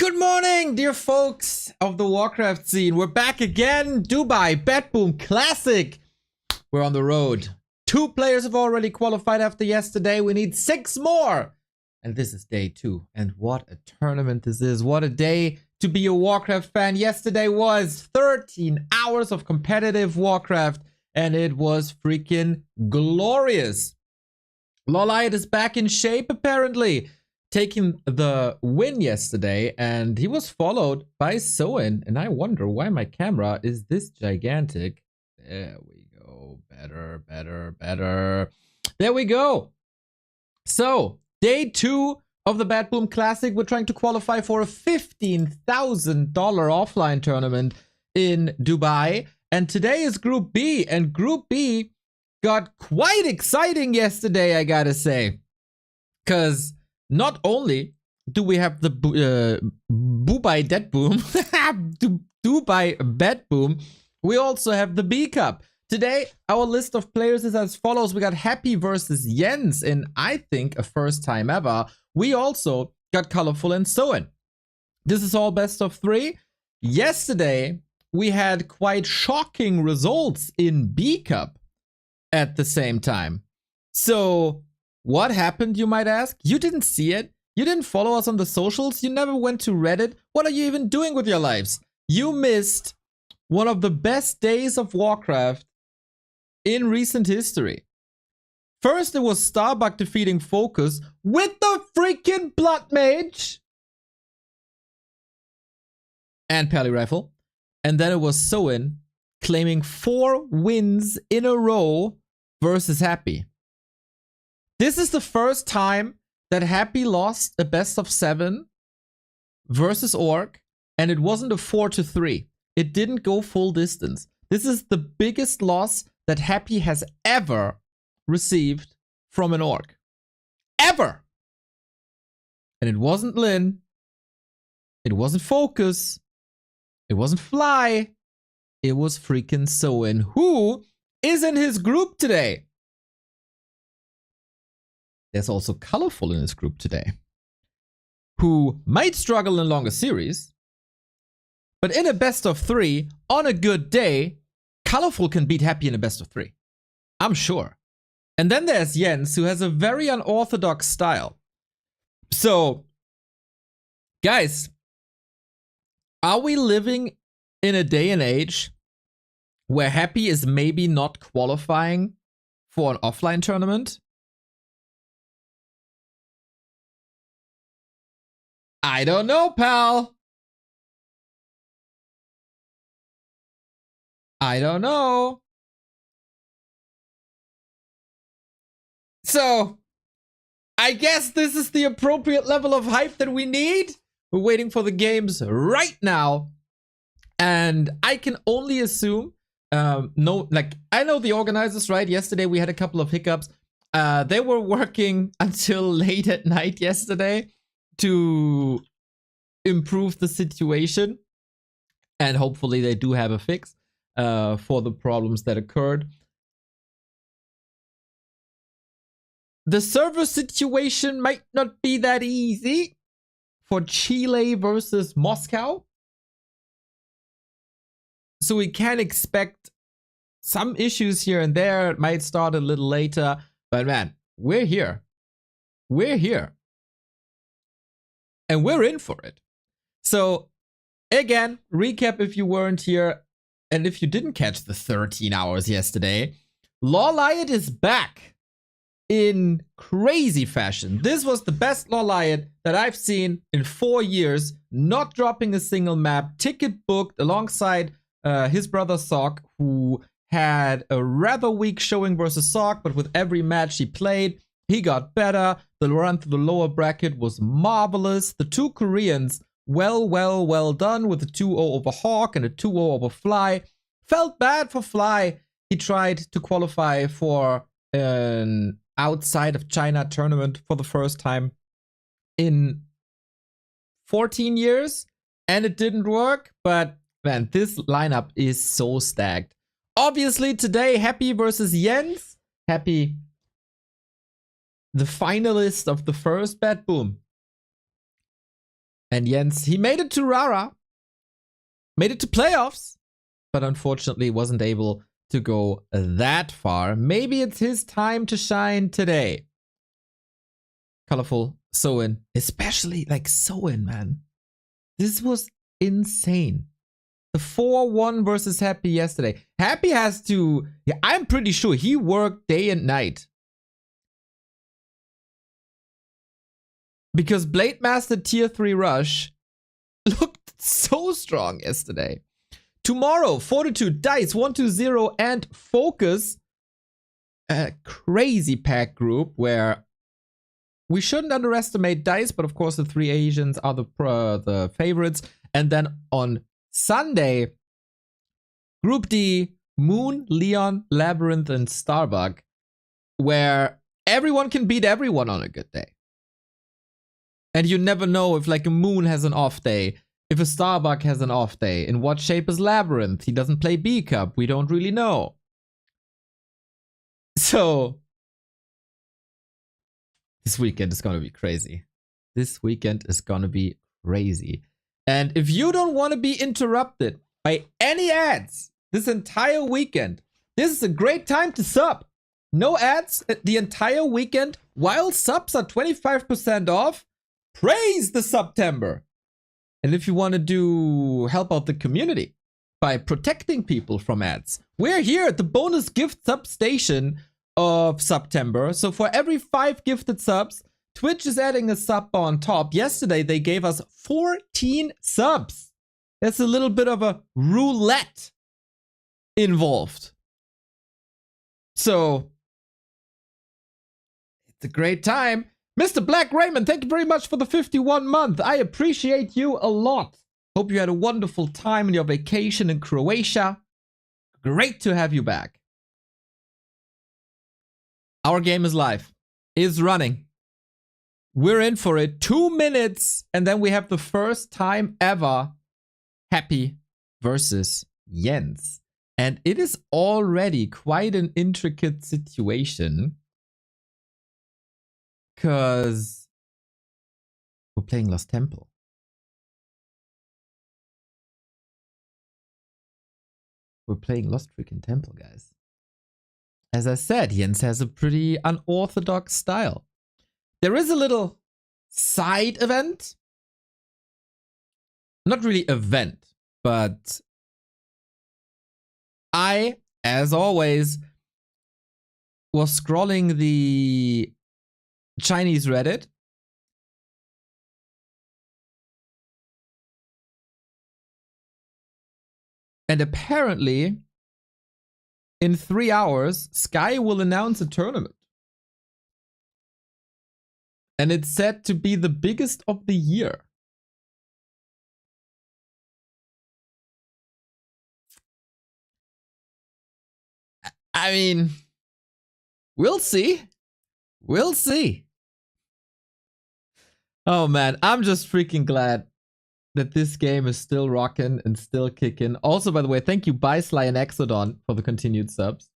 Good morning, dear folks of the Warcraft scene. We're back again. Dubai, BetBoom Classic. We're on the road. 2 players have already qualified after yesterday. We need 6 more. And this is day 2. And what a tournament this is. What a day to be a Warcraft fan. Yesterday was 13 hours of competitive Warcraft. And it was freaking glorious. Lolite is back in shape, apparently, taking the win yesterday, and he was followed by Soin. And I wonder why my camera is this gigantic. There we go. Better. There we go. So, day 2 of the BetBoom Classic. We're trying to qualify for a $15,000 offline tournament in Dubai. And today is Group B, and Group B got quite exciting yesterday, I gotta say. Because not only do we have the Dubai BetBoom, we also have the B Cup. Today, our list of players is as follows. We got Happy versus Jens in, I think, a first time ever. We also got Colorful and Soin. This is all best of 3. Yesterday, we had quite shocking results in B Cup at the same time. So, what happened, you might ask? You didn't see it. You didn't follow us on the socials. You never went to Reddit. What are you even doing with your lives? You missed one of the best days of Warcraft in recent history. First, it was Starbuck defeating Focus with the freaking Blood Mage and Pally Rifle. And then it was Soin claiming 4 wins in a row versus Happy. This is the first time that Happy lost a best of 7 versus Orc, and it wasn't a 4-3. It didn't go full distance. This is the biggest loss that Happy has ever received from an Orc. Ever! And it wasn't Lyn. It wasn't Focus. It wasn't Fly. It was freaking Soin, who is in his group today. There's also Colorful in his group today, who might struggle in longer series, but in a best of 3, on a good day, Colorful can beat Happy in a best of 3. I'm sure. And then there's Jens, who has a very unorthodox style. So, guys, are we living in a day and age where Happy is maybe not qualifying for an offline tournament? I don't know, pal. I don't know. So, I guess this is the appropriate level of hype that we need. We're waiting for the games right now. And I can only assume, I know the organizers, right? Yesterday we had a couple of hiccups. They were working until late at night yesterday to improve the situation, and hopefully they do have a fix for the problems that occurred. The server situation might not be that easy for Chile versus Moscow, so we can expect some issues here and there. It might start a little later, but man, we're here. And we're in for it. So, again, recap if you weren't here, and if you didn't catch the 13 hours yesterday, Lolite is back in crazy fashion. This was the best Lolite that I've seen in 4 years, not dropping a single map, ticket booked alongside his brother Sock, who had a rather weak showing versus Sock, but with every match he played, he got better. The run to the lower bracket was marvelous. The 2 Koreans, well done with a 2-0 over Hawk and a 2-0 over Fly. Felt bad for Fly. He tried to qualify for an outside of China tournament for the first time in 14 years, and it didn't work. But man, this lineup is so stacked. Obviously, today, Happy versus Jens. Happy, the finalist of the first BetBoom. And Jens, he made it to Rara. Made it to playoffs. But unfortunately wasn't able to go that far. Maybe it's his time to shine today. Colorful Soin. Especially like Soin, man. This was insane. The 4-1 versus Happy yesterday. Happy has to... Yeah, I'm pretty sure he worked day and night. Because Blade Master Tier 3 Rush looked so strong yesterday. Tomorrow, Fortitude, Dice, 120, and Focus. A crazy pack group where we shouldn't underestimate Dice, but of course the 3 Asians are the favorites. And then on Sunday, Group D, Moon, Leon, Labyrinth, and Starbuck, where everyone can beat everyone on a good day. And you never know if like a Moon has an off day, if a Starbuck has an off day. In what shape is Labyrinth? He doesn't play B Cup. We don't really know. So this weekend is going to be crazy. This weekend is going to be crazy. And if you don't want to be interrupted by any ads this entire weekend, this is a great time to sub. No ads the entire weekend while subs are 25% off. Praise the September. And if you want to help out the community by protecting people from ads, we're here at the bonus gift sub station of September. So for every 5 gifted subs, Twitch is adding a sub on top. Yesterday, they gave us 14 subs. That's a little bit of a roulette involved. So it's a great time. Mr. Black Raymond, thank you very much for the 51 month. I appreciate you a lot. Hope you had a wonderful time on your vacation in Croatia. Great to have you back. Our game is live. Is running. We're in for it. 2 minutes. And then we have the first time ever Happy versus Jens. And it is already quite an intricate situation. Because we're playing Lost Temple. We're playing Lost freaking Temple, guys. As I said, Jens has a pretty unorthodox style. There is a little side event. Not really event, but I, as always, was scrolling the Chinese Reddit. And apparently, in 3 hours, Sky will announce a tournament. And it's said to be the biggest of the year. I mean, we'll see. We'll see. Oh man, I'm just freaking glad that this game is still rocking and still kicking. Also, by the way, thank you, Sly and Exodon, for the continued subs.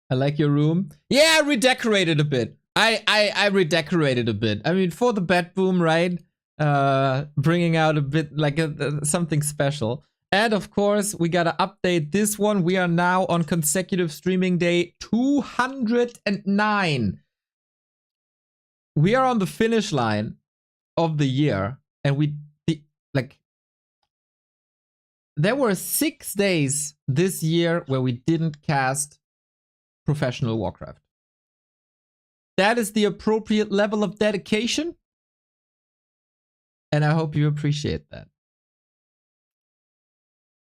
I like your room. Yeah, I redecorated a bit. I redecorated a bit. I mean, for the BetBoom, right? Bringing out a bit like something special. And of course, we gotta update this one. We are now on consecutive streaming day 209. We are on the finish line of the year, and there were 6 days this year where we didn't cast professional Warcraft. That is the appropriate level of dedication, and I hope you appreciate that.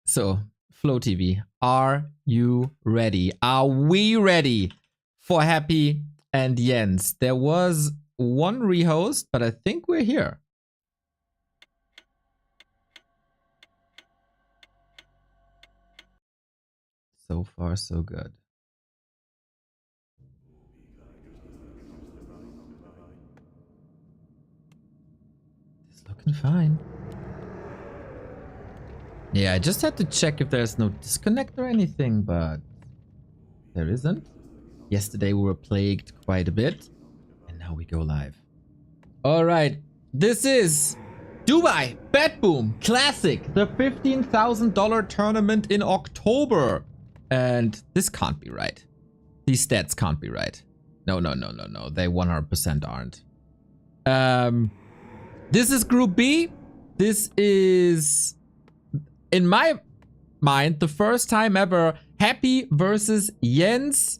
So, Flow TV, are you ready? Are we ready for Happy and Jens? There was one rehost, but I think we're here. So far, so good. It's looking fine. Yeah, I just had to check if there's no disconnect or anything, but there isn't. Yesterday we were plagued quite a bit. now we go live. All right. This is Dubai BetBoom Classic, the $15,000 tournament in October. And this can't be right. These stats can't be right. No. They 100% aren't. This is Group B. This is, in my mind, the first time ever Happy versus Jens.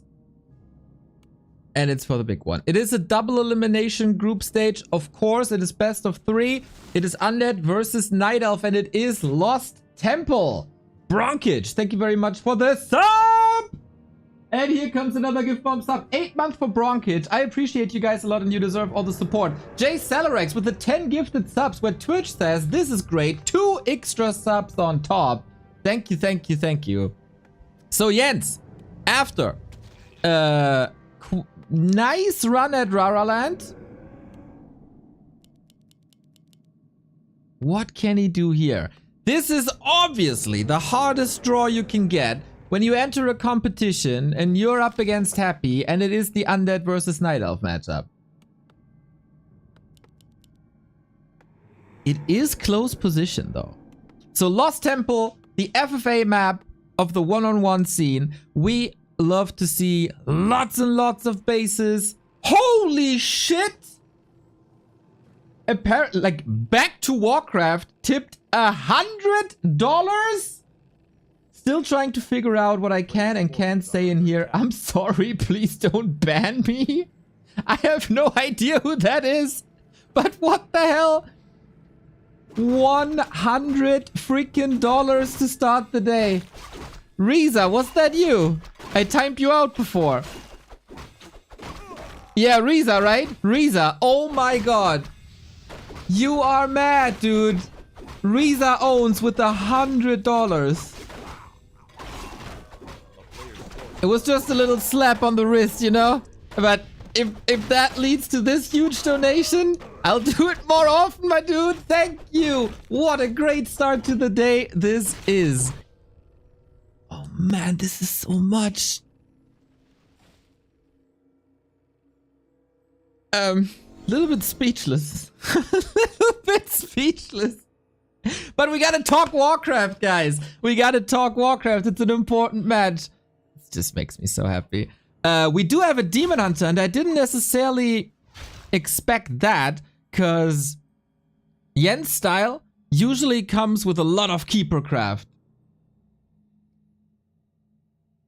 And it's for the big one. It is a double elimination group stage. Of course, it is best of 3. It is Undead versus Night Elf, and it is Lost Temple. Bronkage, thank you very much for the sub! And here comes another gift bomb sub. 8 months for Bronkage. I appreciate you guys a lot, and you deserve all the support. Jay Salarex with the 10 gifted subs, where Twitch says, this is great. 2 extra subs on top. Thank you. So Jens, after nice run at Raraland. What can he do here? This is obviously the hardest draw you can get when you enter a competition and you're up against Happy, and it is the Undead versus Night Elf matchup. It is close position though. So Lost Temple, the FFA map of the one-on-one scene. We love to see lots and lots of bases. Holy shit! Apparently, like, back to Warcraft tipped $100? Still trying to figure out what I can and can't say in here. I'm sorry, please don't ban me. I have no idea who that is. But what the hell? $100 freaking dollars to start the day. Riza, was that you? I timed you out before. Yeah, Riza, right? Riza, oh my god. You are mad, dude. Riza owns with $100. It was just a little slap on the wrist, you know? But if that leads to this huge donation, I'll do it more often, my dude. Thank you. What a great start to the day this is. Oh man, this is so much. Little bit speechless. But we gotta talk Warcraft, guys. We gotta talk Warcraft. It's an important match. It just makes me so happy. We do have a Demon Hunter, and I didn't necessarily expect that, because Jens' style usually comes with a lot of Keeper Craft.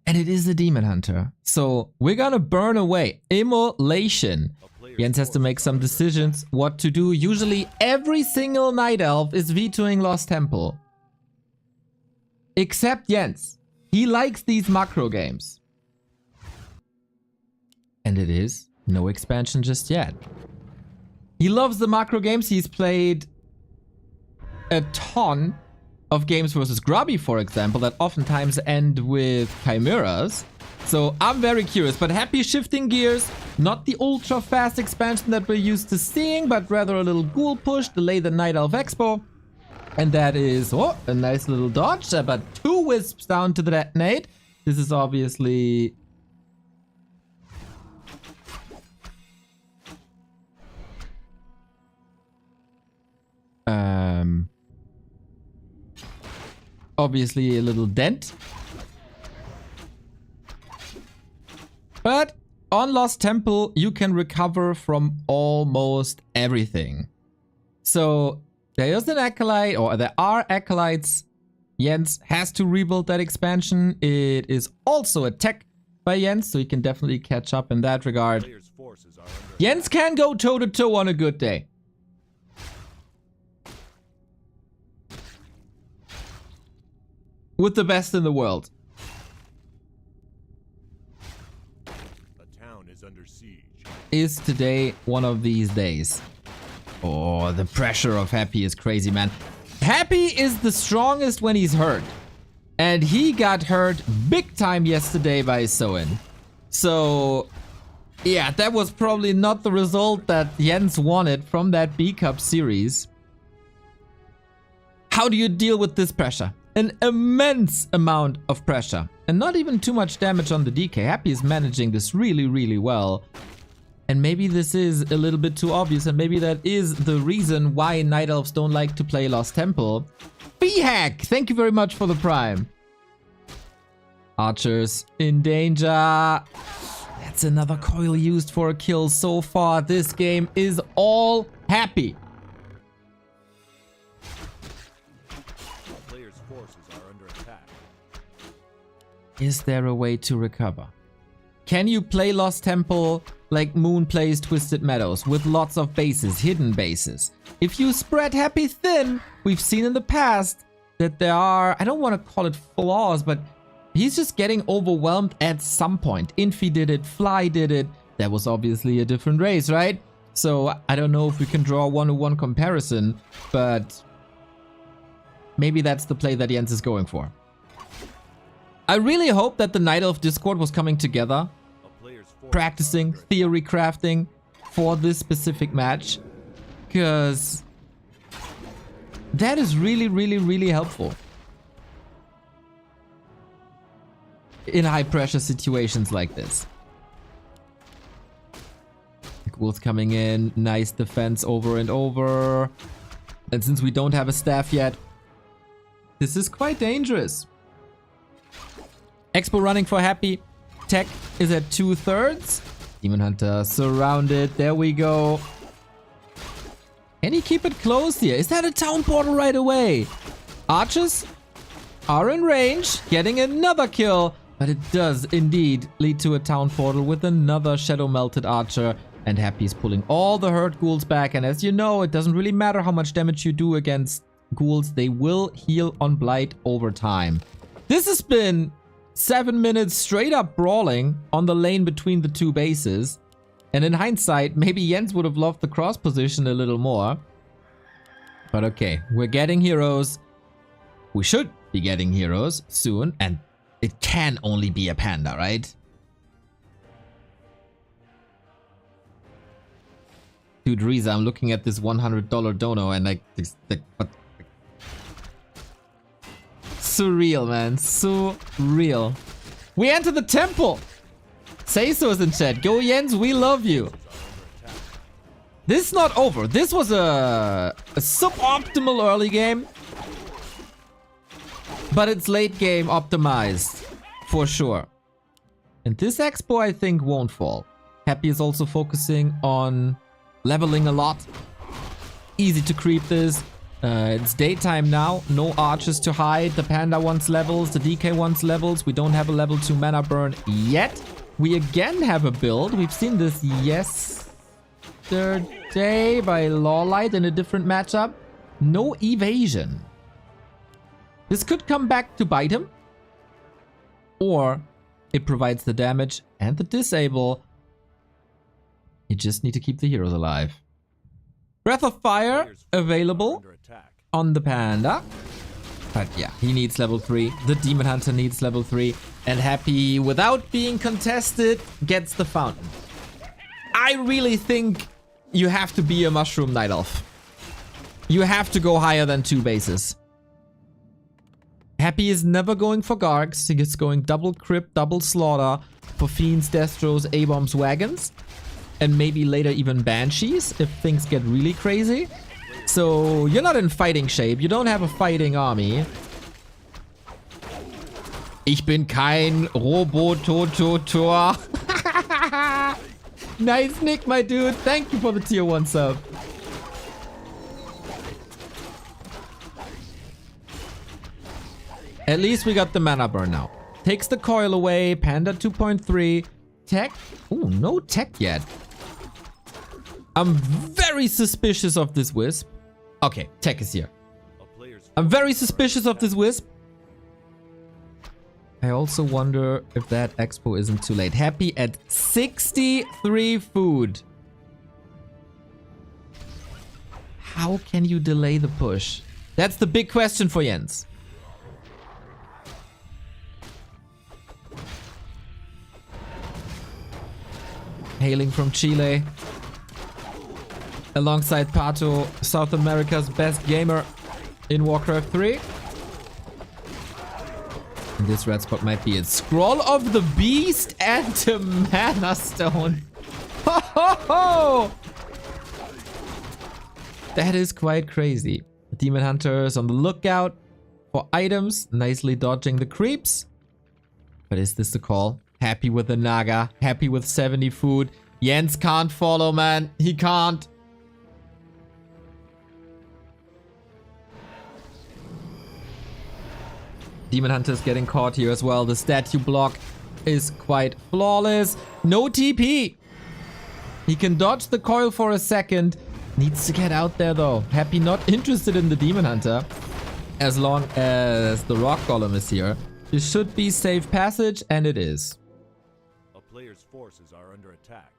And it is a Demon Hunter. So we're gonna burn away. Immolation. Jens has to make some decisions what to do. Usually every single Night Elf is vetoing Lost Temple. Except Jens. He likes these macro games. And it is no expansion just yet. He loves the macro games. He's played a ton of games versus Grubby, for example, that oftentimes end with Chimeras. So I'm very curious, but Happy shifting gears. Not the ultra fast expansion that we're used to seeing, but rather a little ghoul push, delay the Night Elf Expo. And that is, oh, a nice little dodge, but 2 wisps down to the detonate. This is obviously... obviously a little dent. But on Lost Temple, you can recover from almost everything. So there is an Acolyte, or there are Acolytes. Jens has to rebuild that expansion. It is also a tech by Jens, so he can definitely catch up in that regard. Jens can go toe-to-toe on a good day. With the best in the world. Under siege. Is today one of these days? Oh, the pressure of Happy is crazy, man. Happy is the strongest when he's hurt. And he got hurt big time yesterday by Soin. So, yeah, that was probably not the result that Jens wanted from that B-Cup series. How do you deal with this pressure? An immense amount of pressure. And not even too much damage on the DK. Happy is managing this really, really well. And maybe this is a little bit too obvious, and maybe that is the reason why Night Elves don't like to play Lost Temple. B-Hack! Thank you very much for the prime. Archers in danger. That's another coil used for a kill so far. This game is all happy. Players' forces are under attack. Is there a way to recover? Can you play Lost Temple like Moon plays Twisted Meadows, with lots of bases, hidden bases? If you spread Happy thin, we've seen in the past that there are, I don't want to call it flaws, but he's just getting overwhelmed at some point. Infi did it, Fly did it. That was obviously a different race, right? So I don't know if we can draw a one-to-one comparison, but maybe that's the play that Jens is going for. I really hope that the Night Elf Discord was coming together, practicing, theory crafting for this specific match, because that is really, really, really helpful in high pressure situations like this. Ghouls coming in, nice defense over and over. And since we don't have a staff yet, this is quite dangerous. Expo running for Happy. Tech is at 2/3. Demon Hunter surrounded. There we go. Can he keep it close here? Is that a town portal right away? Archers are in range, getting another kill. But it does indeed lead to a town portal with another Shadow Melted Archer. And Happy's pulling all the hurt ghouls back. And as you know, it doesn't really matter how much damage you do against ghouls. They will heal on Blight over time. This has been 7 minutes straight up brawling on the lane between the two bases. And in hindsight, maybe Jens would have loved the cross position a little more. But okay, we're getting heroes. We should be getting heroes soon. And it can only be a panda, right? Dude, Reza, I'm looking at this $100 dono and like... Surreal, man. Surreal. We enter the temple. Say so is in chat. Go Jens, we love you. This is not over. This was a suboptimal early game. But it's late game optimized. For sure. And this expo, I think, won't fall. Happy is also focusing on leveling a lot. Easy to creep this. It's daytime now. No archers to hide. The panda wants levels. The DK wants levels. We don't have a level 2 mana burn yet. We again have a build. We've seen this yesterday by Lawlight in a different matchup. No evasion. This could come back to bite him. Or it provides the damage and the disable. You just need to keep the heroes alive. Breath of Fire available on the panda. But yeah, he needs level 3. The Demon Hunter needs level 3. And Happy, without being contested, gets the fountain. I really think you have to be a Mushroom Night Elf. You have to go higher than 2 bases. Happy is never going for Gargs. He is going double Crypt, double Slaughter for Fiends, Destros, A-Bombs, Wagons. And maybe later even Banshees if things get really crazy. So you're not in fighting shape. You don't have a fighting army. Ich bin kein Robototor. Nice Nick, my dude. Thank you for the tier 1 sub. At least we got the mana burn now. Takes the coil away. Panda 2.3. Tech. Oh, no tech yet. I'm very suspicious of this Wisp. Okay, tech is here. I'm very suspicious of this Wisp. I also wonder if that expo isn't too late. Happy at 63 food. How can you delay the push? That's the big question for Jens. Hailing from Chile. Alongside Pato, South America's best gamer in Warcraft 3. And this red spot might be it. Scroll of the Beast and a Mana Stone. That is quite crazy. Demon Hunter is on the lookout for items, nicely dodging the creeps. But is this the call? Happy with the Naga, happy with 70 food. Jens can't follow, man. He can't. Demon Hunter's getting caught here as well. The statue block is quite flawless. No TP. He can dodge the coil for a second. Needs to get out there though. Happy not interested in the Demon Hunter. As long as the Rock Golem is here. This should be safe passage, and it is. A player's forces are under attack.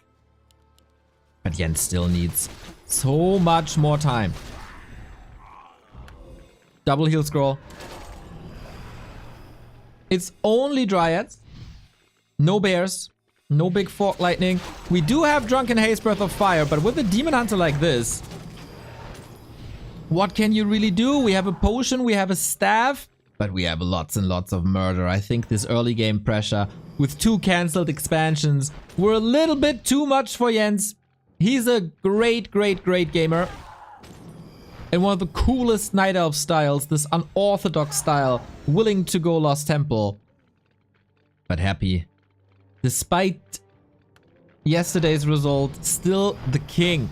But Jens still needs so much more time. Double heal scroll. It's only Dryads. No bears. No big fork lightning. We do have Drunken Haze Breath of Fire, but with a Demon Hunter like this, what can you really do? We have a potion, we have a staff, but we have lots and lots of murder. I think this early game pressure with 2 cancelled expansions were a little bit too much for Jens. He's a great, great, great gamer. And one of the coolest Night Elf styles, this unorthodox style, willing to go Lost Temple. But Happy, despite yesterday's result, still the king.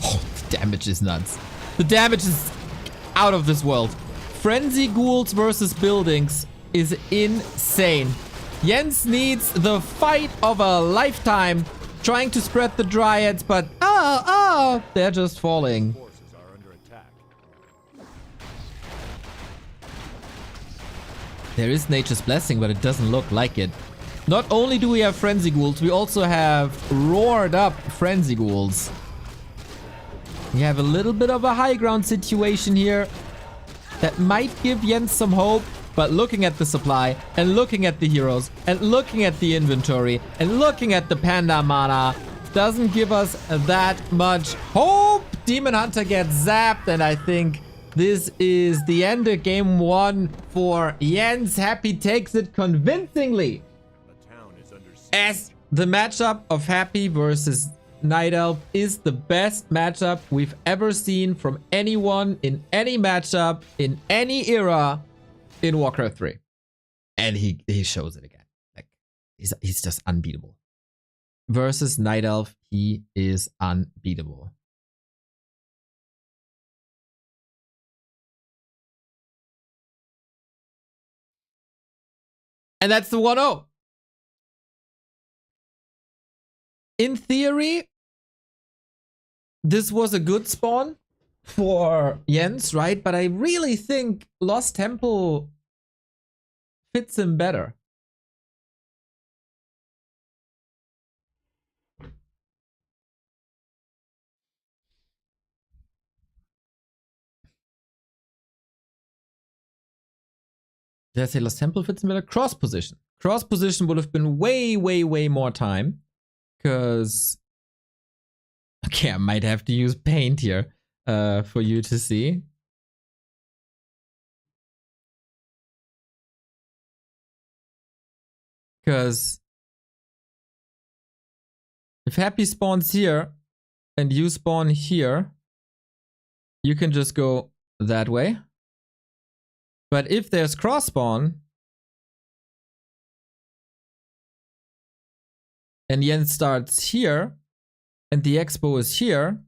Oh, the damage is nuts. The damage is out of this world. Frenzy Ghouls versus Buildings is insane. Jens needs the fight of a lifetime, trying to spread the Dryads, but they're just falling. Forces are under attack. There is Nature's Blessing, but it doesn't look like it. Not only do we have Frenzy Ghouls, we also have roared up Frenzy Ghouls. We have a little bit of a high ground situation here that might give Jens some hope. But looking at the supply, and looking at the heroes, and looking at the inventory, and looking at the Panda mana, doesn't give us that much hope. Demon Hunter gets zapped, and I think this is the end of game 1 for Jens. Happy takes it convincingly. The town is under siege. As the matchup of Happy versus Night Elf is the best matchup we've ever seen from anyone in any matchup, in any era, in Warcraft 3. And he shows it again. Like he's just unbeatable. Versus Night Elf, he is unbeatable. And that's the 1-0. In theory, this was a good spawn for Jens, right? But I really think Lost Temple fits him better. Did I say Lost Temple fits him better? Cross position. Cross position would have been way, way, way more time. Because... okay, I might have to use paint here. For you to see. Because if Happy spawns here and you spawn here, you can just go that way. But if there's cross spawn and Jens starts here and the expo is here,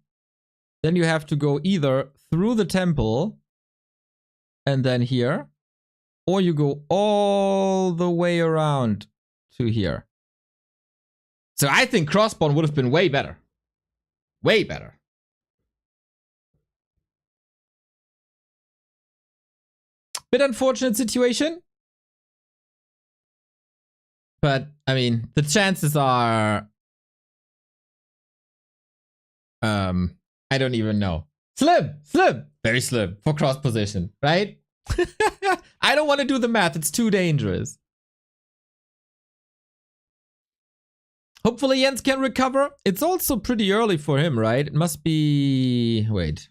then you have to go either through the temple and then here, or you go all the way around to here. So I think crossbone would have been way better. Way better. Bit unfortunate situation. But, I mean, the chances are... I don't even know. Slim! Slim! Very slim for cross position, right? I don't want to do the math. It's too dangerous. Hopefully Jens can recover. It's also pretty early for him, right? It must be... wait.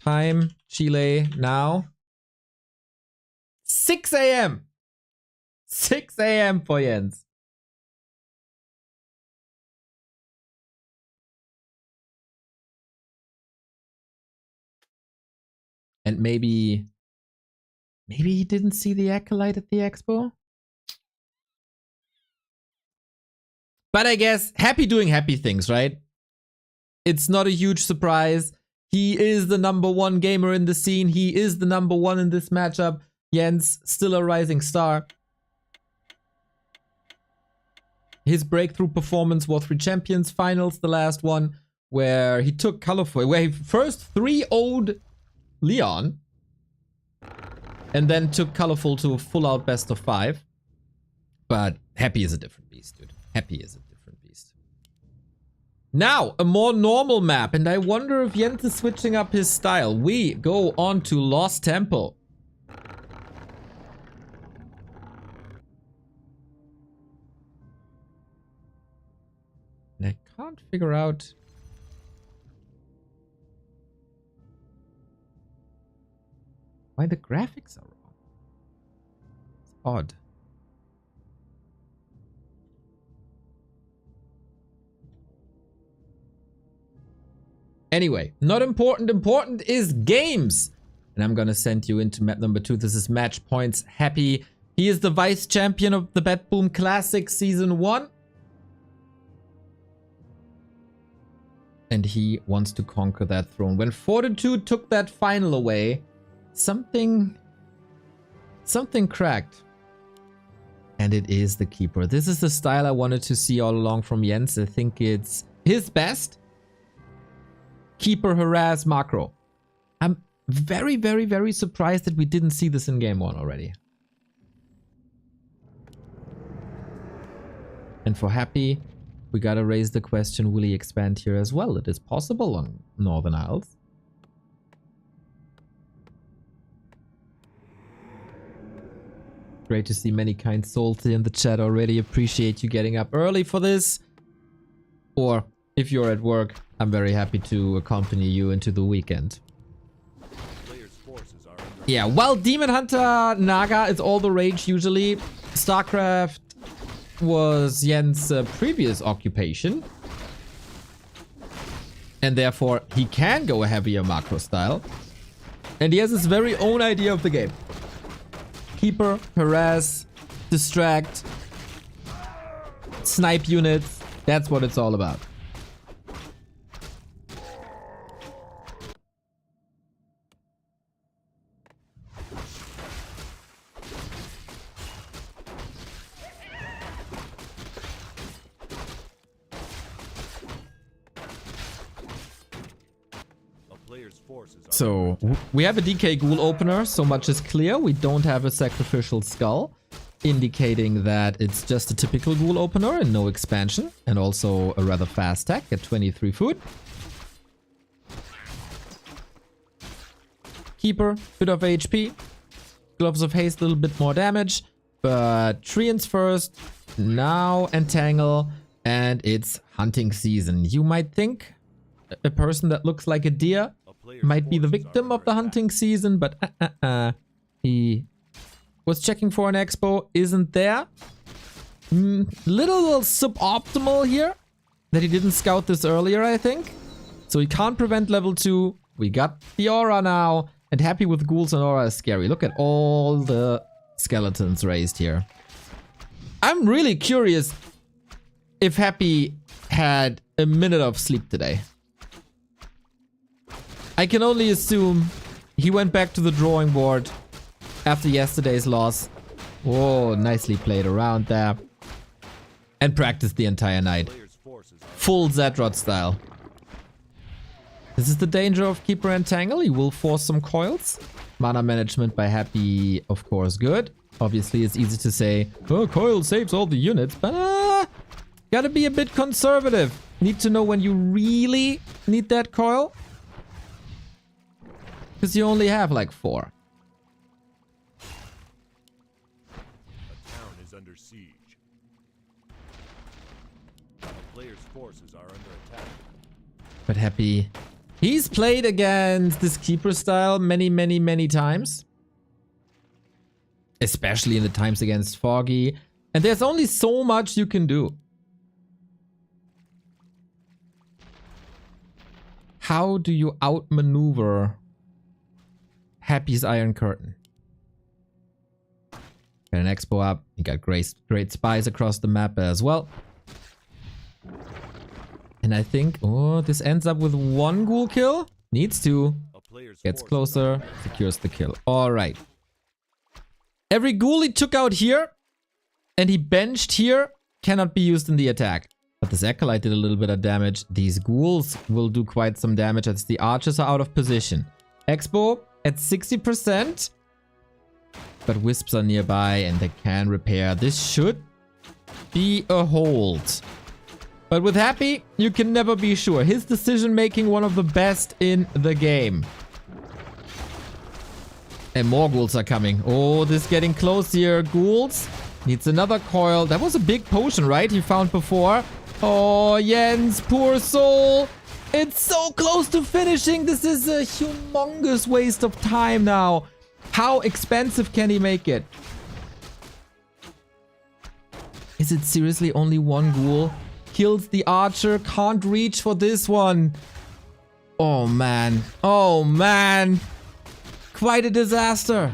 Time, Chile, now. 6 a.m. 6 a.m. for Jens. And maybe he didn't see the Acolyte at the expo? But I guess happy doing happy things, right? It's not a huge surprise. He is the #1 gamer in the scene. He is the #1 in this matchup. Jens, still a rising star. His breakthrough performance was 3 Champions Finals, the last one, where he took Colorful, where he first 3-0'd Leon, and then took Colorful to a full-out best of 5. But Happy is a different beast, dude. Happy is a different beast. Now, a more normal map, and I wonder if Jens is switching up his style. We go on to Lost Temple. And I can't figure out why the graphics are wrong. It's odd. Anyway, not important. Important is games. And I'm gonna send you into map number 2. This is Match Points Happy. He is the vice champion of the BetBoom Classic Season 1. And he wants to conquer that throne. When Fortitude took that final away, something cracked. And it is the Keeper. This is the style I wanted to see all along from Jens. I think it's his best. Keeper, harass, macro. I'm very, very, very surprised that we didn't see this in game 1 already. And for Happy, we gotta raise the question, will he expand here as well? It is possible on Northern Isles. Great to see many kind souls in the chat already. Appreciate you getting up early for this. Or if you're at work, I'm very happy to accompany you into the weekend. Yeah, well, Demon Hunter Naga is all the rage usually. StarCraft was Jens' previous occupation. And therefore, he can go a heavier macro style. And he has his very own idea of the game. Keeper, harass, distract, snipe units. That's what it's all about. So, we have a DK Ghoul opener, so much is clear. We don't have a Sacrificial Skull, indicating that it's just a typical Ghoul opener and no expansion. And also a rather fast tech at 23 food. Keeper, bit of HP. Gloves of Haste, a little bit more damage. But Treants first, now Entangle, and it's hunting season. You might think a person that looks like a deer might be the victim of the hunting season, but he was checking for an expo, isn't there. Little suboptimal here that he didn't scout this earlier, I think. So he can't prevent level 2. We got the aura now, and Happy with ghouls and aura is scary. Look at all the skeletons raised here. I'm really curious if Happy had a minute of sleep today. I can only assume he went back to the drawing board after yesterday's loss. Whoa, nicely played around there. And practiced the entire night. Full Zadrod style. This is the danger of Keeper Entangle. He will force some coils. Mana management by Happy, of course, good. Obviously, it's easy to say, oh, coil saves all the units, but gotta be a bit conservative. Need to know when you really need that coil. Because you only have like 4. A town is under siege. A player's forces are under attack. But Happy, he's played against this Keeper style many, many, many times. especially in the times against Foggy. And there's only so much you can do. How do you outmaneuver Happy's Iron Curtain? Got an Expo up. You got great spies across the map as well. And I think, oh, this ends up with 1 ghoul kill. Needs to. Gets closer. Secures the kill. All right. Every ghoul he took out here and he benched here cannot be used in the attack. But this Acolyte did a little bit of damage. These ghouls will do quite some damage as the archers are out of position. Expo at 60%. But wisps are nearby and they can repair. This should be a hold. But with Happy, you can never be sure. His decision making one of the best in the game. And more ghouls are coming. Oh, this is getting close here. Ghouls. Needs another coil. That was a big potion, right? He found before. Oh, Jens, poor soul. It's so close to finishing. This is a humongous waste of time now. How expensive can he make it? Is it seriously only 1 ghoul? Kills the archer. Can't reach for this one. Oh, man. Oh, man. Quite a disaster.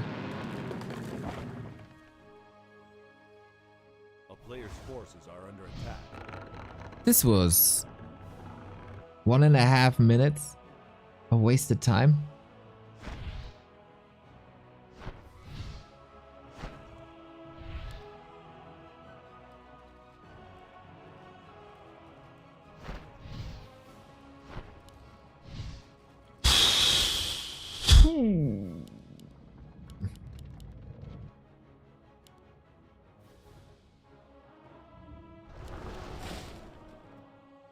A player's forces are under attack. This was 1.5 minutes of wasted time.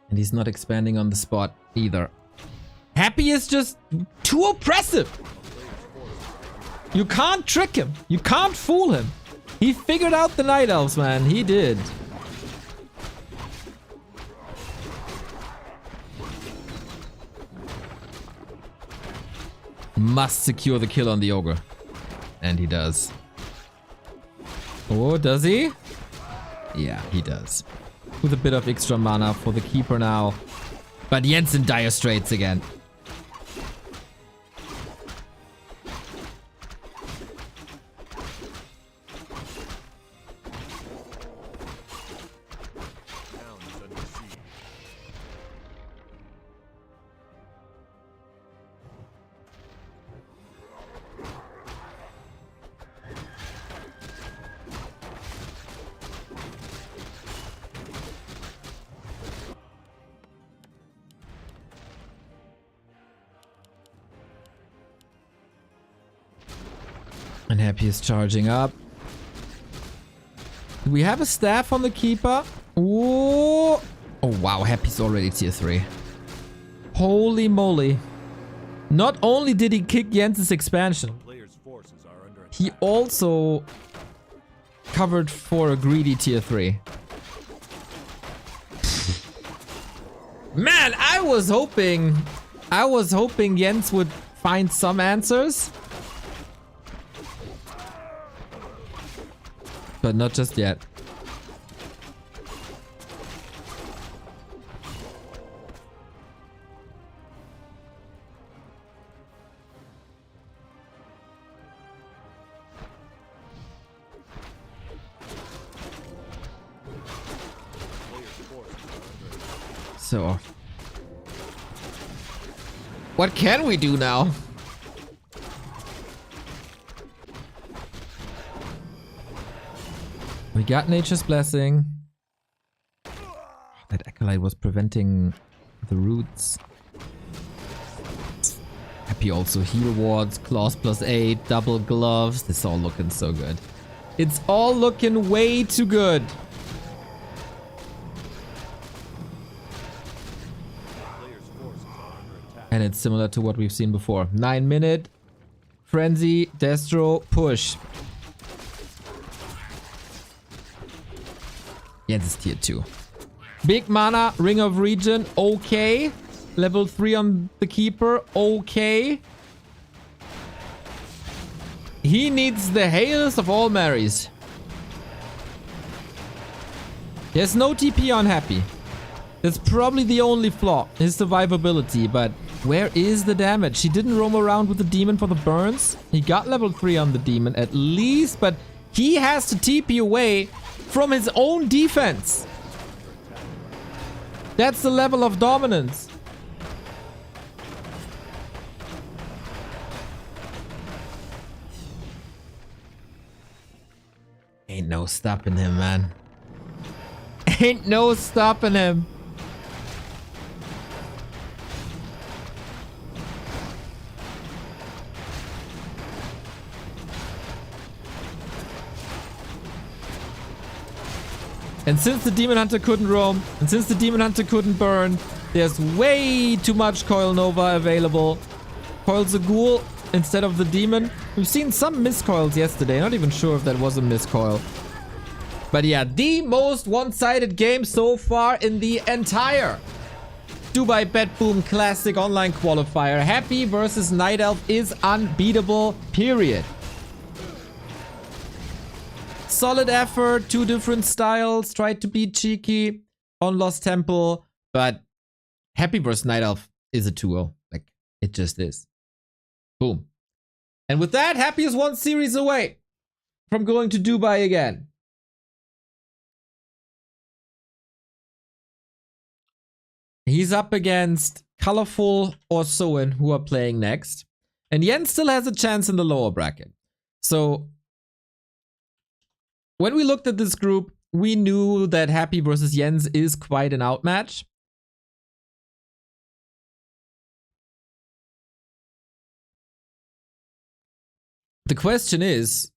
And he's not expanding on the spot either. Happy is just too oppressive. You can't trick him. You can't fool him. He figured out the Night Elves, man. He did. Must secure the kill on the ogre. And he does. Oh, does he? Yeah, he does. With a bit of extra mana for the keeper now. But Jens in dire straits again. Town is under siege. And Happy is charging up. Do we have a staff on the keeper? Ooh. Oh wow, Happy's already tier 3. Holy moly. Not only did he kick Jens's expansion, Player's forces are under attack. he also covered for a greedy tier 3. Man, I was hoping Jens would find some answers. But not just yet. So, what can we do now? We got Nature's Blessing. That Acolyte was preventing the roots. Happy also heal wards, claws +8, double gloves. This is all looking so good. It's all looking way too good. Player's forces are under attack. And it's similar to what we've seen before. 9-minute, Frenzy, Destro, push. Jens is tier 2. Big mana, Ring of Regen, okay. Level 3 on the Keeper, okay. He needs the Hails of all Marys. There's no TP on Happy. That's probably the only flaw, his survivability, but where is the damage? He didn't roam around with the demon for the burns. He got level 3 on the demon at least, but he has to TP away from his own defense. That's the level of dominance. Ain't no stopping him, man. Ain't no stopping him. And since the Demon Hunter couldn't roam, and since the Demon Hunter couldn't burn, there's way too much Coil Nova available. Coil Zagul instead of the Demon. We've seen some miscoils yesterday. Not even sure if that was a miscoil. But yeah, the most one-sided game so far in the entire Dubai BetBoom Classic Online Qualifier. Happy versus Night Elf is unbeatable, period. Solid effort, two different styles, tried to be cheeky on Lost Temple, but Happy vs Night Elf is a 2-0. Like, it just is. Boom. And with that, Happy is one series away from going to Dubai again. He's up against Colorful or Soin, who are playing next. And Jens still has a chance in the lower bracket. So when we looked at this group, we knew that Happy versus Jens is quite an outmatch. The question is,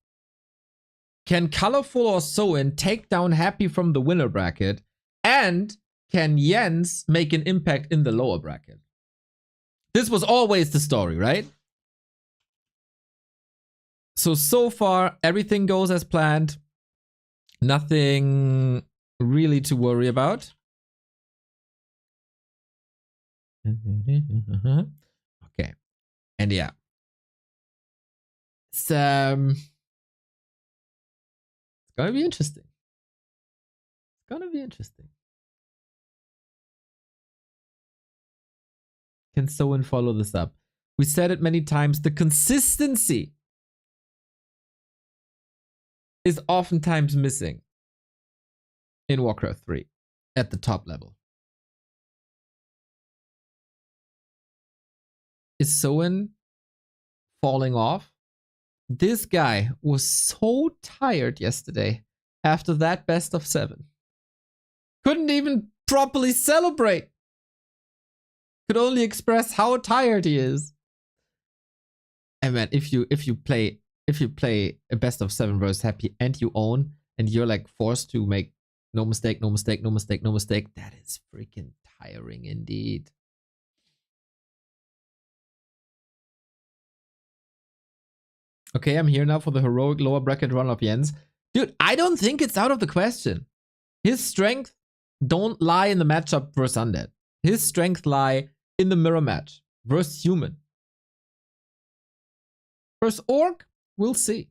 can Colorful or Soin take down Happy from the winner bracket? And can Jens make an impact in the lower bracket? This was always the story, right? So far, everything goes as planned. Nothing really to worry about. Okay. And yeah. It's gonna be interesting. It's gonna be interesting. Can Soin follow this up? We said it many times. The consistency is oftentimes missing in Warcraft 3 at the top level. Is Soin falling off? This guy was so tired yesterday after that best of 7. Couldn't even properly celebrate. Could only express how tired he is. And man, if you play a best of 7 versus Happy and you own, and you're like forced to make no mistake, no mistake, no mistake, no mistake, that is freaking tiring indeed. Okay, I'm here now for the heroic lower bracket run of Jens. Dude, I don't think it's out of the question. His strength don't lie in the matchup versus Undead. His strength lie in the mirror match versus human. Versus Orc, we'll see.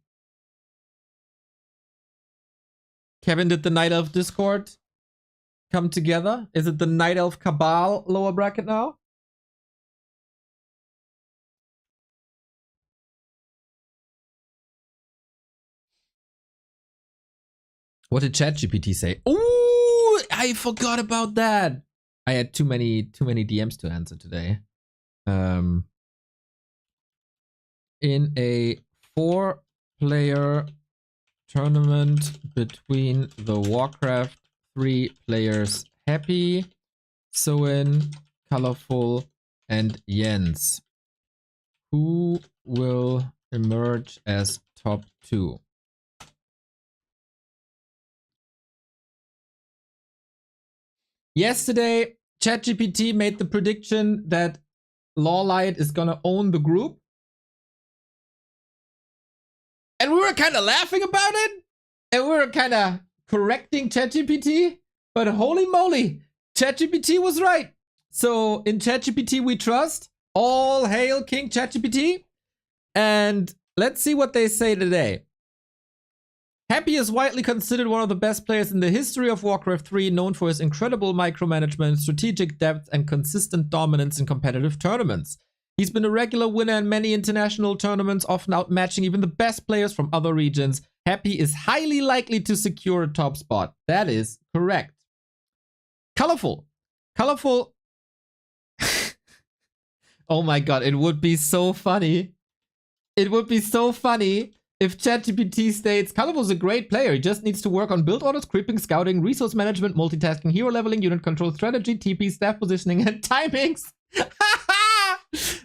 Kevin, did the Night Elf Discord come together? Is it the Night Elf Cabal lower bracket now? What did ChatGPT say? Ooh, I forgot about that. I had too many DMs to answer today. In a 4-player tournament between the Warcraft 3 players Happy, Soin, Colorful, and Jens, who will emerge as top 2? Yesterday, ChatGPT made the prediction that Lawlight is gonna own the group. And we were kind of laughing about it. And we were kind of correcting ChatGPT. But holy moly, ChatGPT was right. So in ChatGPT we trust. All hail King ChatGPT. And let's see what they say today. Happy is widely considered one of the best players in the history of Warcraft 3, known for his incredible micromanagement, strategic depth, and consistent dominance in competitive tournaments. He's been a regular winner in many international tournaments, often outmatching even the best players from other regions. Happy is highly likely to secure a top spot. That is correct. Colorful. Colorful. Oh my god, it would be so funny. It would be so funny if ChatGPT states, Colorful's a great player, he just needs to work on build orders, creeping, scouting, resource management, multitasking, hero leveling, unit control, strategy, TP, staff positioning, and timings.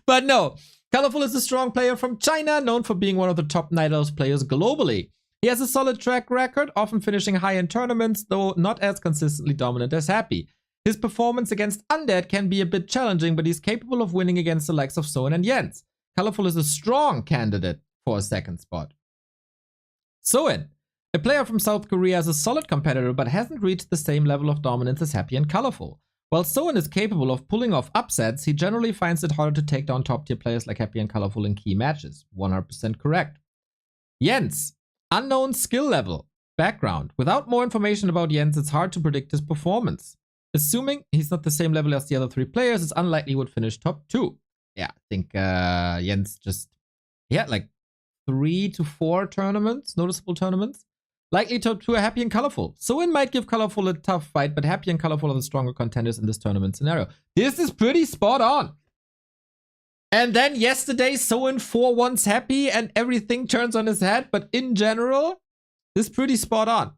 But no, Colorful is a strong player from China, known for being one of the top Night Elves players globally. He has a solid track record, often finishing high in tournaments, though not as consistently dominant as Happy. His performance against Undead can be a bit challenging, but he's capable of winning against the likes of Soin and Jens. Colorful is a strong candidate for a second spot. Soin, a player from South Korea, is a solid competitor but hasn't reached the same level of dominance as Happy and Colorful. While Soin is capable of pulling off upsets, he generally finds it harder to take down top tier players like Happy and Colorful in key matches. 100% correct. Jens, unknown skill level. Background. Without more information about Jens, it's hard to predict his performance. Assuming he's not the same level as the other three players, it's unlikely he would finish top 2. Yeah, I think Jens just, like 3 to 4 tournaments, noticeable tournaments. Likely top 2 are Happy and Colorful. Soin might give Colorful a tough fight, but Happy and Colorful are the stronger contenders in this tournament scenario. This is pretty spot on. And then yesterday, Soin 4-1's Happy and everything turns on his head. But in general, this is pretty spot on.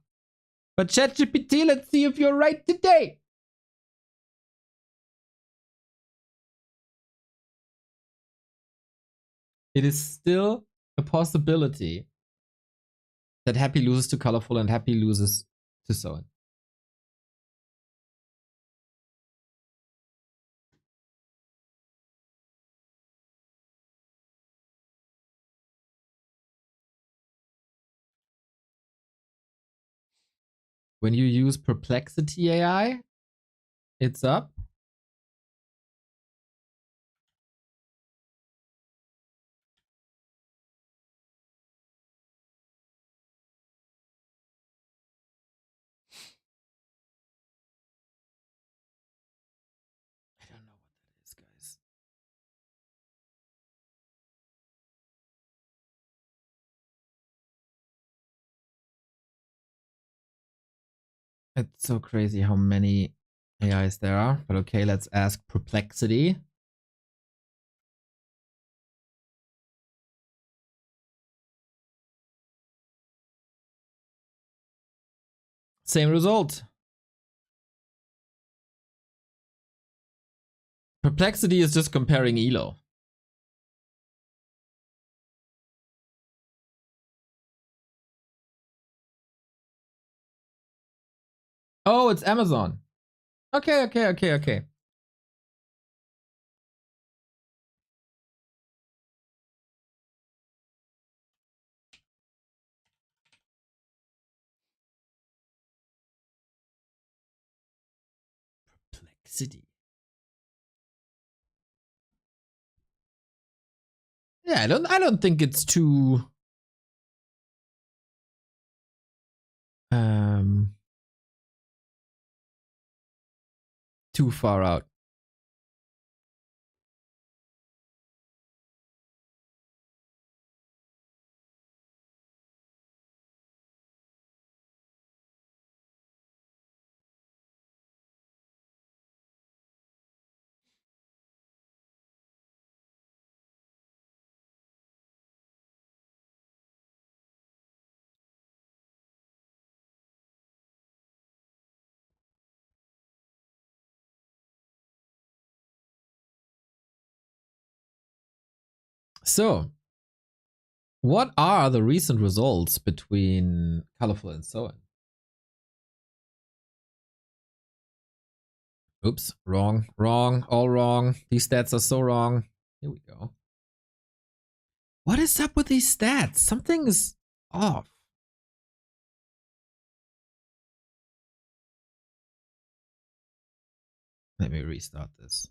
But ChatGPT, let's see if you're right today. It is still a possibility that Happy loses to Colorful and Happy loses to Soin. When you use Perplexity AI, it's up. I don't know what that is, guys. It's so crazy how many AIs there are. But okay, let's ask Perplexity. Same result. Perplexity is just comparing ELO. Oh, it's Amazon. Okay. Perplexity. Yeah, I don't think it's too too far out. So, what are the recent results between Colorful and Soin? Oops, wrong, all wrong. These stats are so wrong. Here we go. What is up with these stats? Something is off. Let me restart this.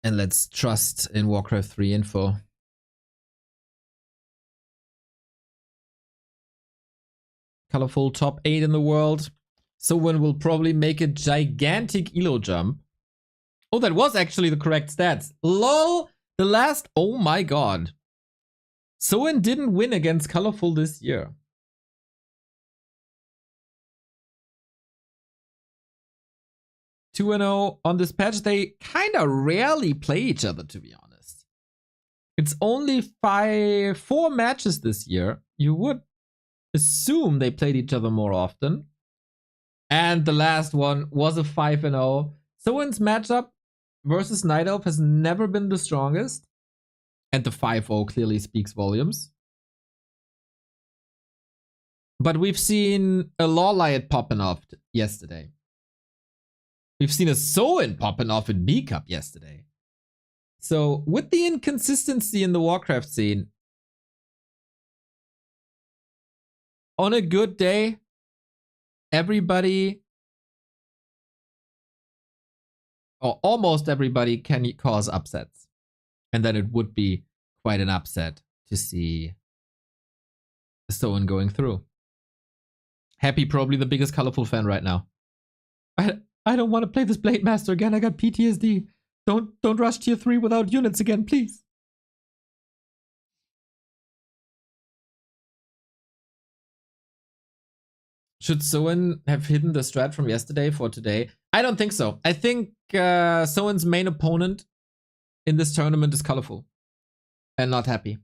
And let's trust in Warcraft 3 info. Colorful top 8 in the world. Someone will probably make a gigantic elo jump. Oh, that was actually the correct stats. LOL! The last... Oh my god. Soin didn't win against Colorful this year. (2-0) on this patch. They kind of rarely play each other, to be honest. It's only 4 matches this year. You would assume they played each other more often. And the last one was a 5-0. Soin's matchup versus Night Elf has never been the strongest. And the 5-0 clearly speaks volumes. But we've seen a Lawlight popping off yesterday. We've seen a Soin popping off in B Cup yesterday. So with the inconsistency in the Warcraft scene, on a good day, everybody, or almost everybody, can cause upsets. And then it would be quite an upset to see Soin going through. Happy, probably the biggest Colorful fan right now. I don't want to play this Blade Master again. I got PTSD. Don't rush tier 3 without units again, please. Should Soin have hidden the strat from yesterday for today? I don't think so. I think Soin's main opponent in this tournament is Colorful. And not happy.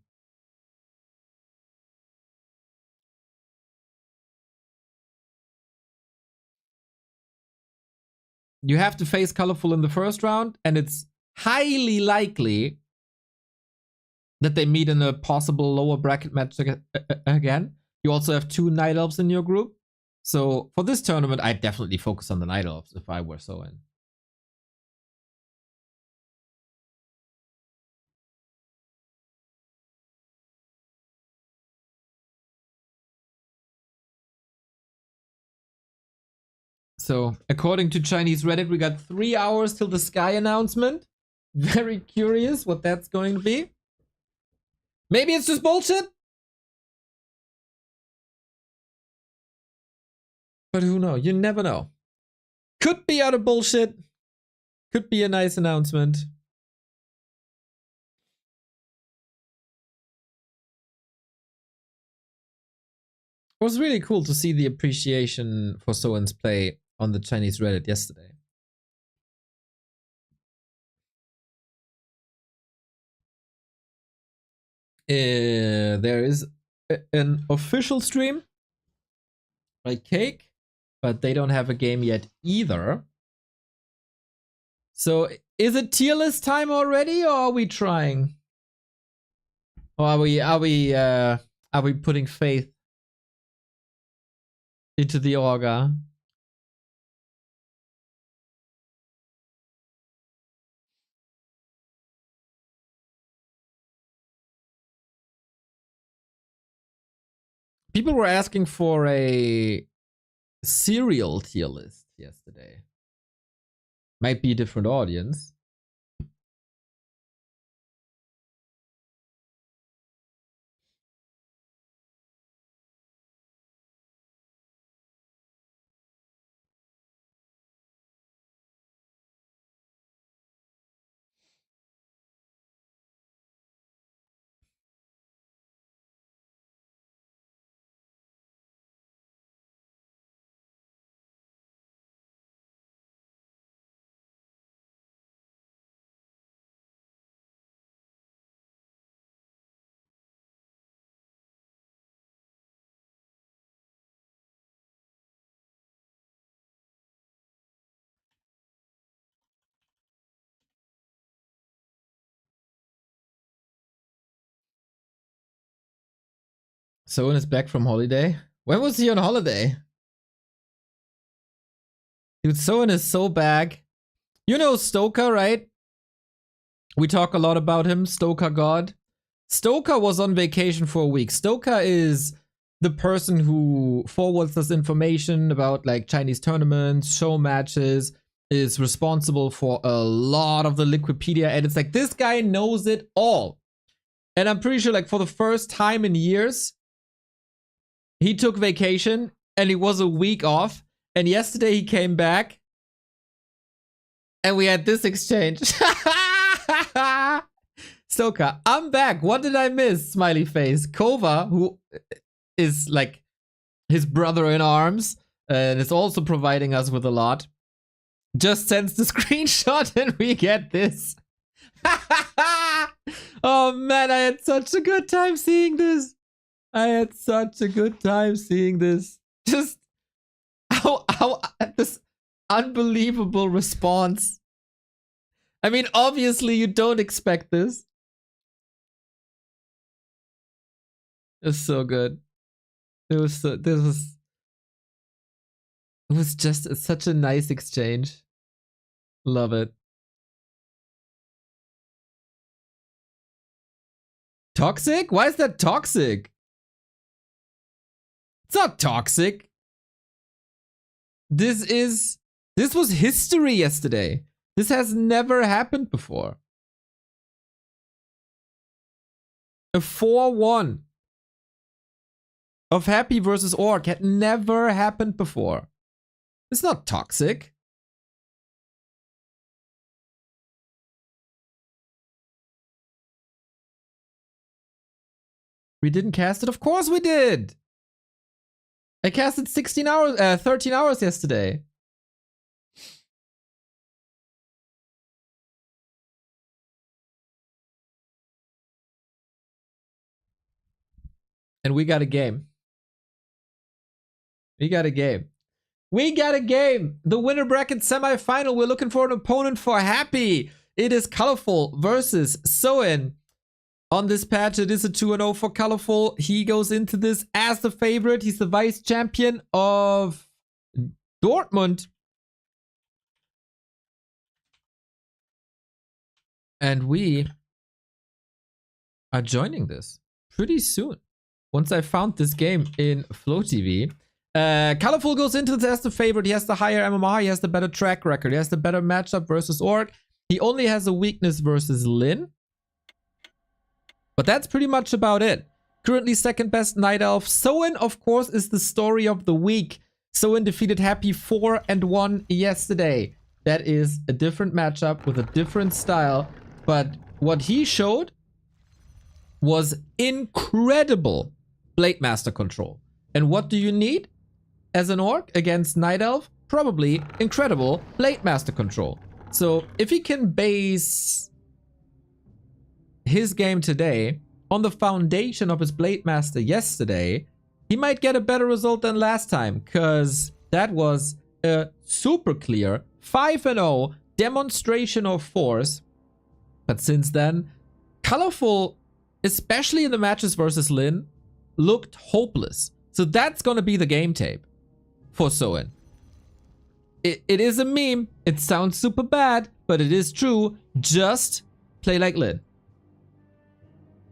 You have to face Colorful in the first round, and it's highly likely that they meet in a possible lower bracket match again. You also have 2 Night Elves in your group. So for this tournament, I'd definitely focus on the Night Elves if I were Soin. So, according to Chinese Reddit, we got 3 hours till the Sky announcement. Very curious what that's going to be. Maybe it's just bullshit? But who knows? You never know. Could be out of bullshit. Could be a nice announcement. It was really cool to see the appreciation for Soin's play on the Chinese Reddit yesterday. There is an official stream by Cake, but they don't have a game yet either. So is it tier list time already, or are we trying? Or are we putting faith into the Orga? People were asking for a serial tier list yesterday. Might be a different audience. Soin is back from holiday. When was he on holiday? Dude, Soin is so back. You know Stoker, right? We talk a lot about him, Stoker God. Stoker was on vacation for a week. Stoker is the person who forwards us information about like Chinese tournaments, show matches. is responsible for a lot of the Liquipedia edits. Like, this guy knows it all. And I'm pretty sure, like, for the first time in years, he took vacation and he was a week off. And yesterday he came back and we had this exchange. Soka, I'm back. What did I miss? Smiley face. Kova, who is like his brother in arms and is also providing us with a lot, just sends the screenshot and we get this. Oh man, I had such a good time seeing this. Just how this unbelievable response. I mean, obviously you don't expect this. It's so good. It was just such a nice exchange. Love it. Toxic? Why is that toxic? It's not toxic. This was history yesterday. This has never happened before. A 4-1 of Happy versus Orc had never happened before. It's not toxic. We didn't cast it? Of course we did! I casted 13 hours yesterday. And we got a game. We got a game. The winner bracket semifinal. We're looking for an opponent for Happy. It is Colorful versus Soin. On this patch, it is a 2-0 for Colorful. He goes into this as the favorite. He's the vice champion of Dortmund. And we are joining this pretty soon. Once I found this game in Flow TV. Colorful goes into this as the favorite. He has the higher MMR. He has the better track record. He has the better matchup versus Orc. He only has a weakness versus Lin. But that's pretty much about it. Currently second best Night Elf. Soin, of course, is the story of the week. Soin defeated Happy 4-1 yesterday. That is a different matchup with a different style. But what he showed was incredible Blade Master control. And what do you need as an Orc against Night Elf? Probably incredible Blade Master control. So if he can base his game today on the foundation of his Blade Master yesterday, he might get a better result than last time, because that was a super clear 5-0 demonstration of force. But since then, Colorful, especially in the matches versus Lin, looked hopeless. So that's gonna be the game tape for Soin. It is a meme. It sounds super bad, but it is true. Just play like Lin.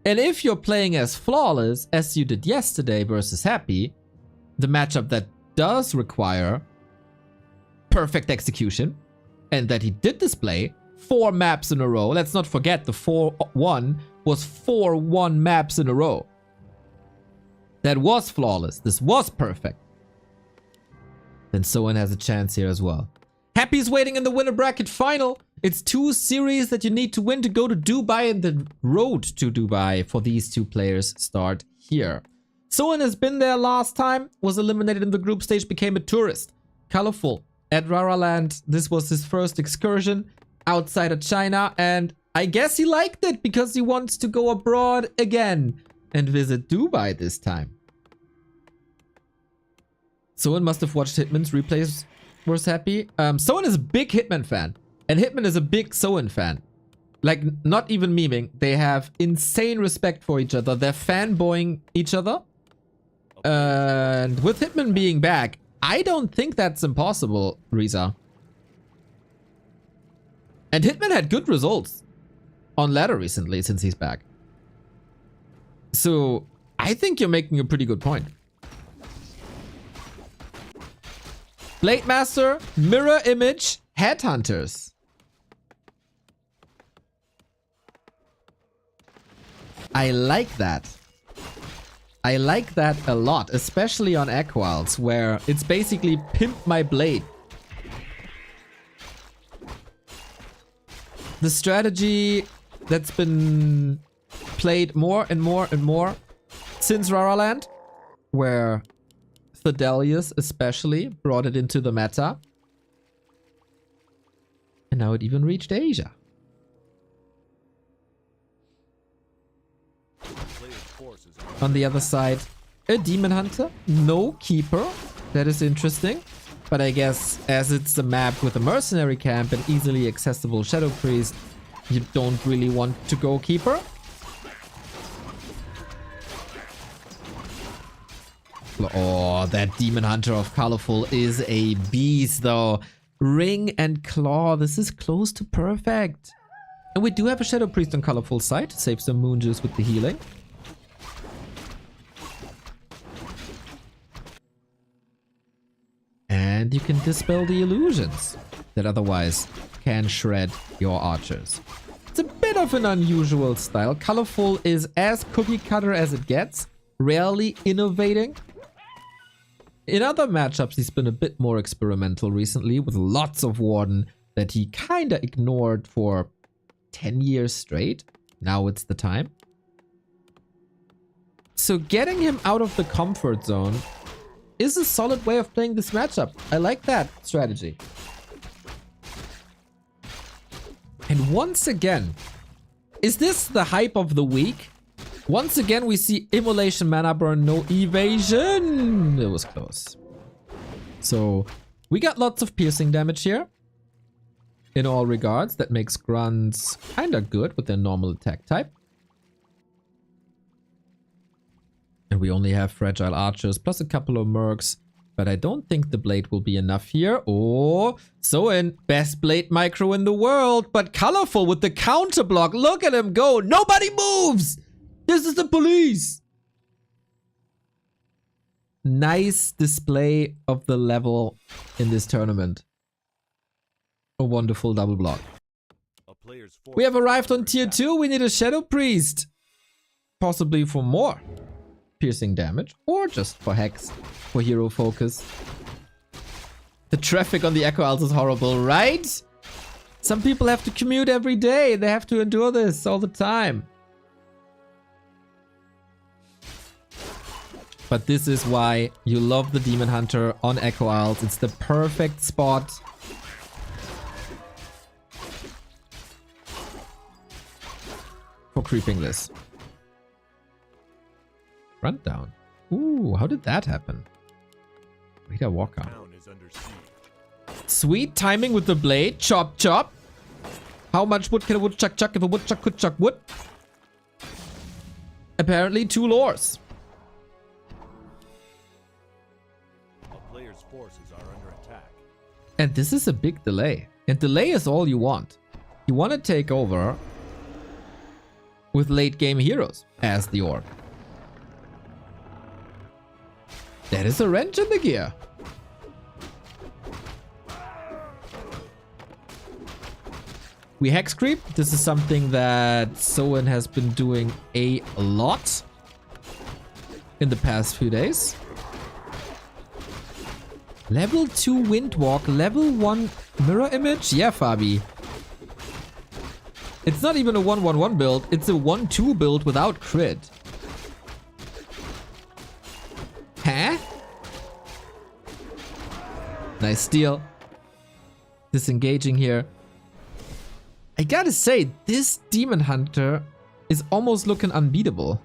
And if you're playing as flawless as you did yesterday versus Happy, the matchup that does require perfect execution, and that he did display 4 maps in a row. Let's not forget the 4-1 was 4-1 maps in a row. That was flawless. This was perfect. Then Soin has a chance here as well. Happy's waiting in the winner bracket final. It's 2 series that you need to win to go to Dubai, and the road to Dubai for these 2 players start here. Soin has been there last time, was eliminated in the group stage, became a tourist. Colorful at Raraland. This was his first excursion outside of China, and I guess he liked it because he wants to go abroad again and visit Dubai this time. Soin must have watched Hitman's replays versus Happy. Soin is a big Hitman fan. And Hitman is a big Soin fan. Like, not even memeing. They have insane respect for each other. They're fanboying each other. And with Hitman being back, I don't think that's impossible, Riza. And Hitman had good results on ladder recently since he's back. So, I think you're making a pretty good point. Blade Master, mirror image, Headhunters. I like that. I like that a lot, especially on Equals, where it's basically pimp my blade. The strategy that's been played more and more and more since Raraland, where Thedelius especially brought it into the meta. And now it even reached Asia. On the other side, a Demon Hunter, no Keeper. That is interesting. But I guess as it's a map with a Mercenary Camp and easily accessible Shadow Priest, you don't really want to go Keeper. Oh, that Demon Hunter of Colorful is a beast though. Ring and Claw, this is close to perfect. And we do have a Shadow Priest on Colorful side to save some Moon Juice with the healing. And you can dispel the illusions that otherwise can shred your archers. It's a bit of an unusual style. Colorful is as cookie cutter as it gets, rarely innovating. In other matchups, he's been a bit more experimental recently with lots of Warden that he kinda ignored for 10 years straight. Now it's the time. So getting him out of the comfort zone is a solid way of playing this matchup. I like that strategy. And once again, is this the hype of the week? Once again, we see Immolation, Mana Burn, no evasion. It was close. So we got lots of piercing damage here. In all regards, that makes Grunts kinda good with their normal attack type. And we only have Fragile Archers plus a couple of Mercs. But I don't think the Blade will be enough here. Oh, Soin, best Blade micro in the world. But Colorful with the counter block. Look at him go. Nobody moves. This is the police. Nice display of the level in this tournament. A wonderful double block. We have arrived on tier 2. We need a Shadow Priest. Possibly for more piercing damage, or just for Hex, for hero focus. The traffic on the Echo Isles is horrible, right? Some people have to commute every day. They have to endure this all the time. But this is why you love the Demon Hunter on Echo Isles. It's the perfect spot. For creeping this. Run down. Ooh, how did that happen? Rita Walker. Sweet timing with the blade. Chop, chop. How much wood can a woodchuck chuck if a woodchuck could chuck wood? Apparently 2 lores. A player's forces are under attack. And this is a big delay. And delay is all you want. You want to take over with late game heroes as the orc. That is a wrench in the gear. We hex creep. This is something that Soin has been doing a lot in the past few days. Level 2 Windwalk, level 1 Mirror Image. Yeah, Fabi. It's not even a 1-1-1 build. It's a 1-2 build without crit. Huh? Nice steal. Disengaging here. I gotta say, this Demon Hunter is almost looking unbeatable.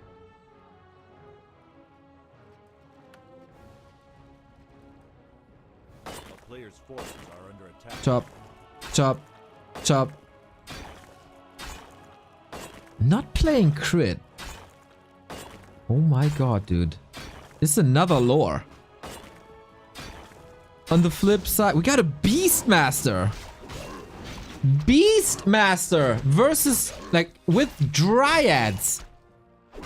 A player's forces are under attack. Chop. Chop. Chop. Not playing crit. Oh my god, dude. This is another lore. On the flip side, we got a Beastmaster. Beastmaster versus, like, with Dryads.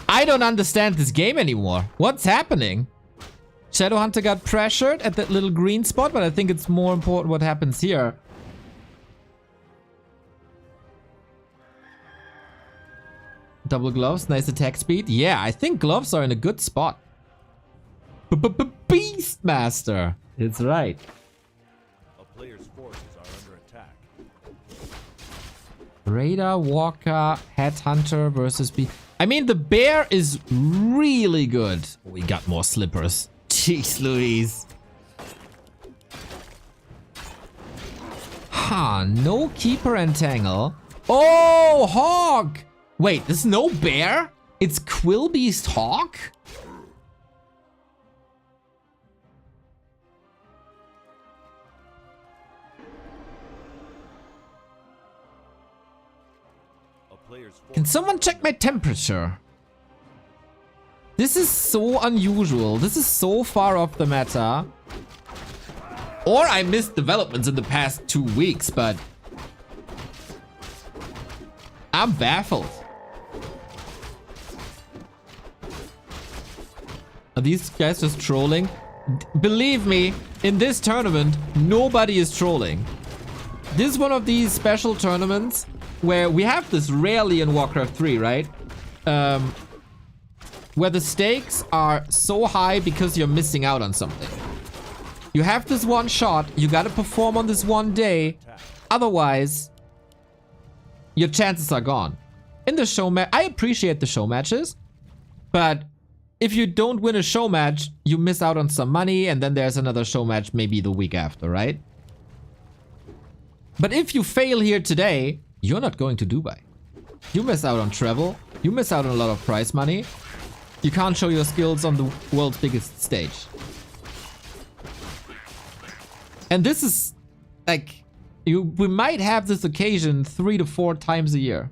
I don't understand this game anymore. What's happening? Shadowhunter got pressured at that little green spot, but I think it's more important what happens here. Double gloves, nice attack speed. Yeah, I think gloves are in a good spot. Beastmaster. It's right. A player's forces are under attack. Raider, Walker, Headhunter versus B. I mean, the bear is really good. We got more slippers. Jeez Louise. Huh, no keeper entangle. Oh, hawk. Wait, there's no bear? It's Quillbeast hawk? Can someone check my temperature? This is so unusual. This is so far off the meta. Or I missed developments in the past 2 weeks, but I'm baffled. Are these guys just trolling? Believe me, in this tournament, nobody is trolling. This is one of these special tournaments where we have this rarely in Warcraft 3, right? Where the stakes are so high because you're missing out on something. You have this one shot, you gotta perform on this one day, otherwise your chances are gone. In the show match, I appreciate the show matches, but if you don't win a show match, you miss out on some money, and then there's another show match maybe the week after, right? But if you fail here today, you're not going to Dubai. You miss out on travel. You miss out on a lot of prize money. You can't show your skills on the world's biggest stage. And this is like, we might have this occasion 3 to 4 times a year.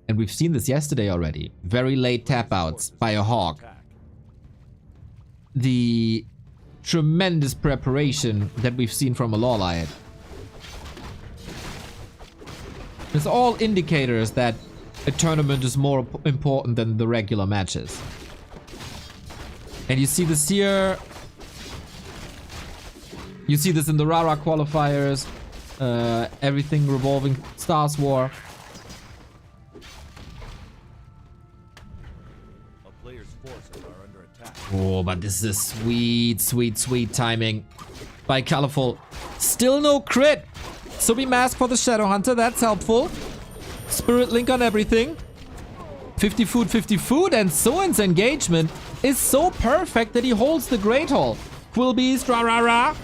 And we've seen this yesterday already. Very late tap outs by a hawk. The tremendous preparation that we've seen from a Lawlight. It's all indicators that a tournament is more important than the regular matches. And you see this here. You see this in the Rara qualifiers. Everything revolving Stars War. Oh, but this is sweet, sweet, sweet timing by Colorful. Still no crit. So we mask for the Shadow Hunter. That's helpful. Spirit Link on everything. 50 food, and Soin's engagement is so perfect that he holds the Great Hall. Quillbeast, rah.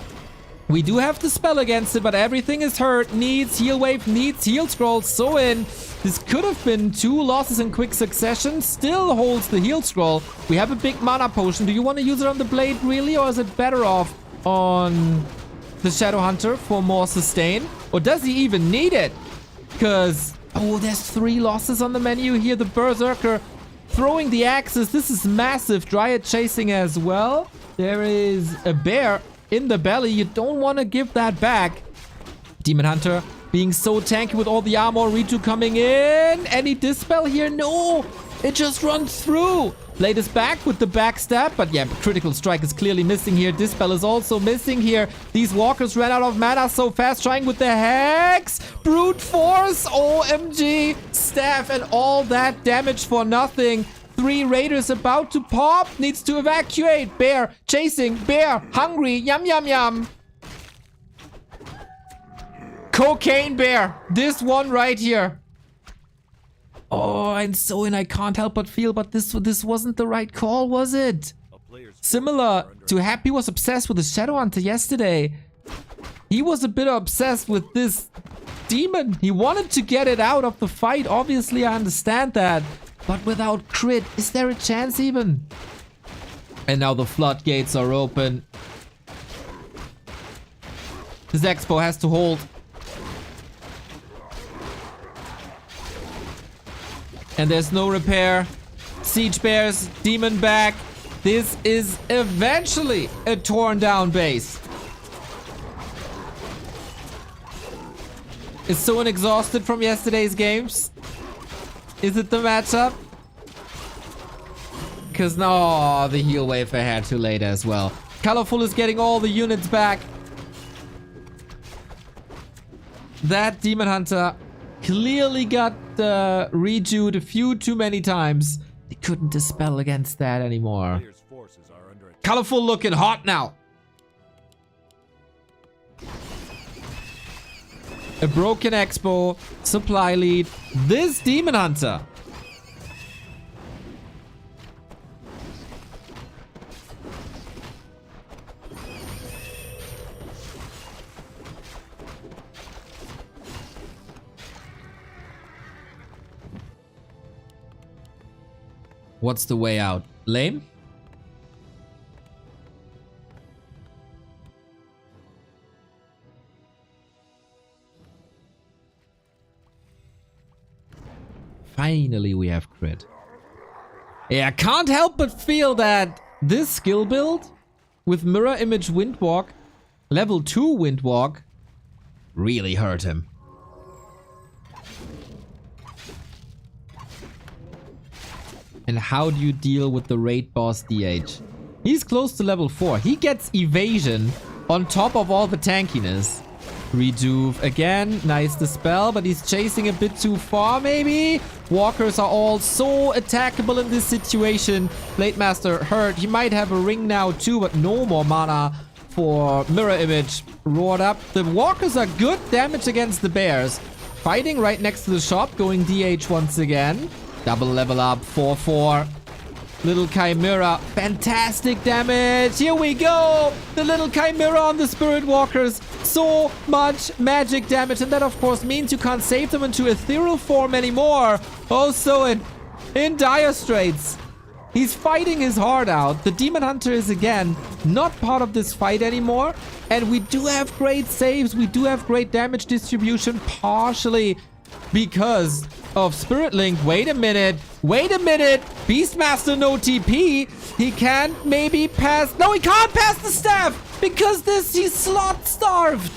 We do have the spell against it, but everything is hurt. Needs heal wave, needs heal scroll. Soin, this could have been 2 losses in quick succession. Still holds the heal scroll. We have a big mana potion. Do you want to use it on the blade really, or is it better off on the Shadow Hunter for more sustain? Or does he even need it? Because, oh, there's 3 losses on the menu here. The Berserker throwing the axes. This is massive. Dryad chasing as well. There is a bear in the belly. You don't want to give that back. Demon Hunter being so tanky with all the armor. Ritu coming in. Any dispel here? No. It just runs through. Blade is back with the backstab. But yeah, critical strike is clearly missing here. Dispel is also missing here. These walkers ran out of mana so fast. Trying with the Hex. Brute Force. OMG. Staff and all that damage for nothing. 3 raiders about to pop. Needs to evacuate. Bear chasing. Bear hungry. Yum, yum, yum. Cocaine bear. This one right here. Oh, and Soin, I can't help but feel, but this wasn't the right call, was it? Similar to Happy was obsessed with the Shadow Hunter yesterday. He was a bit obsessed with this demon. He wanted to get it out of the fight. Obviously, I understand that. But without crit, is there a chance even? And now the floodgates are open. This Expo has to hold. And there's no repair. Siege Bears, Demon back. This is eventually a torn down base. Is Soin exhausted from yesterday's games? Is it the matchup? Because no, the heal wave I had too late as well. Colorful is getting all the units back. That Demon Hunter clearly got rejued a few too many times. They couldn't dispel against that anymore. Player's forces are under attack. Colorful looking hot now. A broken expo, supply lead. This Demon Hunter. What's the way out? Lame? Finally, we have crit. Yeah, can't help but feel that this skill build with Mirror Image Windwalk, level 2 Windwalk, really hurt him. And how do you deal with the raid boss DH? He's close to level 4. He gets evasion on top of all the tankiness. Rejuve again. Nice dispel, but he's chasing a bit too far maybe. Walkers are all so attackable in this situation. Blade Master hurt. He might have a ring now too, but no more mana for Mirror Image. Roared up. The walkers are good damage against the bears. Fighting right next to the shop. Going DH once again. Double level up. 4-4. Little Chimera, fantastic damage. Here we go. The little Chimera on the Spirit Walkers. So much magic damage. And that, of course, means you can't save them into ethereal form anymore. Oh, Soin in dire straits. He's fighting his heart out. The Demon Hunter is, again, not part of this fight anymore. And we do have great saves. We do have great damage distribution, partially because of Spirit Link. Wait a minute. Wait a minute. Beastmaster no TP. He can maybe pass. No, he can't pass the staff because he's slot starved.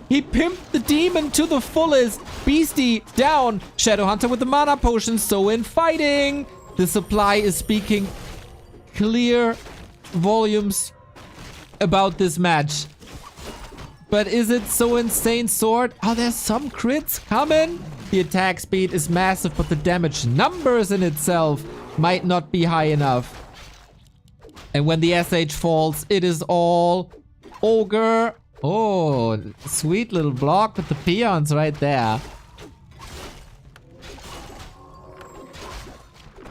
He pimped the demon to the fullest. Beastie down. Shadow Hunter with the mana potion. Soin fighting. The supply is speaking clear volumes about this match. But is it so insane sword? Oh, there's some crits coming. The attack speed is massive, but the damage numbers in itself might not be high enough. And when the SH falls, it is all ogre. Oh, sweet little block with the peons right there.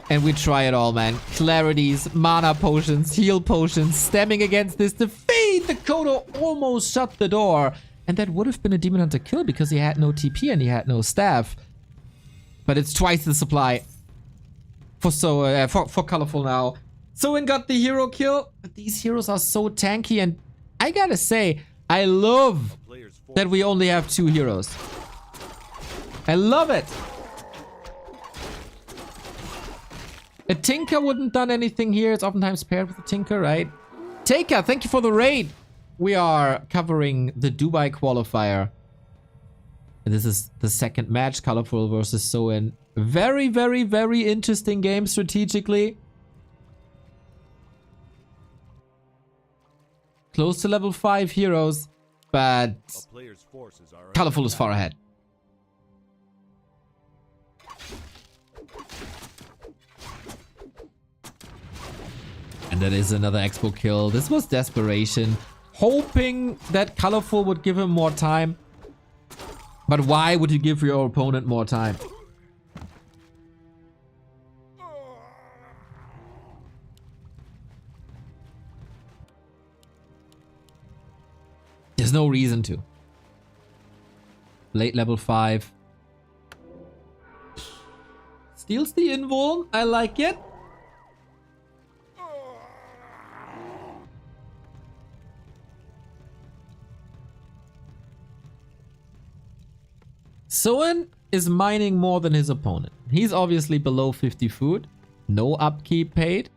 And we try it all, man. Clarities, mana potions, heal potions, stemming against this defeat. The Kodo almost shut the door. And that would have been a Demon Hunter kill because he had no TP and he had no staff. But it's twice the supply for Colorful now. Soin got the hero kill. But these heroes are so tanky. And I gotta say, I love that we only have 2 heroes. I love it. A Tinker wouldn't done anything here. It's oftentimes paired with a Tinker, right? Taker, thank you for the raid. We are covering the Dubai qualifier. And this is the second match, Colorful versus Soin. Very, very, very interesting game strategically. Close to level 5 heroes, but Colorful is far ahead. And that is another Expo kill. This was desperation. Hoping that Colorful would give him more time. But why would you give your opponent more time? There's no reason to. Late level 5. Steals the invuln. I like it. Soin is mining more than his opponent. He's obviously below 50 food. No upkeep paid.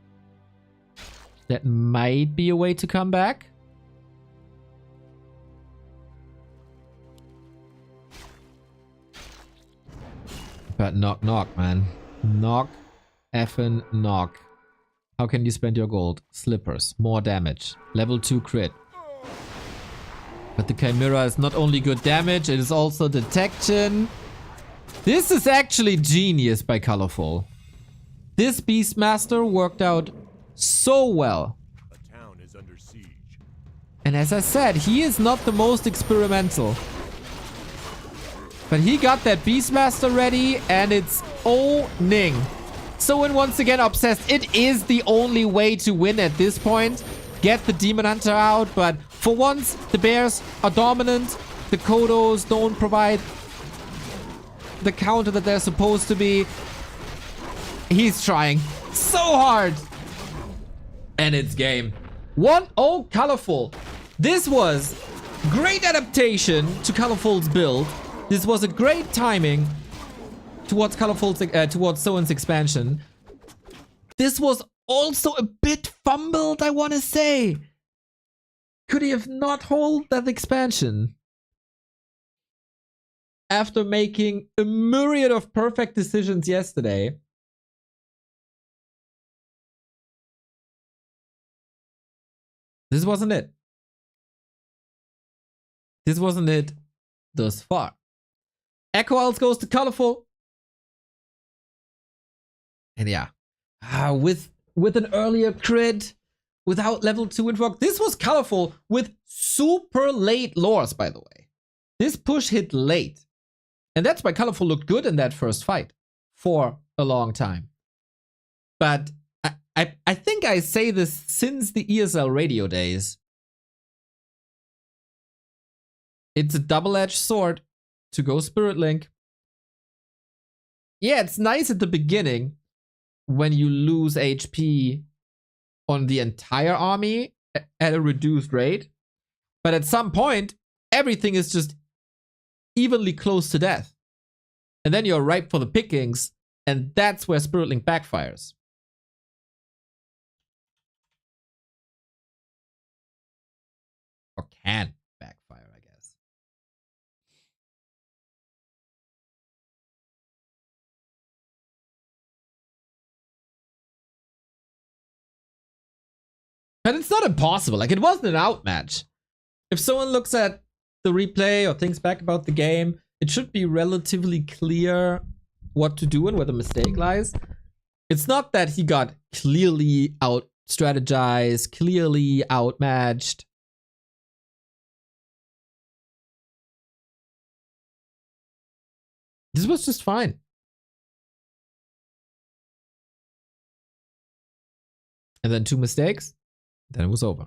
That might be a way to come back. But knock knock, man. Knock effing knock. How can you spend your gold? Slippers. More damage. Level 2 crit. But the Chimera is not only good damage, it is also detection. This is actually genius by Colorful. This Beastmaster worked out so well. A town is under siege. And as I said, he is not the most experimental. But he got that Beastmaster ready, and it's owning. Soin once again obsessed. It is the only way to win at this point. Get the Demon Hunter out, but for once, the Bears are dominant. The Kodos don't provide the counter that they're supposed to be. He's trying so hard. And it's game. 1-0 Colorful. This was great adaptation to Colorful's build. This was a great timing towards towards Soin's expansion. This was also a bit fumbled, I want to say. Could he have not hold that expansion? After making a myriad of perfect decisions yesterday. This wasn't it. This wasn't it thus far. Echo Owls goes to Colorful. And yeah, with an earlier crit, without level 2 invoke. This was Colorful with super late lores, by the way. This push hit late. And that's why Colorful looked good in that first fight for a long time. But I think I say this since the ESL radio days. It's a double-edged sword to go Spirit Link. Yeah, it's nice at the beginning when you lose HP on the entire army at a reduced rate. But at some point, everything is just evenly close to death. And then you're ripe for the pickings, and that's where Spirit Link backfires. Or can backfire, I guess. And it's not impossible. Like, it wasn't an outmatch. If someone looks at the replay or thinks back about the game, it should be relatively clear what to do and where the mistake lies. It's not that he got clearly out-strategized, clearly outmatched. This was just fine. And then 2 mistakes. Then it was over.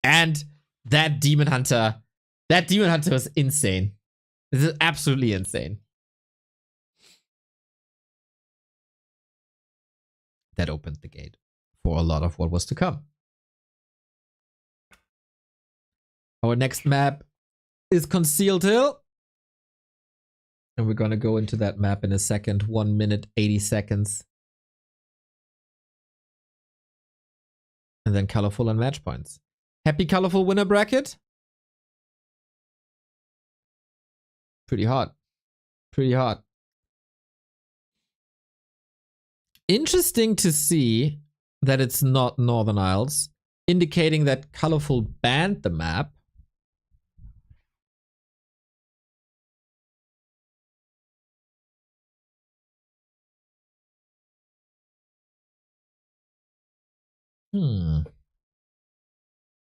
And that Demon Hunter was insane. This is absolutely insane. That opened the gate for a lot of what was to come. Our next map is Concealed Hill. And we're going to go into that map in a second. 1 minute, 80 seconds. And then Colorful and match points. Happy Colorful winner bracket? Pretty hot. Pretty hot. Interesting to see that it's not Northern Isles, indicating that Colorful banned the map.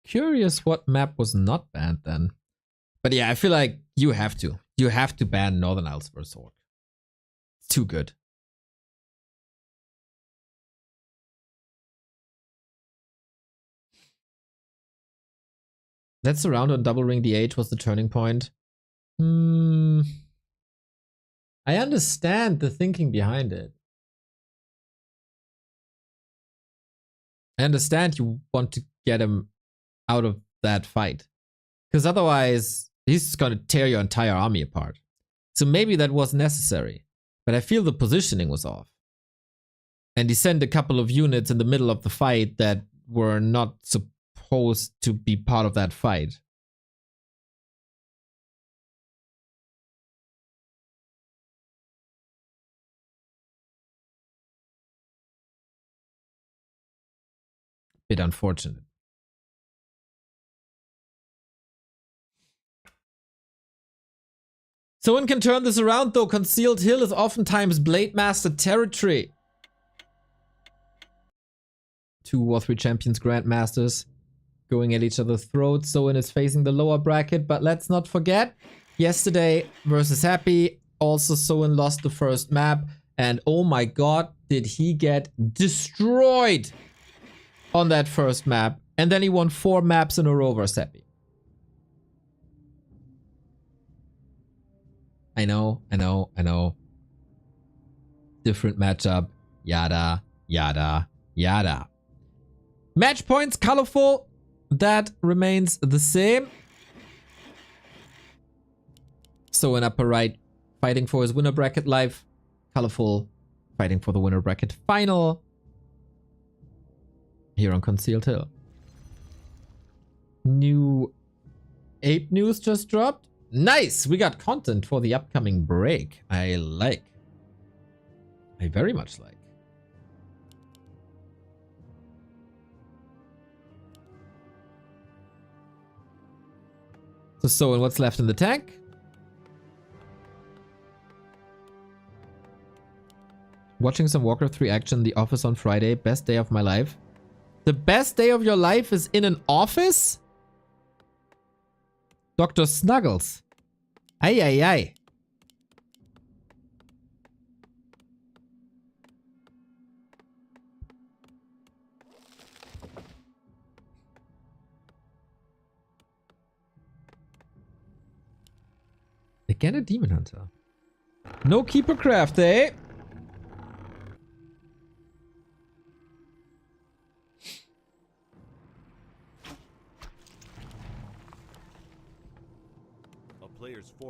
Curious what map was not banned then. But yeah, I feel like you have to. You have to ban Northern Isles versus Orc. It's too good. That surround on Double Ring DH was the turning point. I understand the thinking behind it. I understand you want to get him out of that fight. Because otherwise, he's just going to tear your entire army apart. So maybe that was necessary. But I feel the positioning was off. And he sent a couple of units in the middle of the fight that were not supposed to be part of that fight. Bit unfortunate. Soin can turn this around though. Concealed Hill is oftentimes Blade Master territory. 2 War 3 champions, Grandmasters going at each other's throats. Soin is facing the lower bracket, but let's not forget, yesterday versus Happy, also Soin lost the first map, and oh my god, did he get destroyed on that first map. And then he won 4 maps in a row versus Happy. I know. Different matchup. Yada, yada, yada. Match points, colorful. That remains the same. So in upper right, fighting for his winner bracket life. Colorful, fighting for the winner bracket final. Here on Concealed Hill. New Ape news just dropped. Nice! We got content for the upcoming break. I very much like. So, and what's left in the tank? Watching some Warcraft 3 action in the office on Friday. Best day of my life. The best day of your life is in an office? Dr. Snuggles. Ay, ay, ay. Again a Demon Hunter. No Keeper Craft, eh?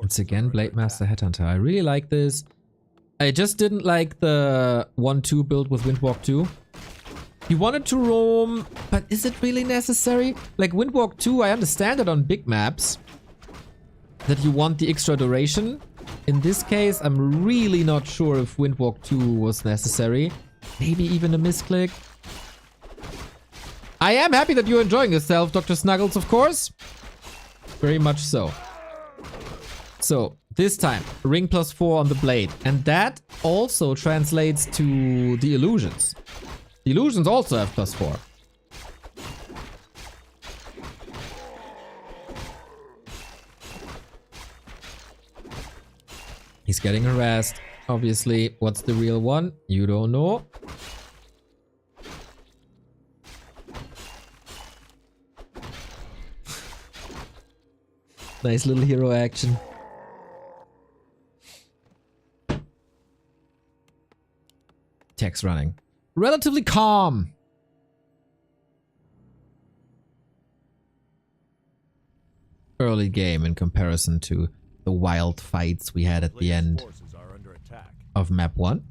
It's again Blade Master Headhunter. I really like this. I just didn't like the 1-2 build with Windwalk 2. He wanted to roam, but is it really necessary? Like Windwalk 2, I understand it on big maps that you want the extra duration. In this case, I'm really not sure if Windwalk 2 was necessary. Maybe even a misclick. I am happy that you're enjoying yourself, Dr. Snuggles, of course. Very much so. So, this time, ring +4 on the blade. And that also translates to the illusions. The illusions also have +4. He's getting harassed. Obviously, what's the real one? You don't know. Nice little hero action. Tech's running. Relatively calm. Early game in comparison to the wild fights we had at the end of map 1.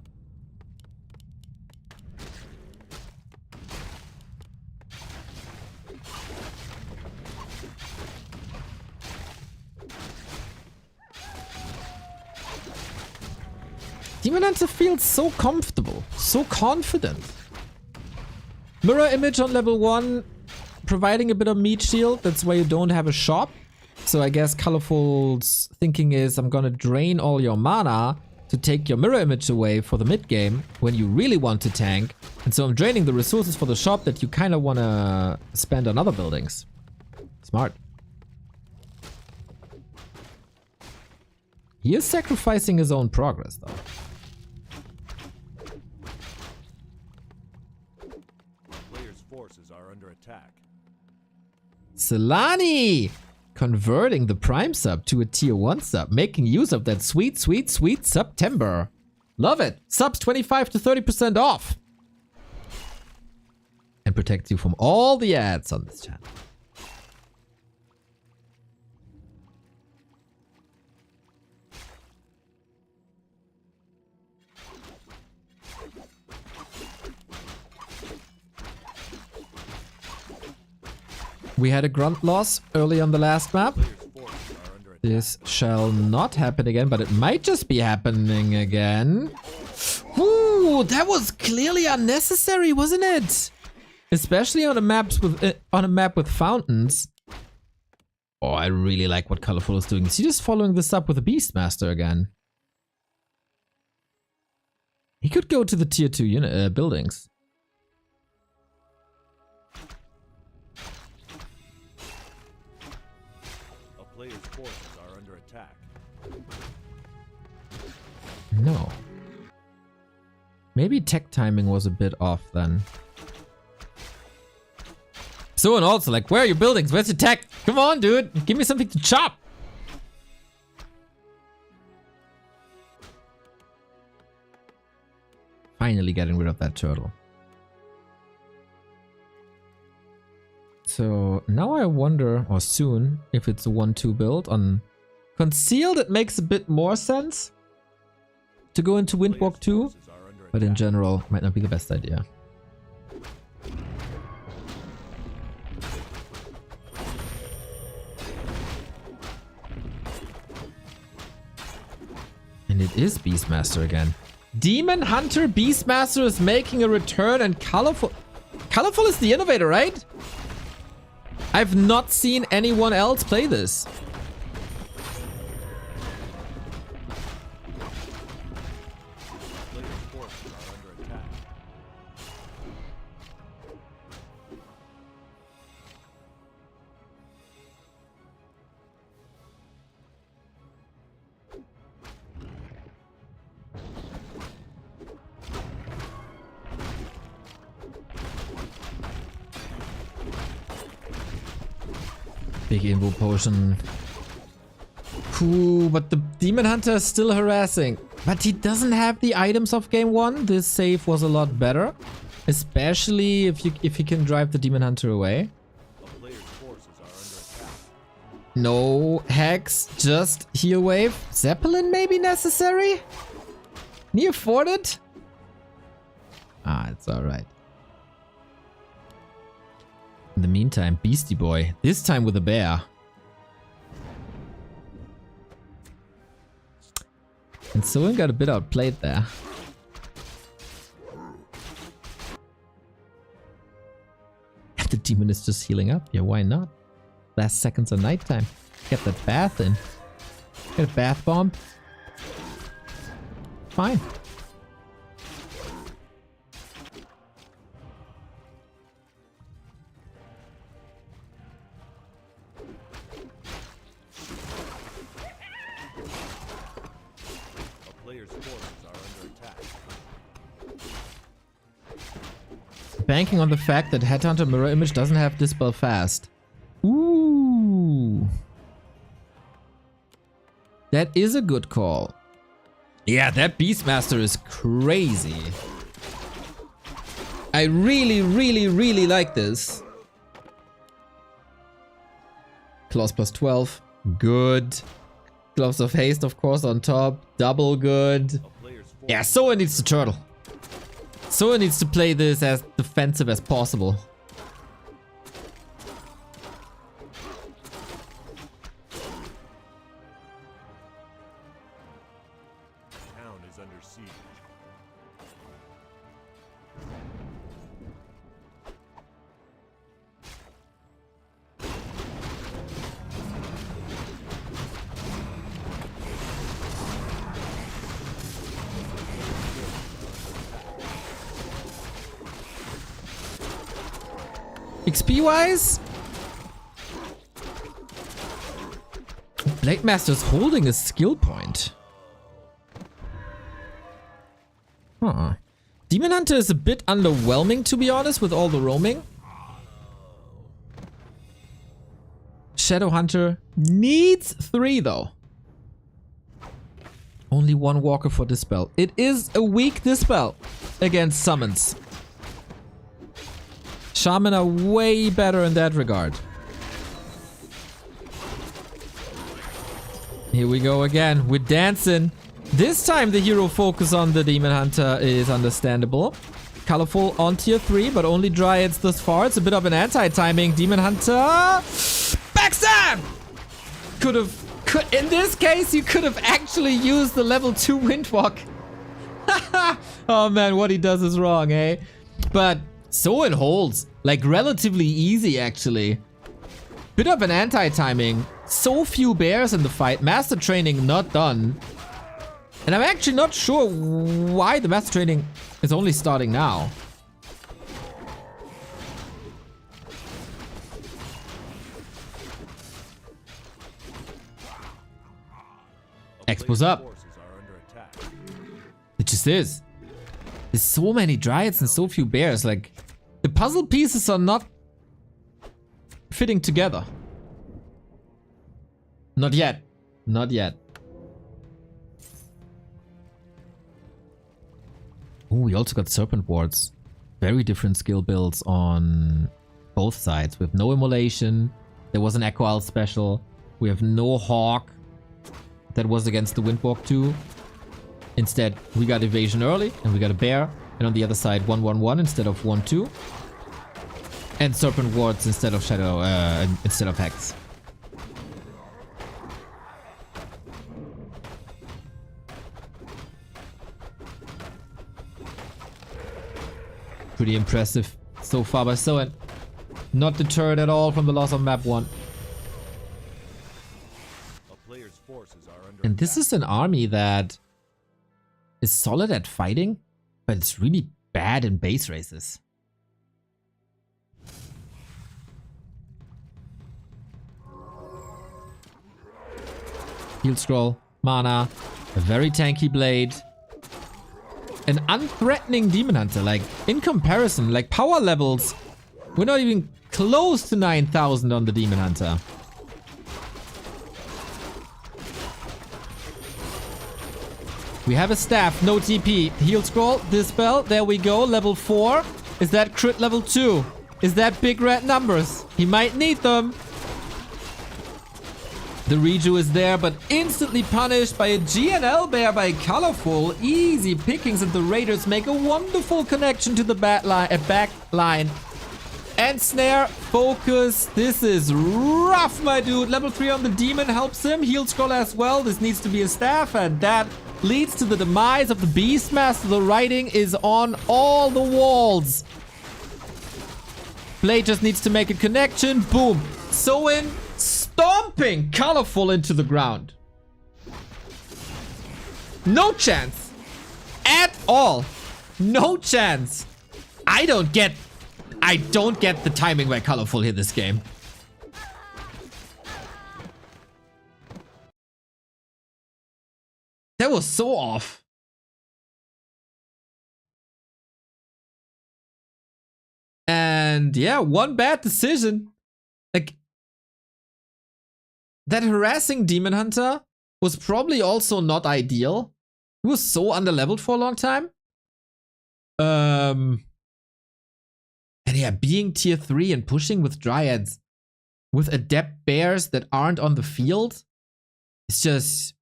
Demon Hunter feels so comfortable, so confident. Mirror image on level 1, providing a bit of meat shield. That's why you don't have a shop. So I guess Colorful's thinking is, I'm gonna drain all your mana to take your mirror image away for the mid game when you really want to tank. And so I'm draining the resources for the shop that you kind of want to spend on other buildings. Smart. He is sacrificing his own progress though. Solani converting the Prime sub to a tier 1 sub, making use of that sweet, sweet, sweet September. Love it. Subs 25 to 30% off. And protects you from all the ads on this channel. We had a grunt loss early on the last map. This shall not happen again, but it might just be happening again. Ooh, that was clearly unnecessary, wasn't it? Especially on a map with fountains. Oh, I really like what Colorful is doing. Is he just following this up with a Beastmaster again? He could go to the tier 2 unit buildings. A player's forces are under attack. No. Maybe tech timing was a bit off then. So and also like, where are your buildings? Where's your tech? Come on, dude. Give me something to chop. Finally getting rid of that turtle. So now I wonder, or soon, if it's a 1-2 build. On Concealed, it makes a bit more sense to go into Windwalk 2, but in general, might not be the best idea. And it is Beastmaster again. Demon Hunter Beastmaster is making a return, and Colorful is the innovator, right? I've not seen anyone else play this. Big Invo Potion. Cool, but the Demon Hunter is still harassing. But he doesn't have the items of game 1. This save was a lot better. Especially if he can drive the Demon Hunter away. No Hex, just Heal Wave. Zeppelin may be necessary? Can you afford it? Ah, it's alright. In the meantime, Beastie Boy. This time with a bear. And Soin got a bit outplayed there. And the demon is just healing up. Yeah, why not? Last seconds of nighttime. Get that bath in. Get a bath bomb. Fine. Banking on the fact that Headhunter Mirror Image doesn't have Dispel fast. Ooh. That is a good call. Yeah, that Beastmaster is crazy. I really like this. Claws plus 12. Good. Gloves of Haste, of course, on top. Double good. Yeah, Soin needs the turtle. Soin needs to play this as defensive as possible. Town is under siege. XP wise, Blade Master's holding a skill point. Huh. Demon Hunter is a bit underwhelming, to be honest, with all the roaming. Shadow Hunter needs 3 though. Only 1 walker for Dispel. It is a weak Dispel against summons. Shaman are way better in that regard. Here we go again. We're dancing. This time the hero focus on the Demon Hunter is understandable. Colorful on tier 3, but only Dryads thus far. It's a bit of an anti-timing. Demon Hunter. Backstab! In this case, you could have actually used the level 2 Windwalk. Oh man, what he does is wrong, eh? But Soin holds. Like, relatively easy, actually. Bit of an anti-timing. So few bears in the fight. Master training not done. And I'm actually not sure why the master training is only starting now. Expo's up. It just is. There's so many dryads and so few bears. Like, the puzzle pieces are not fitting together. Not yet. Not yet. Oh, we also got serpent wards. Very different skill builds on both sides. We have no immolation. There was an Echo Owl special. We have no hawk. That was against the Windwalk 2. Instead, we got evasion early, and we got a bear. And on the other side, 1/1/1 instead of 1/2. And serpent wards instead of shadow, instead of hex. Pretty impressive so far by Soin. Not deterred at all from the loss of map 1. And this is an army that is solid at fighting, but it's really bad in base races. Heal scroll, mana, a very tanky blade. An unthreatening demon hunter, like in comparison, like power levels, we're not even close to 9,000 on the demon hunter. We have a staff, no TP. Heal scroll, dispel, there we go, level 4. Is that crit level 2? Is that big red numbers? He might need them. The Reju is there, but instantly punished by a GNL bear by Colorful. Easy pickings, and the Raiders make a wonderful connection to the back line. And Snare, focus. This is rough, my dude. Level 3 on the demon helps him. Heal scroll as well. This needs to be a staff, and that leads to the demise of the Beastmaster. The writing is on all the walls. Blade just needs to make a connection. Boom. Soin stomping Colorful into the ground. No chance. At all. No chance. I don't get the timing by Colorful here this game. That was so off. And yeah, one bad decision. Like, that harassing Demon Hunter was probably also not ideal. He was so underleveled for a long time. And yeah, being tier 3 and pushing with Dryads with adept bears that aren't on the field, it's just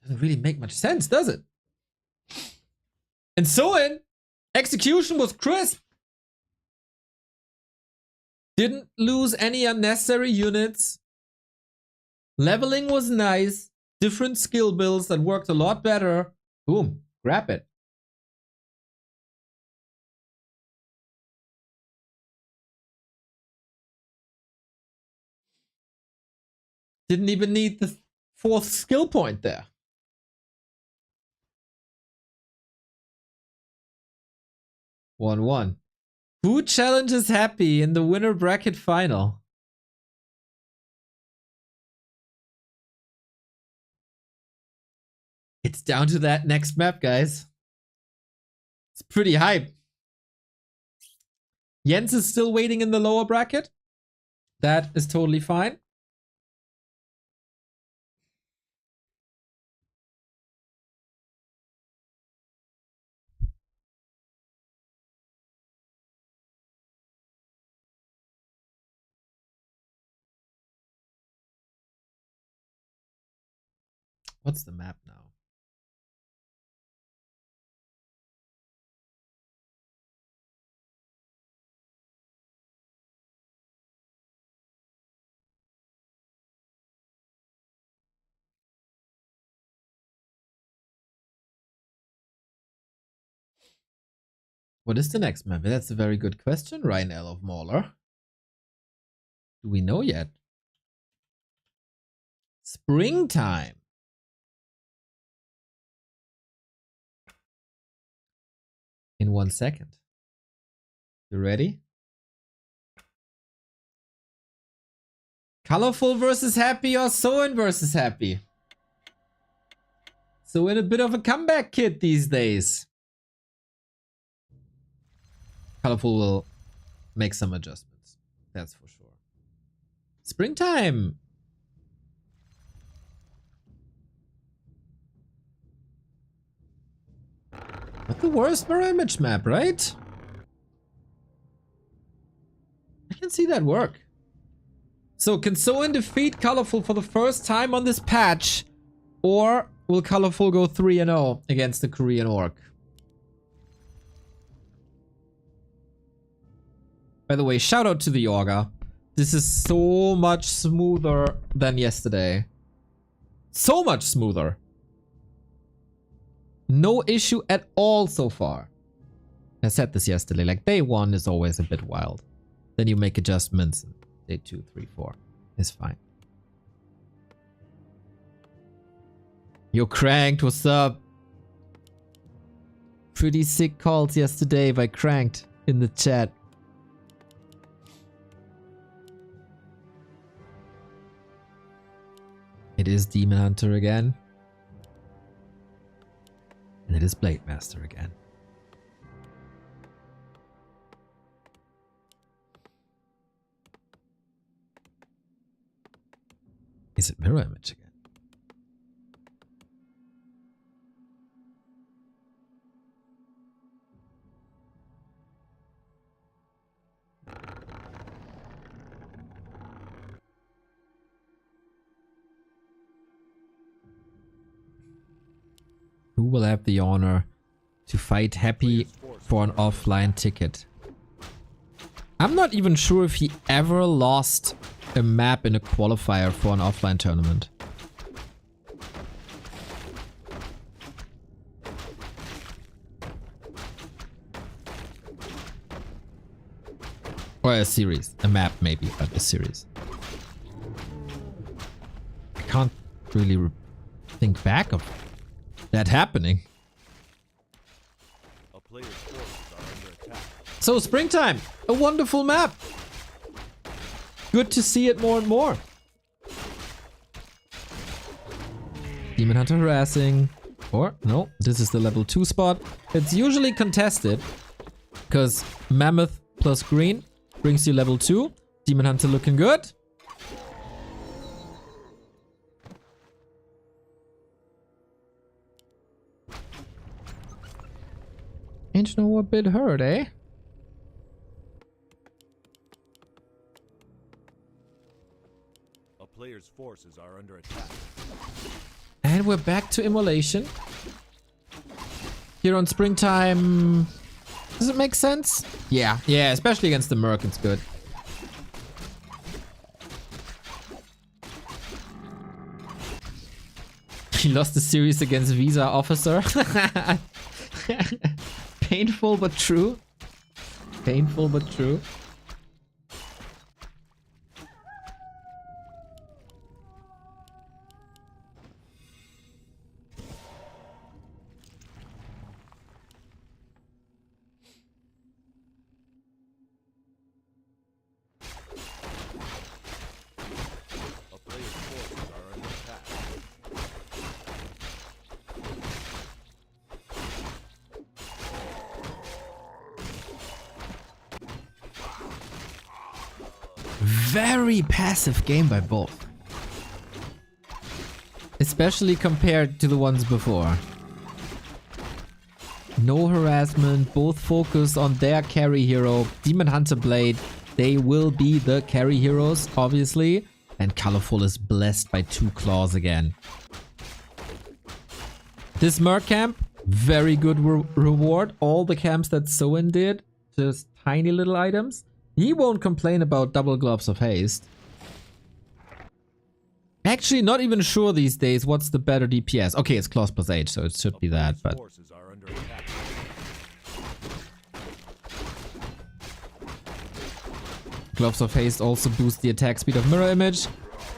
doesn't really make much sense, does it? And Soin, execution was crisp. Didn't lose any unnecessary units. Leveling was nice. Different skill builds that worked a lot better. Boom, grab it. Didn't even need the 4th skill point there. One. Who challenges Happy in the winner bracket final? It's down to that next map, guys. It's pretty hype. Jens is still waiting in the lower bracket. That is totally fine. What's the map now? What is the next map? That's a very good question, Ryan L. of Mauler. Do we know yet? Springtime. In 1 second. You ready? Colorful versus Happy or Soin versus Happy? So in a bit of a comeback kid these days. Colorful will make some adjustments. That's for sure. Springtime. Not the worst mirror image map, right? I can see that work. So can Soin defeat Colorful for the first time on this patch? Or will Colorful go 3-0 against the Korean Orc? By the way, shout out to the Orga. This is so much smoother than yesterday. So much smoother. No issue at all so far. I said this yesterday, like day 1 is always a bit wild. Then you make adjustments. Day 2, 3, 4 is fine. Yo, Cranked, what's up? Pretty sick calls yesterday by Cranked in the chat. It is Demon Hunter again. And it is Blade Master again. Is it mirror image again? Who will have the honor to fight Happy for an offline ticket? I'm not even sure if he ever lost a map in a qualifier for an offline tournament. Or a series. A map maybe, but a series. I can't really think back of that happening. A player's forces are under attack. So Springtime, a wonderful map. Good to see it more and more. Demon Hunter harassing. Or, no, this is the level 2 spot. It's usually contested. Because Mammoth plus green brings you level 2. Demon Hunter looking good. Ain't no a bit hurt, eh? A player's forces are under attack. And we're back to immolation. Here on Springtime. Does it make sense? Yeah, especially against the Merc, it's good. He lost the series against Visa Officer. Painful but true. Painful but true. A player's forces are under attack. Very passive game by both. Especially compared to the ones before. No harassment, both focus on their carry hero. Demon Hunter Blade, they will be the carry heroes, obviously. And Colorful is blessed by 2 claws again. This Merc camp, very good reward. All the camps that Soin did, just tiny little items. He won't complain about double gloves of haste. Actually, not even sure these days what's the better DPS. Okay, it's claws plus 8, so it should be that, but... Forces are under attack. Gloves of Haste also boost the attack speed of Mirror Image.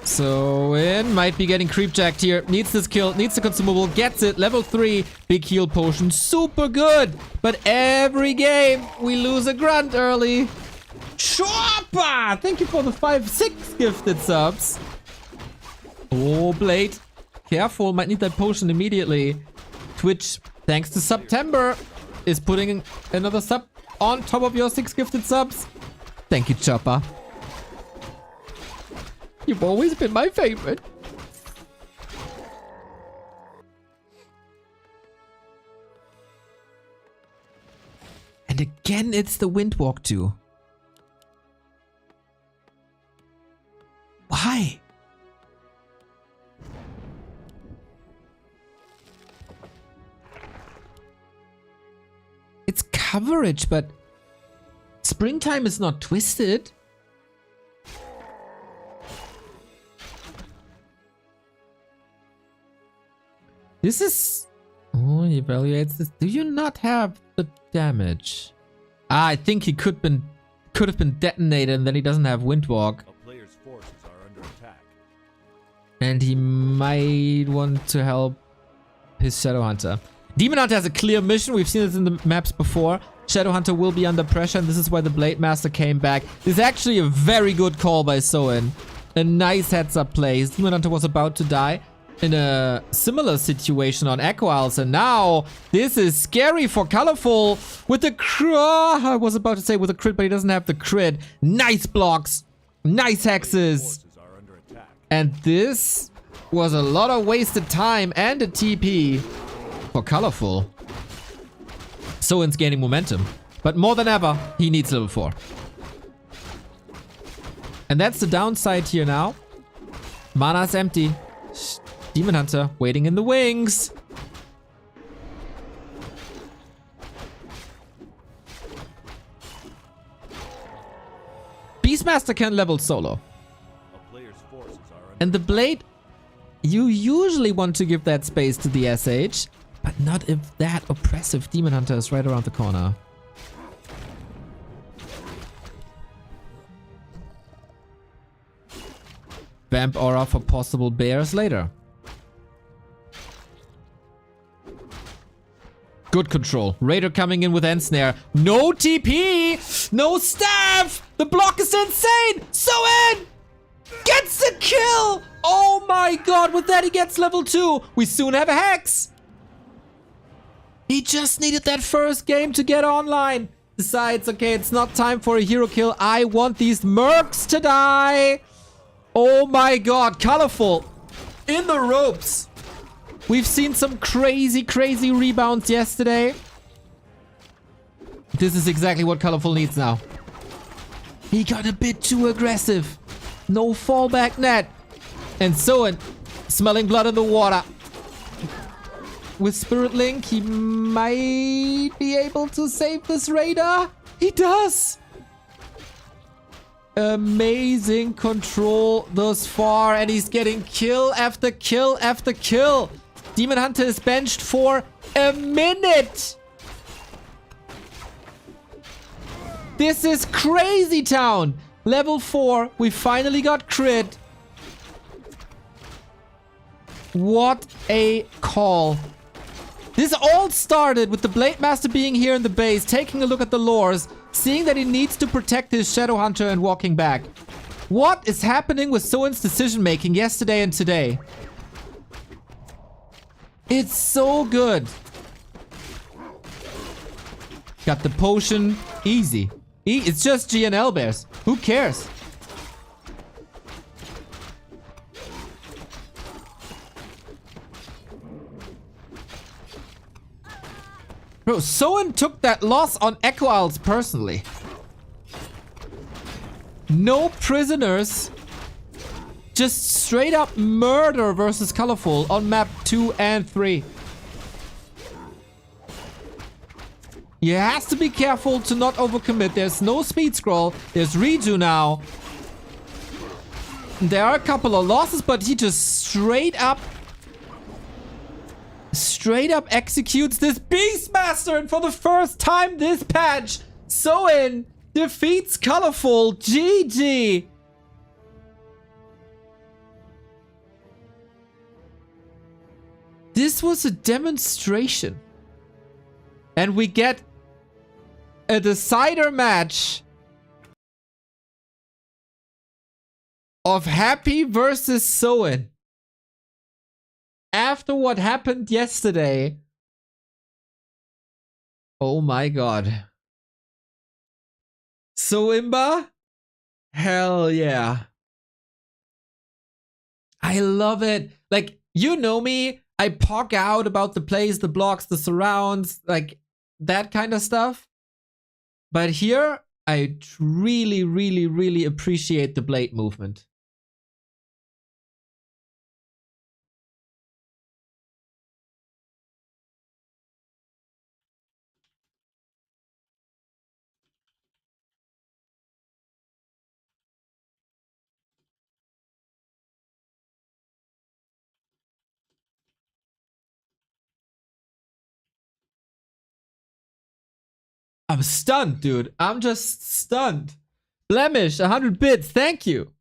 Soin might be getting creepjacked here. Needs this kill, needs the consumable, gets it. Level 3, big heal potion, super good. But every game, we lose a grunt early. Chopper! Thank you for the 5-6 gifted subs. Oh, Blade. Careful, might need that potion immediately. Twitch, thanks to September, is putting another sub on top of your 6 gifted subs. Thank you, Chopper. You've always been my favorite. And again, it's the Windwalk too. Why? It's coverage, but springtime is not twisted. This is... Oh, he evaluates this. Do you not have the damage? Ah, I think he could have been detonated and then he doesn't have Windwalk. A player's forces are under attack. And he might want to help his Shadowhunter. Demon Hunter has a clear mission. We've seen this in the maps before. Shadowhunter will be under pressure, and this is why the Blade Master came back. This is actually a very good call by Soin. A nice heads-up play. His Demon Hunter was about to die in a similar situation on Echo Isles, and now this is scary for Colorful with the I was about to say with a crit, but he doesn't have the crit. Nice blocks, nice hexes, and this was a lot of wasted time and a TP for Colorful. Soin's gaining momentum, but more than ever, he needs level 4. And that's the downside here now. Mana's empty. Demon Hunter waiting in the wings. Beastmaster can level solo. And the Blade, you usually want to give that space to the SH, but not if that oppressive Demon Hunter is right around the corner. Vamp Aura for possible bears later. Good control. Raider coming in with Ensnare. No TP! No staff! The block is insane! Soin gets the kill! Oh my god, with that he gets level 2. We soon have a Hex! He just needed that first game to get online. Decides, okay, it's not time for a hero kill. I want these mercs to die. Oh my god, Colorful in the ropes. We've seen some crazy, crazy rebounds yesterday. This is exactly what Colorful needs now. He got a bit too aggressive. No fallback net. And Soin, smelling blood in the water. With Spirit Link, he might be able to save this Raider. He does. Amazing control thus far. And he's getting kill after kill after kill. Demon Hunter is benched for a minute. This is crazy town. Level 4. We finally got crit. What a call. This all started with the Blade Master being here in the base, taking a look at the lores, seeing that he needs to protect his Shadowhunter and walking back. What is happening with Soin's decision making yesterday and today? It's so good. Got the potion. Easy. It's just GNL bears. Who cares? Bro, Soin took that loss on Echo Isles personally. No prisoners. Just straight up murder versus Colorful on map 2 and 3. He has to be careful to not overcommit. There's no speed scroll. There's redo now. There are a couple of losses, but he just straight up executes this Beastmaster. And for the first time this patch, Soin defeats Colorful. GG. This was a demonstration. And we get a decider match of Happy versus Soin. After what happened yesterday. Oh my god. Soimba? Hell yeah. I love it. Like, you know me. I pog out about the plays, the blocks, the surrounds, like that kind of stuff. But here, I really, really, really appreciate the blade movement. I'm stunned, dude. I'm just stunned. Blemish, 100 bits. Thank you.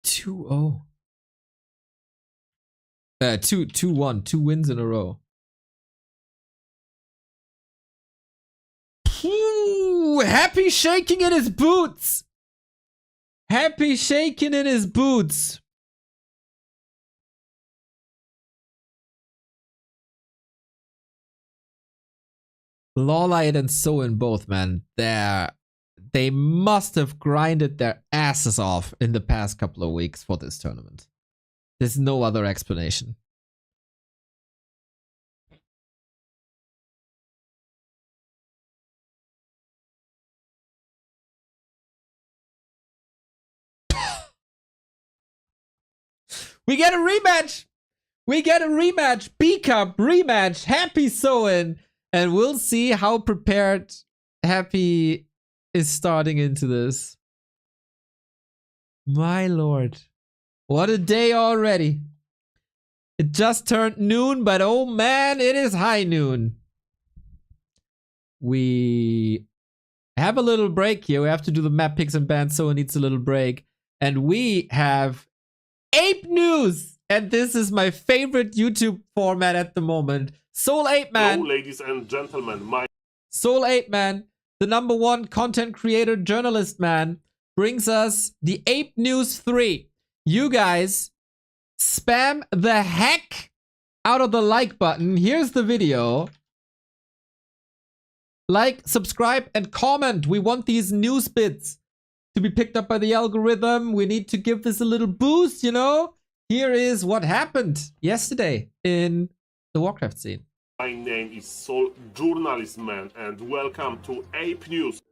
Two one. 2 wins in a row. Ooh, Happy shaking in his boots. Happy shaking in his boots. Lawlight and Soin both, man. They must have grinded their asses off in the past couple of weeks for this tournament. There's no other explanation. We get a rematch! We get a rematch! B-Cup rematch! Happy Soin! And we'll see how prepared Happy is starting into this. My lord. What a day already. It just turned noon, but oh man, it is high noon. We have a little break here. We have to do the map picks and bans, so it needs a little break. And we have Ape News! And this is my favorite YouTube format at the moment. Soul Ape Man. Hello, ladies and gentlemen. Soul Ape Man, the #1 content creator journalist man, brings us the Ape News 3. You guys spam the heck out of the like button. Here's the video. Like, subscribe, and comment. We want these news bits to be picked up by the algorithm. We need to give this a little boost, you know? Here is what happened yesterday in the Warcraft scene. My name is Soul Journalist Man, and welcome to Ape News.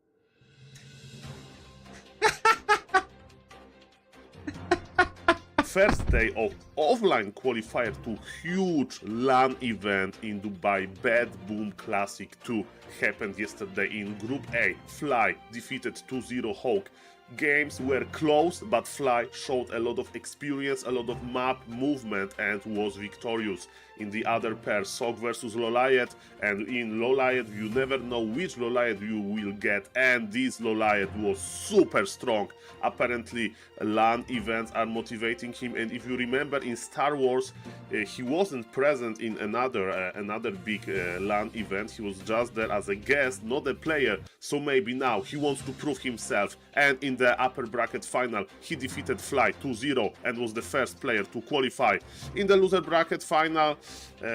First day of offline qualifier to huge LAN event in Dubai. BetBoom Classic 2 happened yesterday in Group A. Fly defeated 2-0 Hawk. Games were close, but Fly showed a lot of experience, a lot of map movement, and was victorious. In the other pair, Sok versus Loliet, and in Loliet you never know which Loliet you will get, and this Loliet was super strong. Apparently LAN events are motivating him, and if you remember in Star Wars he wasn't present in another big LAN event. He was just there as a guest, not a player, so maybe now he wants to prove himself. And in the upper bracket final he defeated Fly 2-0 and was the first player to qualify. In the loser bracket final,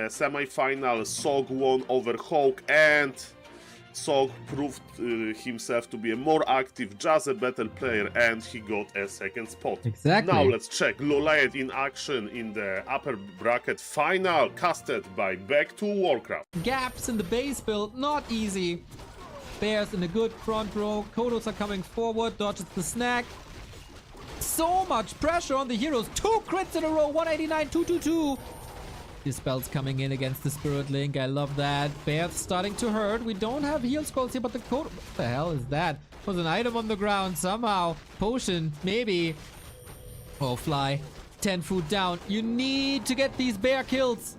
semi-final, Sok won over Hawk, and Sok proved himself to be a more active, just a better player, and he got a second spot. Exactly. Now let's check Loliet in action in the upper bracket final, casted by Back to Warcraft. Gaps in the base build, not easy. Bears in a good front row. Kodos are coming forward, dodges the snack. So much pressure on the heroes. 2 crits in a row, 189, 222. Dispel's coming in against the Spirit Link. I love that. Bear's starting to hurt. We don't have heal scrolls here, but the code... What the hell is that? Was an item on the ground somehow. Potion, maybe. Oh, Fly. 10 food down. You need to get these bear kills.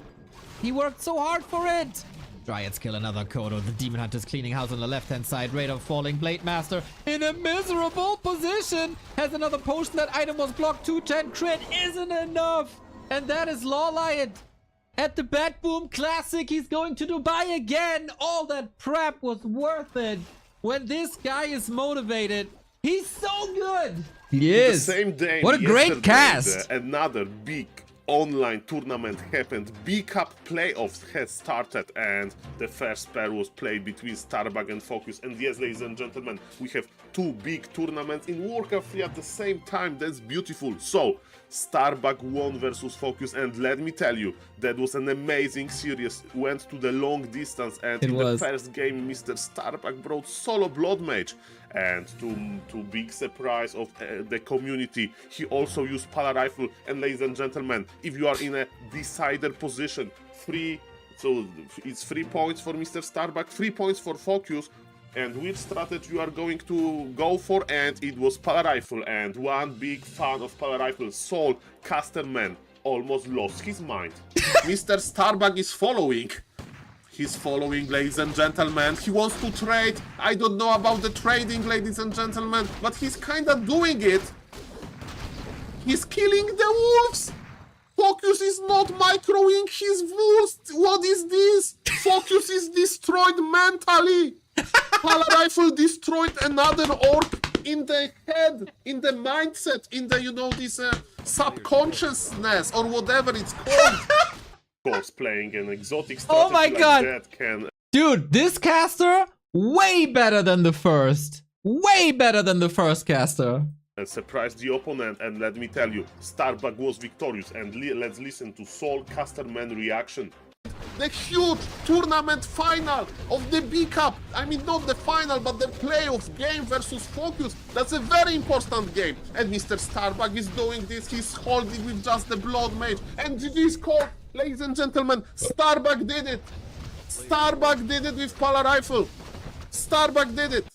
He worked so hard for it. Dryads kill another Kodo. The Demon Hunter's cleaning house on the left-hand side. Raider falling. Blade Master in a miserable position. Has another potion. That item was blocked. 210 crit isn't enough. And that is Law Lion. At the BetBoom Classic, he's going to Dubai again. All that prep was worth it. When this guy is motivated, he's so good. He is. The same day, what a great cast. Another big online tournament happened. B-Cup playoffs has started and the first pair was played between Starbuck and Focus. And yes, ladies and gentlemen, we have two big tournaments in Warcraft 3 at the same time. That's beautiful. So Starbuck won versus Focus, and let me tell you, that was an amazing series. Went to the long distance, and the first game Mr. Starbuck brought solo Blood Mage, and to big surprise of the community, he also used Pala Rifle. And ladies and gentlemen, if you are in a decider position, so it's 3 points for Mr. Starbuck, 3 points for Focus. And which strategy you are going to go for? And it was Pala Rifle, and one big fan of Pala Rifle, Soul Casterman, almost lost his mind. Mr. Starbuck is following. He's following, ladies and gentlemen. He wants to trade. I don't know about the trading, ladies and gentlemen, but he's kinda doing it. He's killing the wolves. Focus is not microing his wolves. What is this? Focus is destroyed mentally. Pala Rifle destroyed another orc in the head, in the mindset, in the, you know, this subconsciousness or whatever it's called. Of course, playing an exotic strategy like that can... Dude, this caster, way better than the first. Way better than the first caster. And surprise the opponent, and let me tell you, Starbuck was victorious. And let's listen to Soul Casterman reaction. The huge tournament final of the B-Cup. I mean, not the final, but the playoff game versus Focus. That's a very important game. And Mr. Starbuck is doing this. He's holding with just the Blood Mage. And GG's called, ladies and gentlemen. Starbuck did it. Starbuck did it with Pala Rifle. Starbuck did it.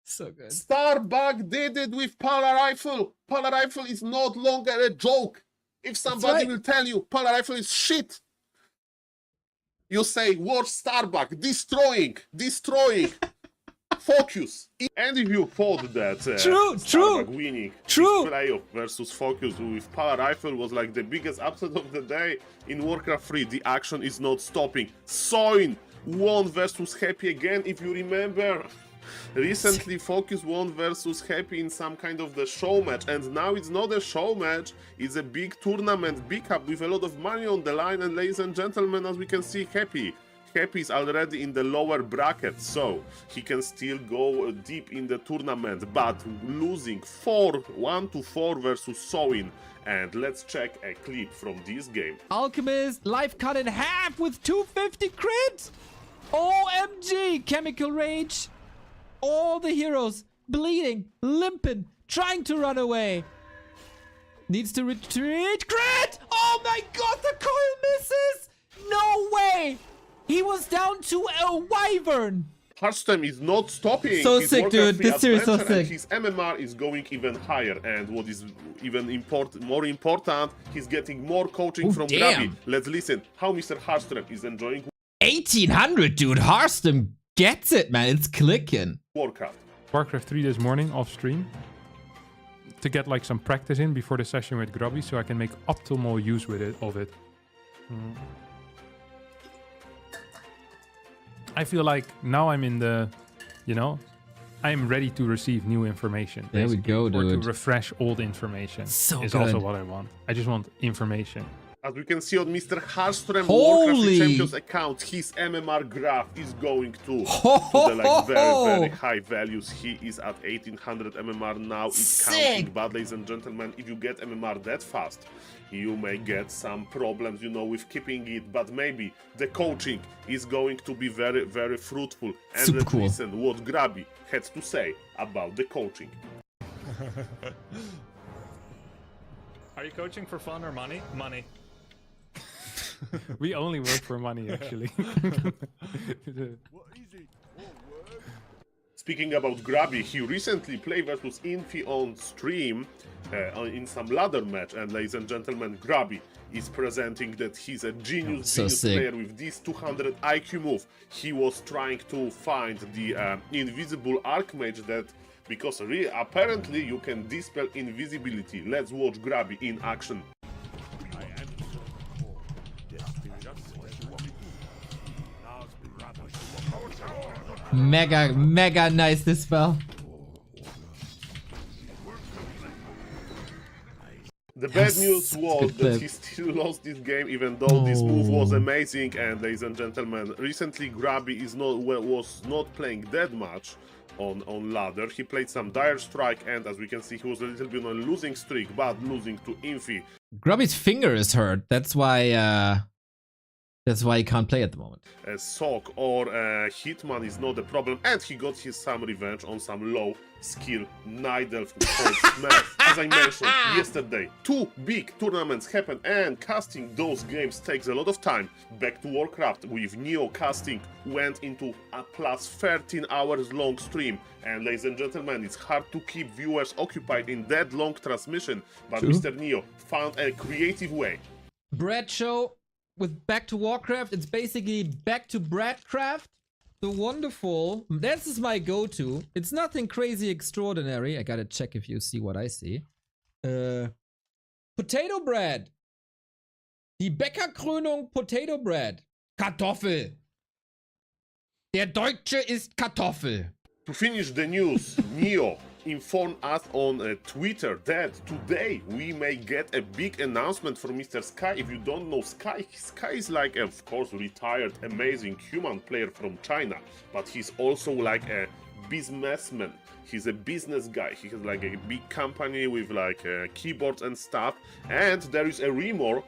So good. Starbuck did it with Pala Rifle. Pala Rifle is not longer a joke. If somebody will tell you Pala Rifle is shit, you say, watch Starbuck, destroying, Focus. And if you thought that Starbuck winning playoff versus Focus with Pala Rifle was like the biggest upset of the day in Warcraft 3, the action is not stopping. Soin won versus Happy again, if you remember. Recently, Focus won versus Happy in some kind of the show match, and now it's not a show match, it's a big tournament, big up with a lot of money on the line. And ladies and gentlemen, as we can see, Happy is already in the lower bracket, so he can still go deep in the tournament, but losing 1-4 versus Soin. And let's check a clip from this game. Alchemist, life cut in half with 250 crit! OMG, Chemical Rage! All the heroes bleeding, limping, trying to run away. Needs to retreat. Crit! Oh my god, the coil misses! No way! He was down to a wyvern. Hearthstone is not stopping. So sick, dude. This series is so sick. His MMR is going even higher, and what is even more important, he's getting more coaching from Grabby. Let's listen how Mr. Hearthstone is enjoying 1800, dude. Hearthstone gets it, man. It's clicking. Warcraft 3 this morning off stream to get like some practice in before the session with Grubby, so I can make optimal use of it. I feel like now I'm in the, you know, I am ready to receive new information. There we go, dude. Or to refresh old information is also what I want. I just want information. As we can see on Mr. Hearthstone Warcraft Champions account, his MMR graph is going to the like very high values. He is at 1800 MMR now. It's counting. But ladies and gentlemen, if you get MMR that fast, you may get some problems, you know, with keeping it. But maybe the coaching is going to be very, very fruitful. And let's listen what Grabby had to say about the coaching. Are you coaching for fun or money? Money. We only work for money, actually. Speaking about Grubby, he recently played versus Infi on stream in some ladder match, and ladies and gentlemen, Grubby is presenting that he's a genius player with this 200 IQ move. He was trying to find the invisible Archmage that, because apparently you can dispel invisibility. Let's watch Grubby in action. Mega nice dispel. The bad news was that he still lost this game, even though this move was amazing. And ladies and gentlemen, recently Grubby was not playing that much on ladder. He played some Dire Strike, and as we can see, he was a little bit on a losing streak, but losing to Infi. Grubby's finger is hurt. That's why he can't play at the moment. A Sock or a Hitman is not a problem, and he got some revenge on some low skill Night Elf called Smash. As I mentioned yesterday, 2 big tournaments happened, and casting those games takes a lot of time. Back to Warcraft with Neo casting went into a plus 13 hours long stream, and ladies and gentlemen, it's hard to keep viewers occupied in that long transmission, but Mr. Neo found a creative way. Brad show with Back to Warcraft, it's basically Back to Bradcraft. The wonderful, this is my go-to. It's nothing crazy extraordinary. I gotta check if you see what I see. Potato bread. Die Bäckerkrönung Potato bread. Kartoffel. Der Deutsche ist Kartoffel. To finish the news, Neo informed us on Twitter that today we may get a big announcement from Mr. Sky. If you don't know Sky is like, of course, retired, amazing human player from China, but he's also like a businessman. He's a business guy. He has like a big company with like keyboards and stuff. And there is a rumor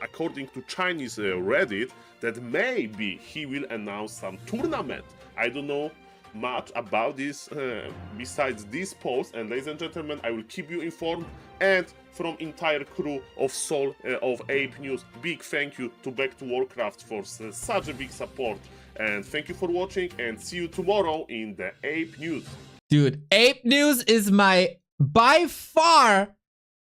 according to Chinese Reddit, that maybe he will announce some tournament. I don't know much about this besides this post, and ladies and gentlemen, I will keep you informed. And from entire crew of Soul of Ape News, big thank you to Back to Warcraft for such a big support, and thank you for watching, and see you tomorrow in the Ape News. Dude, Ape News is my by far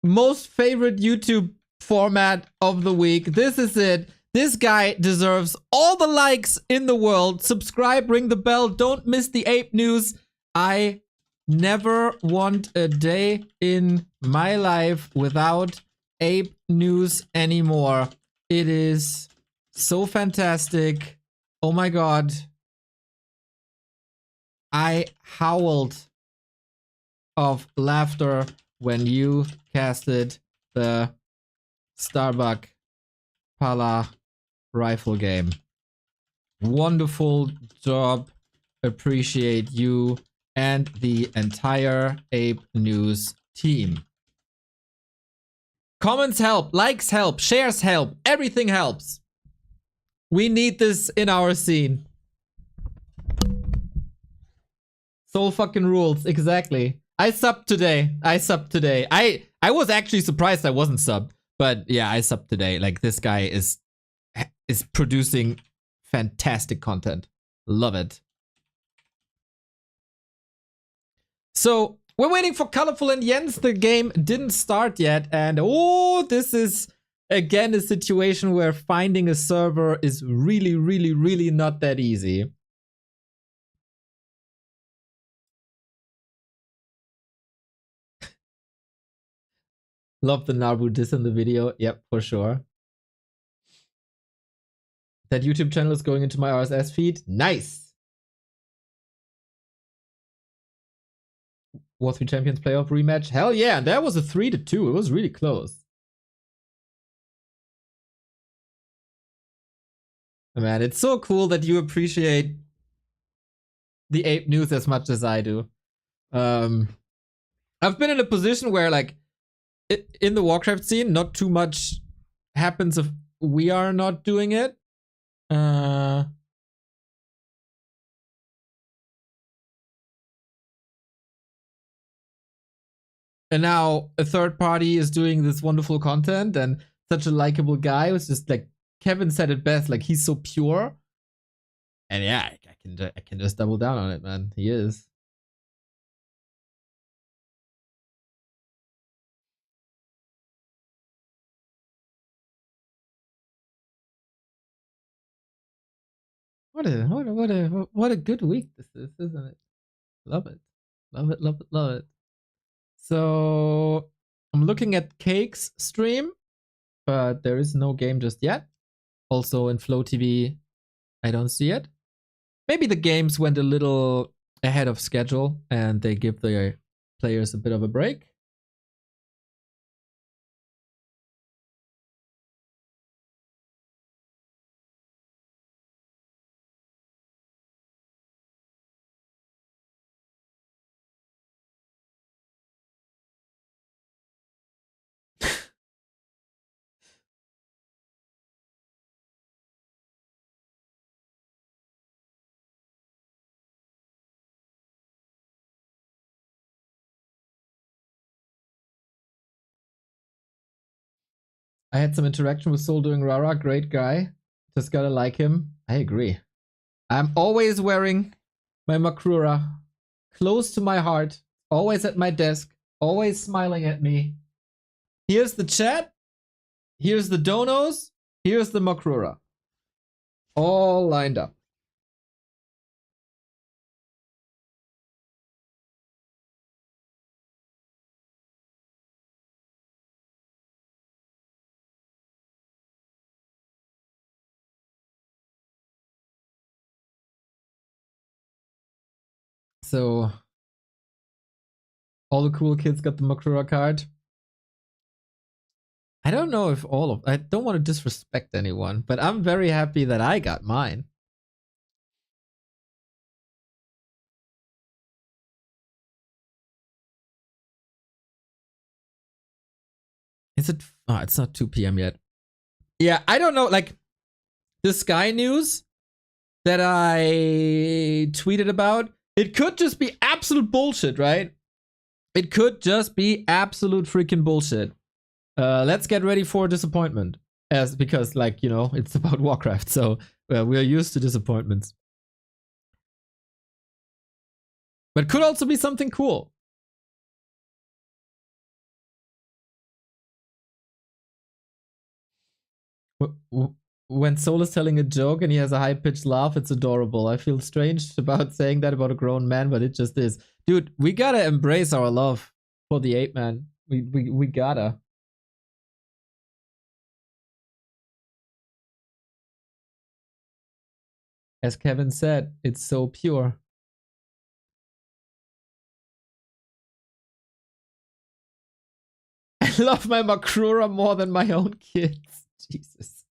most favorite YouTube format of the week. This is it. This guy deserves all the likes in the world. Subscribe, ring the bell, don't miss the Ape News. I never want a day in my life without Ape News anymore. It is so fantastic. Oh my god. I howled of laughter when you casted the Starbuck Pala rifle game. Wonderful job. Appreciate you and the entire Ape News team. Comments help, likes help, shares help, everything helps. We need this in our scene. Soul fucking rules, exactly. I subbed today. I was actually surprised I wasn't subbed, but yeah, I subbed today. Like, this guy is producing fantastic content. Love it. So we're waiting for Colorful and Jens. The game didn't start yet, and this is again a situation where finding a server is really not that easy. Love the Nabu diss in the video. Yep, for sure. That YouTube channel is going into my RSS feed. Nice. War 3 Champions playoff rematch. Hell yeah, and that was a 3-2. It was really close. Man, it's so cool that you appreciate the Ape News as much as I do. I've been in a position where, like, in the Warcraft scene, not too much happens if we are not doing it. And now a third party is doing this wonderful content, and such a likable guy who's just like, Kevin said it best, like, he's so pure. And yeah, I can just double down on it, man. He is. What a good week this is, isn't it? Love it. Love it, love it, love it. So I'm looking at Cake's stream, but there is no game just yet. Also in Flow TV, I don't see it. Maybe the games went a little ahead of schedule and they give their players a bit of a break. I had some interaction with Soul doing Rara, great guy. Just gotta like him. I agree. I'm always wearing my Makrura close to my heart, always at my desk, always smiling at me. Here's the chat, here's the donos, here's the Makrura. All lined up. So all the cool kids got the Makrura card. I don't know if I don't want to disrespect anyone, but I'm very happy that I got mine. Is it? Oh, it's not 2 p.m. yet. Yeah, I don't know. Like the Sky News that I tweeted about, it could just be absolute bullshit, right? It could just be absolute freaking bullshit. Let's get ready for disappointment, because like it's about Warcraft, so we are used to disappointments. But could also be something cool. When Soul is telling a joke and he has a high-pitched laugh, it's adorable. I feel strange about saying that about a grown man, but it just is. Dude, we gotta embrace our love for the ape man. We gotta. As Kevin said, it's so pure. I love my Makrura more than my own kids. Jesus.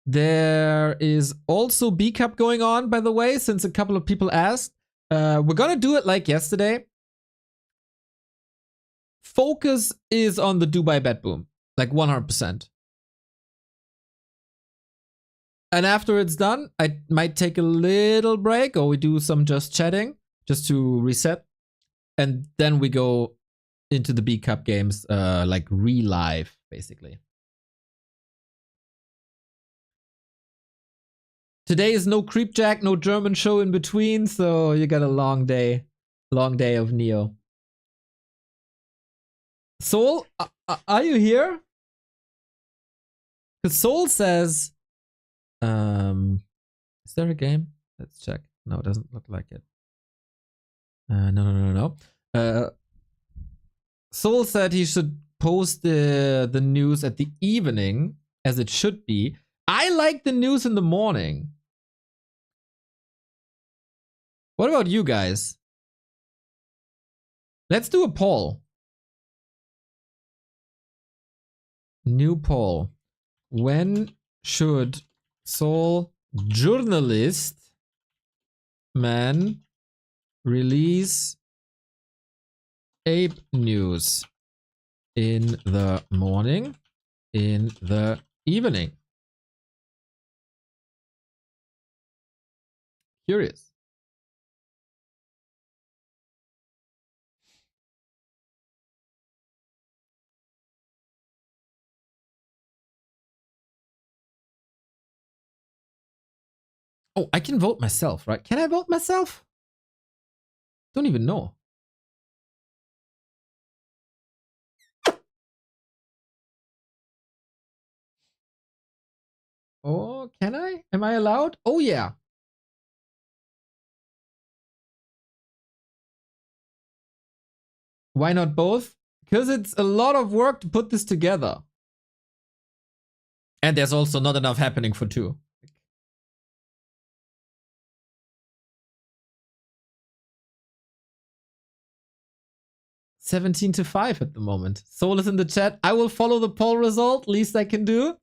There is also B Cup going on, by the way, since a couple of people asked. We're gonna do it like yesterday. Focus is on the Dubai BetBoom, like 100%. And after it's done, I might take a little break, or we do some just chatting, just to reset. And then we go into the B Cup games, like re-live, basically. Today is no Creepjack, no German show in between, so you got a long day of Neo. Soul, are you here? Because Soul says, is there a game? Let's check. No, it doesn't look like it. No. Soul said he should post the news at the evening, as it should be. I like the news in the morning. What about you guys? Let's do a poll. New poll. When should Soul journalist man release ape news? In the morning, in the evening? Curious. Oh, I can vote myself, right? Can I vote myself? Don't even know. Oh, can I? Am I allowed? Oh, yeah. Why not both? Because it's a lot of work to put this together. And there's also not enough happening for two. $17-5 at the moment. Soul is in the chat. I will follow the poll result. Least I can do.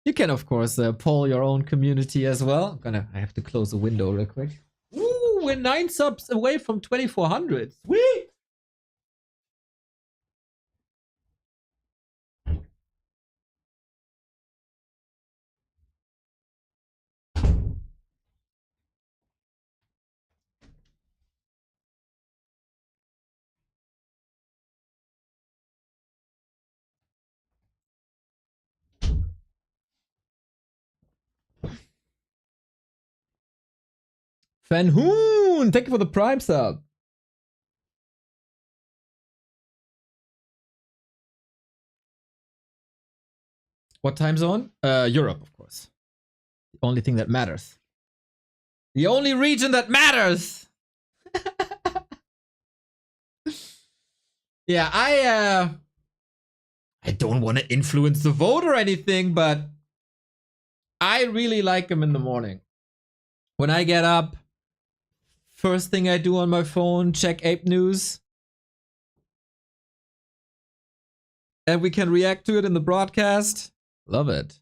You can, of course, poll your own community as well. I have to close the window real quick. Ooh, we're 9 subs away from 2,400. Sweet! Van Hoon! Thank you for the Prime sub. What time zone? Europe, of course. The only thing that matters. The only region that matters! Yeah, I don't want to influence the vote or anything, but I really like them in the morning. When I get up, first thing I do on my phone, check Ape News. And we can react to it in the broadcast. Love it.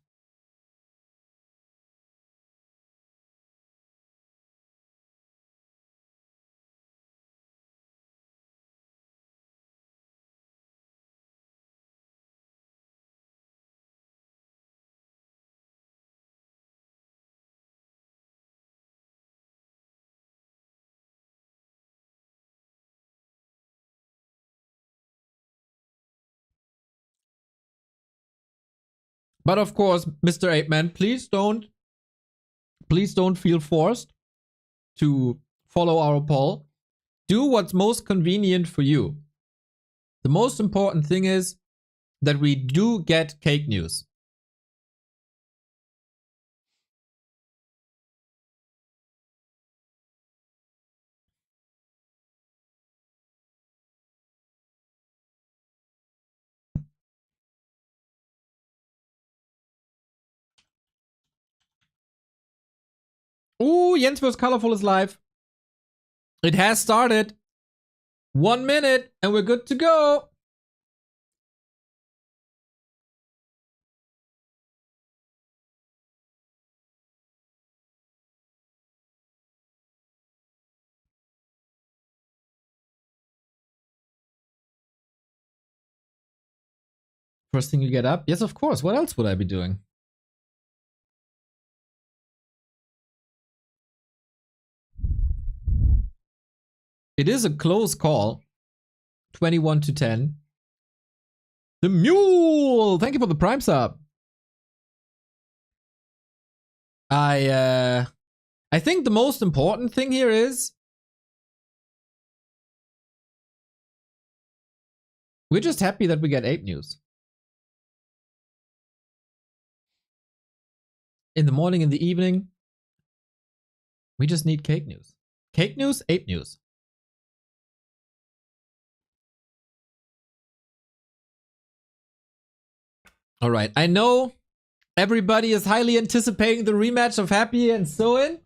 But of course, Mr. Ape Man, please don't feel forced to follow our poll. Do what's most convenient for you. The most important thing is that we do get cake news. Ooh, Jens vs. Colorful is live. It has started. 1 minute and we're good to go. First thing you get up? Yes, of course. What else would I be doing? It is a close call. 21-10. The Mule! Thank you for the Prime sub. I think the most important thing here is we're just happy that we get Ape News. In the morning, in the evening, we just need cake news. Cake news, Ape News. All right, I know everybody is highly anticipating the rematch of Happy and Soin,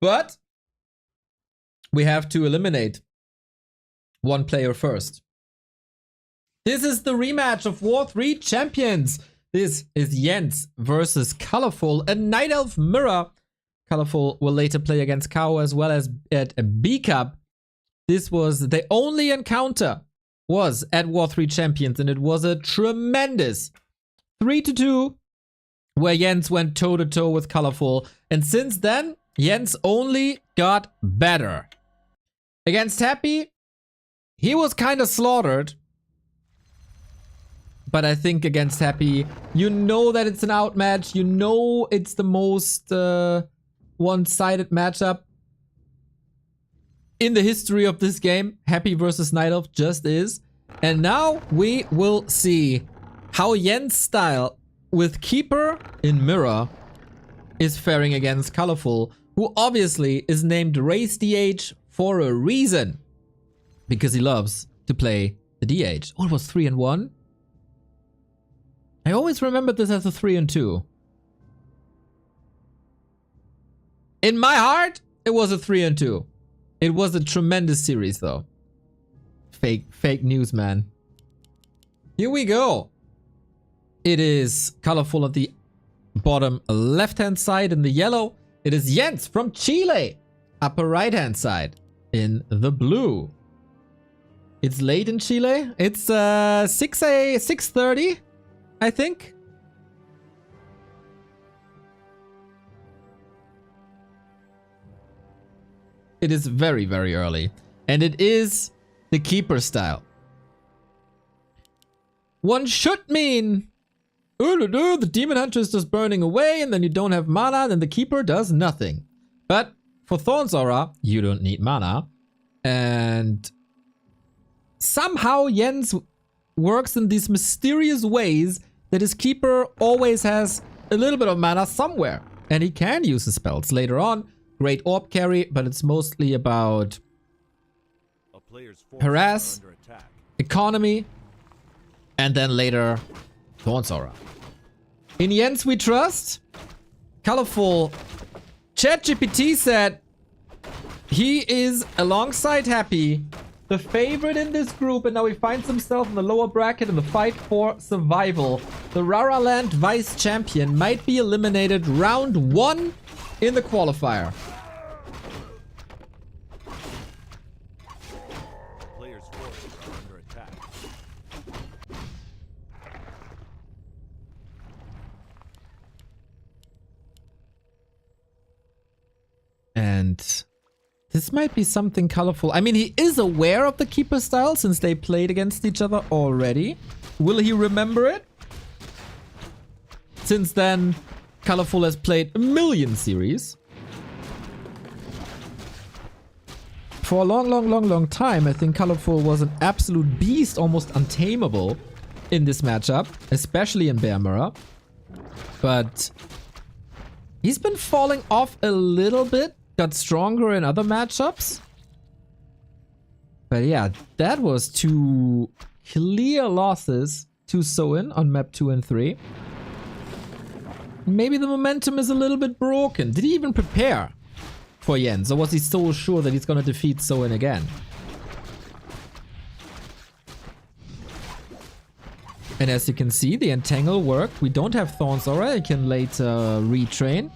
but we have to eliminate one player first. This is the rematch of War 3 champions. This is Jens versus Colorful, a Night Elf mirror. Colorful will later play against Kao as well as at a B Cup. This was the only encounter was at War 3 champions, and it was a tremendous 3-2 where Jens went toe-to-toe with Colorful, and since then Jens only got better. Against Happy, he was kind of slaughtered, but I think against Happy, you know that it's an outmatch, you know it's the most one-sided matchup in the history of this game. Happy versus Night Elf just is. And now we will see how Jens' style with Keeper in Mirror is faring against Colorful, who obviously is named Race DH for a reason. Because he loves to play the DH. Oh, it was 3-1? I always remembered this as a 3-2. In my heart, it was a 3-2. It was a tremendous series though. Fake news, man. Here we go. It is Colorful at the bottom left-hand side in the yellow. It is Jens from Chile, upper right-hand side in the blue. It's late in Chile. It's 6:30, I think. It is very, very early. And it is the Keeper style. One should mean, the Demon Hunter is just burning away and then you don't have mana, then the Keeper does nothing. But for Thorn's Aura, you don't need mana. And somehow Jens works in these mysterious ways that his Keeper always has a little bit of mana somewhere. And he can use his spells later on. Great Orb carry, but it's mostly about harass, economy, and then later Thorn's Aura. In Jens we trust. Colorful. ChatGPT said he is, alongside Happy, the favorite in this group, and now he finds himself in the lower bracket in the fight for survival. The Rara Land Vice Champion might be eliminated round 1 in the qualifier. Players' forces are under attack. And this might be something colorful. I mean, he is aware of the Keeper style since they played against each other already. Will he remember it? Since then, Colorful has played a million series. For a long time, I think Colorful was an absolute beast, almost untamable in this matchup, especially in Bear Mirror. But he's been falling off a little bit, got stronger in other matchups. But yeah, that was 2 clear losses to Soin on map 2 and 3. Maybe the momentum is a little bit broken. Did he even prepare for Jens? Or was he so sure that he's going to defeat Soin again? And as you can see, the Entangle worked. We don't have Thorn's Aura. I can later retrain.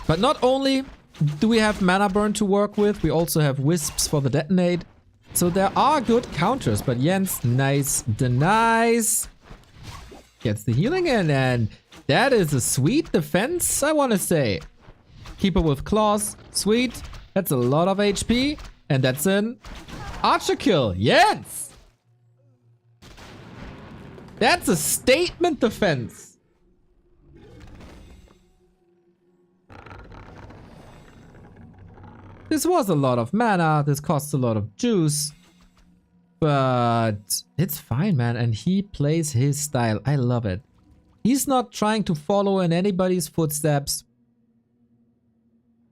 But not only do we have Mana Burn to work with, we also have Wisps for the Detonate. So there are good counters. But Jens, nice denies. Gets the healing in, and that is a sweet defense, I want to say. Keeper with claws, sweet. That's a lot of HP, and that's an archer kill. Yes! That's a statement defense. This was a lot of mana, this costs a lot of juice. But it's fine, man, and he plays his style. I love it. He's not trying to follow in anybody's footsteps.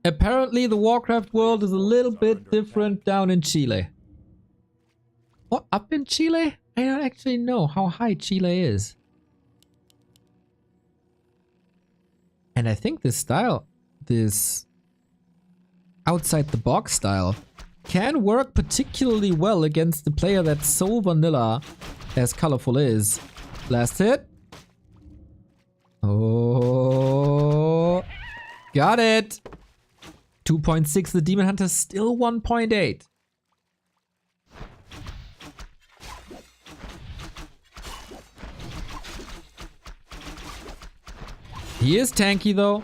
Apparently, the Warcraft world is a little bit different down in Chile. Or up in Chile? I don't actually know how high Chile is. And I think this style, this outside the box style, can work particularly well against the player that's so vanilla as Colorful is. Last hit. Oh, got it. 2.6, the Demon Hunter still 1.8. He is tanky though.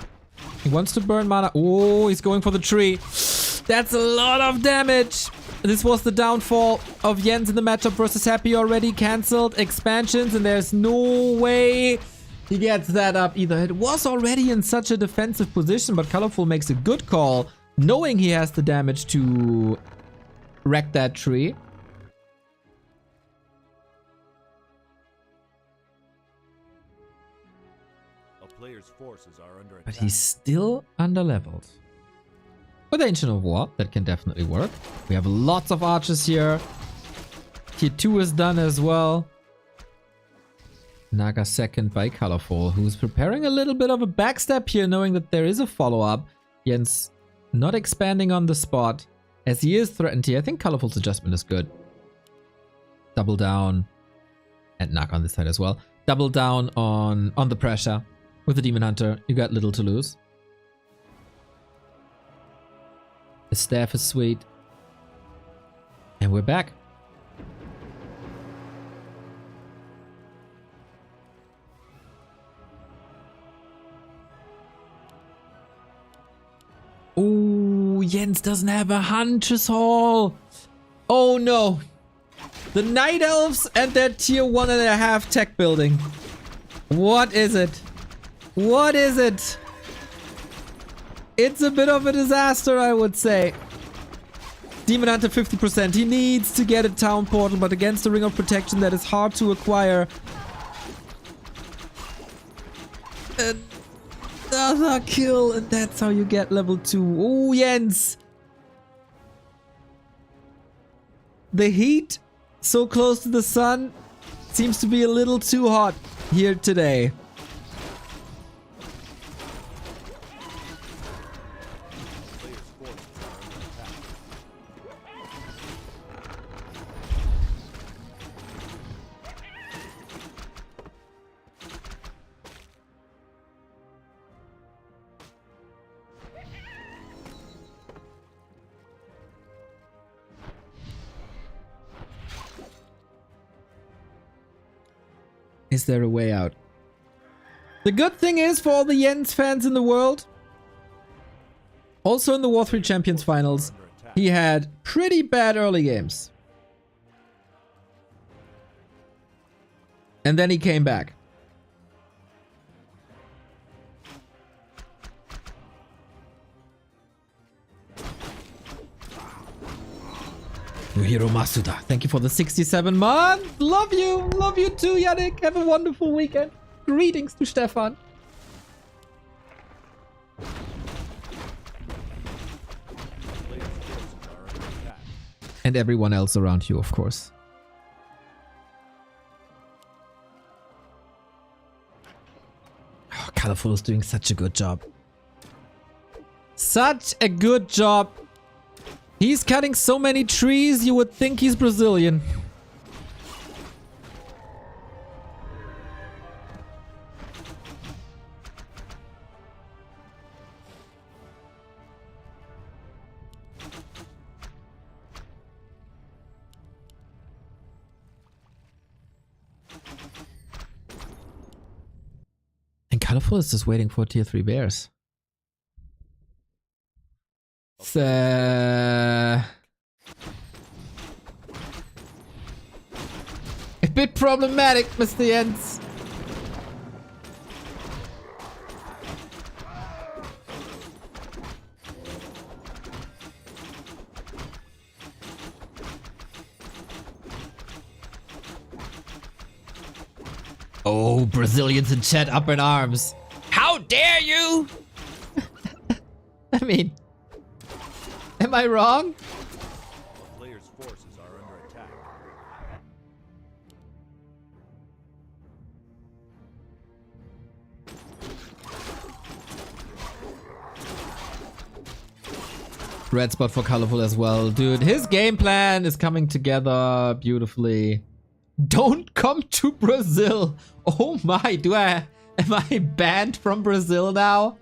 He wants to burn mana. Oh, he's going for the tree. That's a lot of damage. This was the downfall of Jens in the matchup versus Happy already. Cancelled expansions, and there's no way He gets that up either. It was already in such a defensive position, but Colorful makes a good call, knowing he has the damage to wreck that tree. A player's forces are under But attack. he's still under-leveled. With Ancient of War, that can definitely work. We have lots of archers here. Tier 2 is done as well. Naga second by Colorful, who's preparing a little bit of a backstep here, knowing that there is a follow-up. Jens not expanding on the spot, as he is threatened here. I think Colorful's adjustment is good. Double down. And Naga on this side as well. Double down on the pressure. With the Demon Hunter, you got little to lose. The staff is sweet. And we're back. Oh, Jens doesn't have a Hunter's Hall. Oh no. The Night Elves and their tier 1.5 tech building. What is it? What is it? It's a bit of a disaster, I would say. Demon Hunter 50%. He needs to get a town portal, but against the Ring of Protection that is hard to acquire. Another kill, and that's how you get level 2. Oh, Jens. The heat so close to the sun seems to be a little too hot here today. Is there a way out? The good thing is for all the Jens fans in the world, also in the War 3 Champions Finals, he had pretty bad early games. And then he came back. Hiro Masuda, thank you for the 67 months. Love you. Love you too, Yannick. Have a wonderful weekend. Greetings to Stefan. And everyone else around you, of course. Oh, Colorful is doing such a good job. Such a good job. He's cutting so many trees, you would think he's Brazilian. And Colorful is just waiting for tier 3 bears. A bit problematic, Mr. Jens. Oh, Brazilians in chat up in arms. How dare you? I mean, am I wrong? A player's forces are under attack. Red spot for Colorful as well. Dude, his game plan is coming together beautifully. Don't come to Brazil. Oh my, am I banned from Brazil now?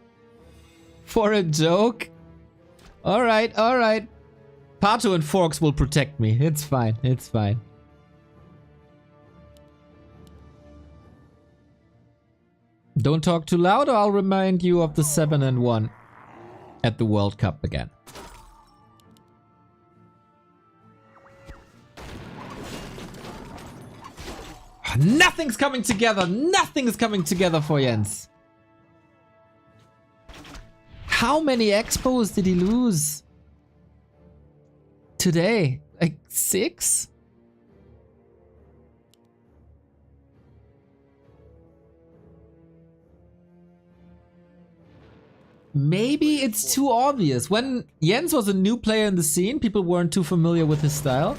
For a joke? Alright, alright. Pato and Forks will protect me. It's fine, it's fine. Don't talk too loud or I'll remind you of the 7-1 at the World Cup again. Nothing's coming together. Nothing is coming together for Jens. How many expos did he lose today? Like 6? Maybe it's too obvious. When Jens was a new player in the scene, people weren't too familiar with his style.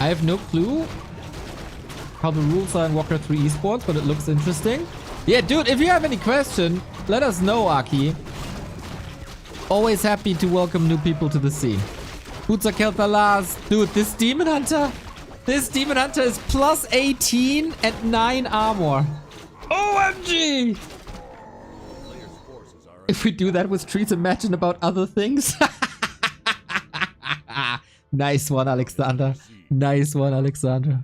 I have no clue how the rules are in Warcraft 3 esports, but it looks interesting. Yeah, dude, if you have any question, let us know, Aki. Always happy to welcome new people to the scene. Butza Keltalas. Dude, this Demon Hunter is plus 18 and 9 armor. OMG! If we do that with trees, imagine about other things. Nice one, Alexander. Nice one, Alexander.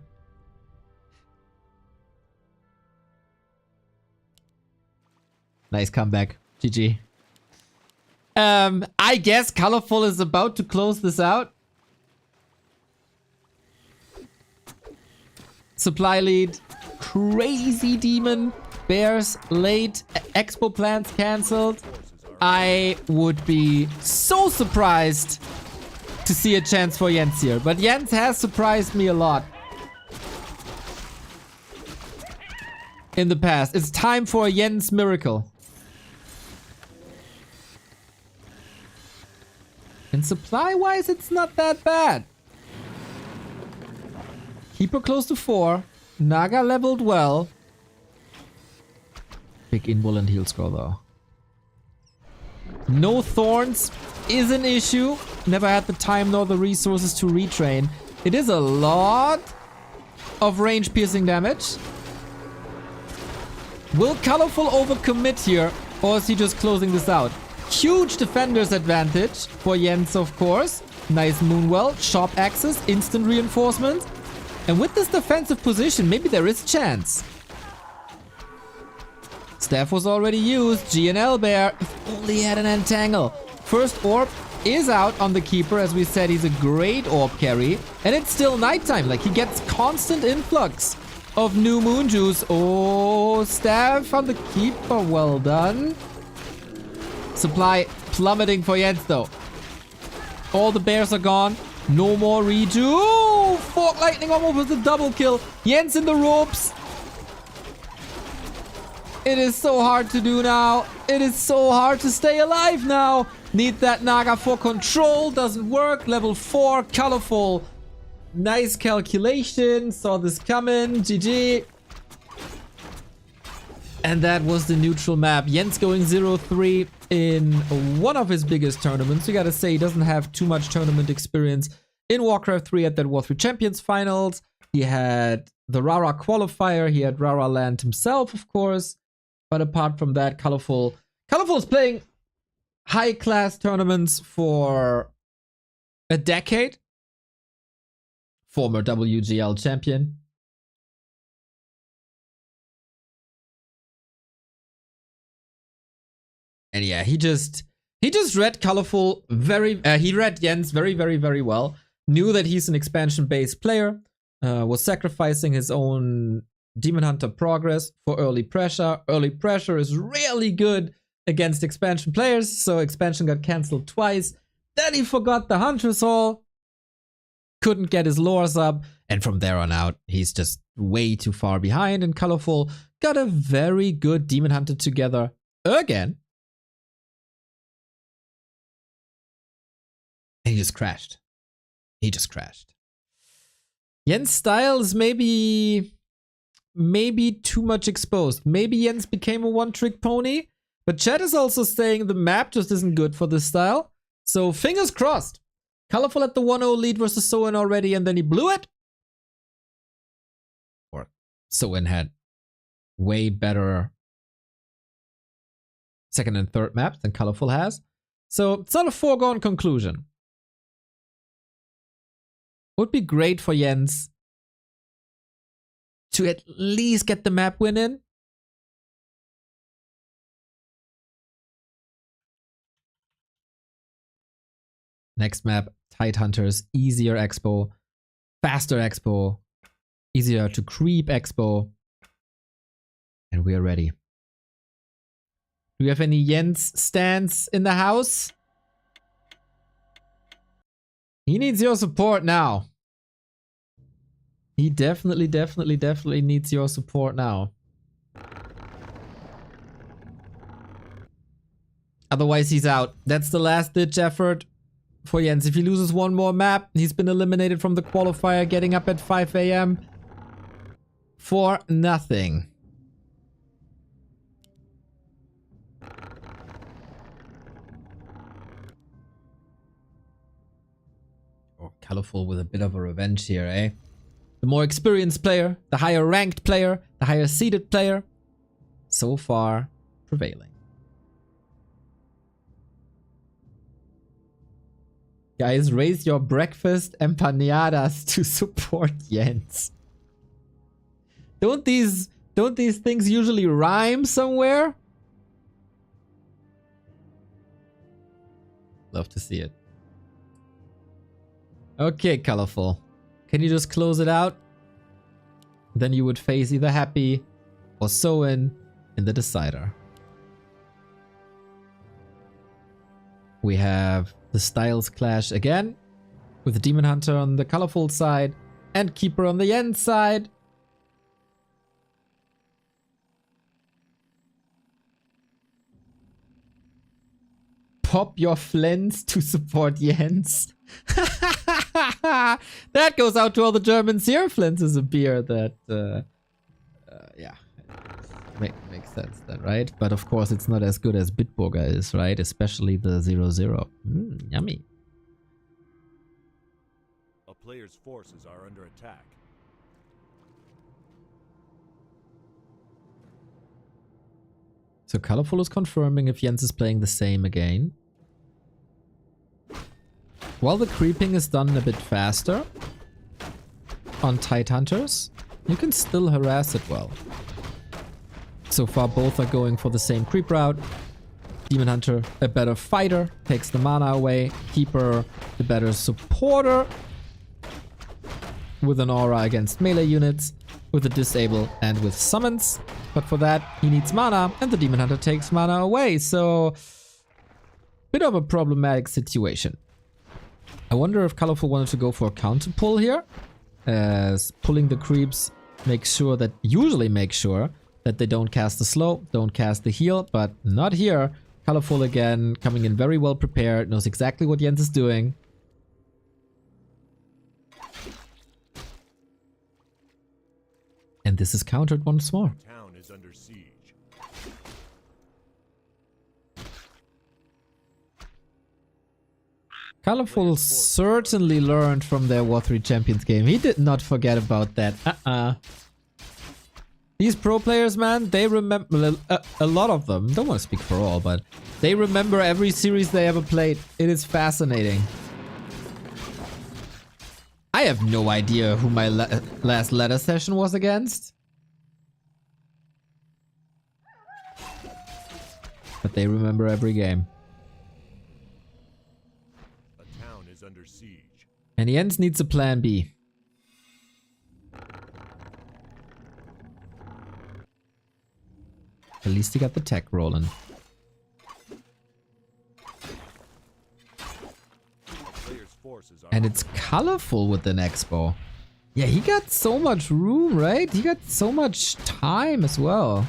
Nice comeback. GG. I guess Colorful is about to close this out. Supply lead. Crazy demon. Bears late. Expo plans cancelled. I would be so surprised to see a chance for Jens here. But Jens has surprised me a lot in the past. It's time for a Jens miracle. And supply-wise, it's not that bad. Keeper close to 4. Naga leveled well. Big invul and heal scroll though. No thorns is an issue. Never had the time nor the resources to retrain. It is a lot of range piercing damage. Will Colorful overcommit here, or is he just closing this out? Huge defender's advantage for Jens, of course. Nice Moonwell, sharp axes, instant reinforcement. And with this defensive position, maybe there is chance. Staff was already used. GNL Bear, if only he had an entangle. First orb is out on the Keeper. As we said, he's a great orb carry. And it's still nighttime. Like, he gets constant influx of new moon juice. Oh, Staff on the Keeper. Well done. Supply plummeting for Jens, though. All the bears are gone. No more reju. Ooh, Fork Lightning almost was a double kill. Jens in the ropes. It is so hard to do now. It is so hard to stay alive now. Need that Naga for control. Doesn't work. Level 4. Colorful. Nice calculation. Saw this coming. GG. And that was the neutral map. Jens going 0-3 in one of his biggest tournaments. You gotta say, he doesn't have too much tournament experience in Warcraft 3 at that War 3 Champions Finals. He had the Rara Qualifier. He had Rara Land himself, of course. But apart from that, Colorful is playing high-class tournaments for a decade. Former WGL champion. And yeah, he just read Colorful he read Jens very, very, very well. Knew that he's an expansion-based player. Was sacrificing his own Demon Hunter progress for early pressure. Early pressure is really good against expansion players, so expansion got cancelled twice. Then he forgot the Hunter's Hall. Couldn't get his lores up. And from there on out, he's just way too far behind. And Colorful got a very good Demon Hunter together again. And he just crashed. Jens' style is maybe too much exposed. Maybe Jens became a one-trick pony. But chat is also saying the map just isn't good for this style. So fingers crossed. Colorful at the 1-0 lead versus Soin already, and then he blew it. Or Soin had way better second and third maps than Colorful has. So it's not a foregone conclusion. Would be great for Jens to at least get the map win in. Next map, Tidehunters, easier expo. faster expo, easier to creep expo. And we are ready. Do we have any Jens stands in the house? He needs your support now. He definitely needs your support now. Otherwise, he's out. That's the last ditch effort for Jens. If he loses one more map, he's been eliminated from the qualifier, getting up at 5 AM for nothing. Oh, Colorful with a bit of a revenge here, eh? The more experienced player, the higher ranked player, the higher seeded player, so far prevailing. Guys, raise your breakfast empanadas to support Jens. Don't these things usually rhyme somewhere? Love to see it. Okay, Colorful. Can you just close it out? Then you would face either Happy or Soin in the decider. We have the styles clash again, with the Demon Hunter on the Colorful side and Keeper on the Jens side. Pop your flens to support Jens. That goes out to all the Germans here. Flens is a beer that, yeah, makes sense then, right? But of course, it's not as good as Bitburger is, right? Especially the 0-0. Yummy. A player's forces are under attack. So Colorful is confirming if Jens is playing the same again. While the creeping is done a bit faster on Tide Hunters, you can still harass it well. So far both are going for the same creep route. Demon Hunter, a better fighter, takes the mana away. Keeper, the better supporter, with an aura against melee units, with a disable and with summons. But for that, he needs mana, and the Demon Hunter takes mana away. So, bit of a problematic situation. I wonder if Colorful wanted to go for a counter pull here, as pulling the creeps usually makes sure that they don't cast the slow, don't cast the heal, but not here. Colorful again, coming in very well prepared, knows exactly what Jens is doing. And this is countered once more. The town is under siege. Colorful certainly learned from their War 3 Champions game. He did not forget about that. These pro players, man, they remember a lot of them. Don't want to speak for all, but they remember every series they ever played. It is fascinating. I have no idea who my last ladder session was against. But they remember every game. A town is under siege. And Jens needs a plan B. At least he got the tech rolling. And it's Colorful with an expo. Yeah, he got so much room, right? He got so much time as well.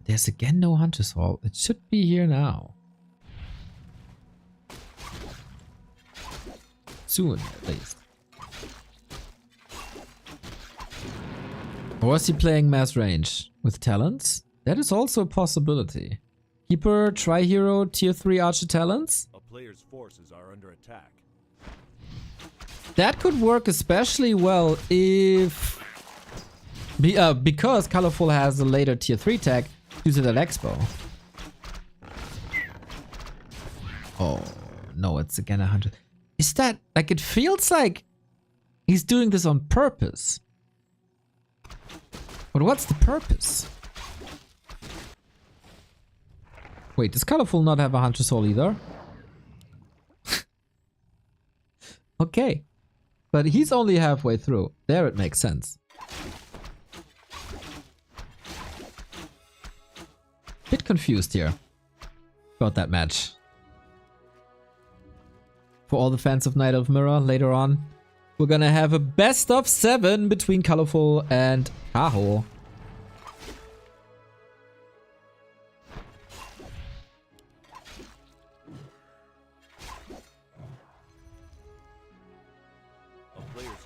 There's again no Hunter's Hall. It should be here now. Soon, at least. Or is he playing mass range with talents? That is also a possibility. Keeper, Tri-Hero, Tier 3 Archer talents? A player's forces are under attack. That could work especially well if... because Colorful has a later Tier 3 tag due to that expo. Oh, no, it's again 100. Is that... like, it feels like he's doing this on purpose. But what's the purpose? Wait, does Colorful not have a Hunter Soul either? Okay. But he's only halfway through. There it makes sense. Bit confused here about that match. For all the fans of Night of Mirror, later on, we're gonna have a best of 7 between Colorful and Tahoe.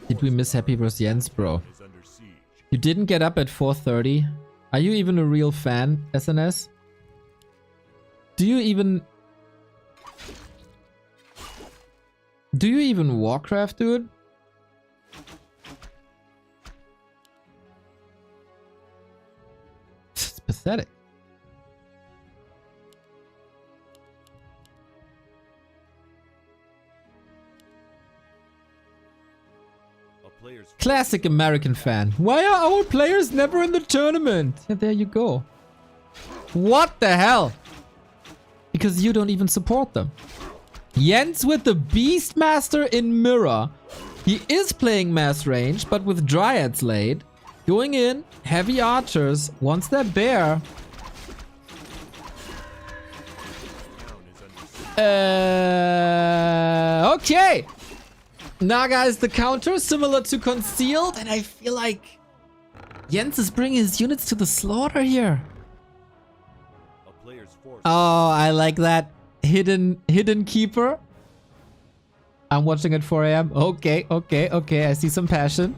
Did we miss Happy vs. Jens, bro? Is under siege. You didn't get up at 4:30? Are you even a real fan, SNS? Do you even Warcraft, dude? It's pathetic. A player's Classic American fan. Why are our players never in the tournament? Yeah, there you go. What the hell? Because you don't even support them. Jens with the Beastmaster in Mirror. He is playing mass range, but with Dryads late. Going in, heavy archers, wants their bear. Okay. Naga is the counter, similar to Concealed, and I feel like Jens is bringing his units to the slaughter here. a player's force. Oh, I like that. Hidden keeper. I'm watching at 4 AM. Okay. I see some passion.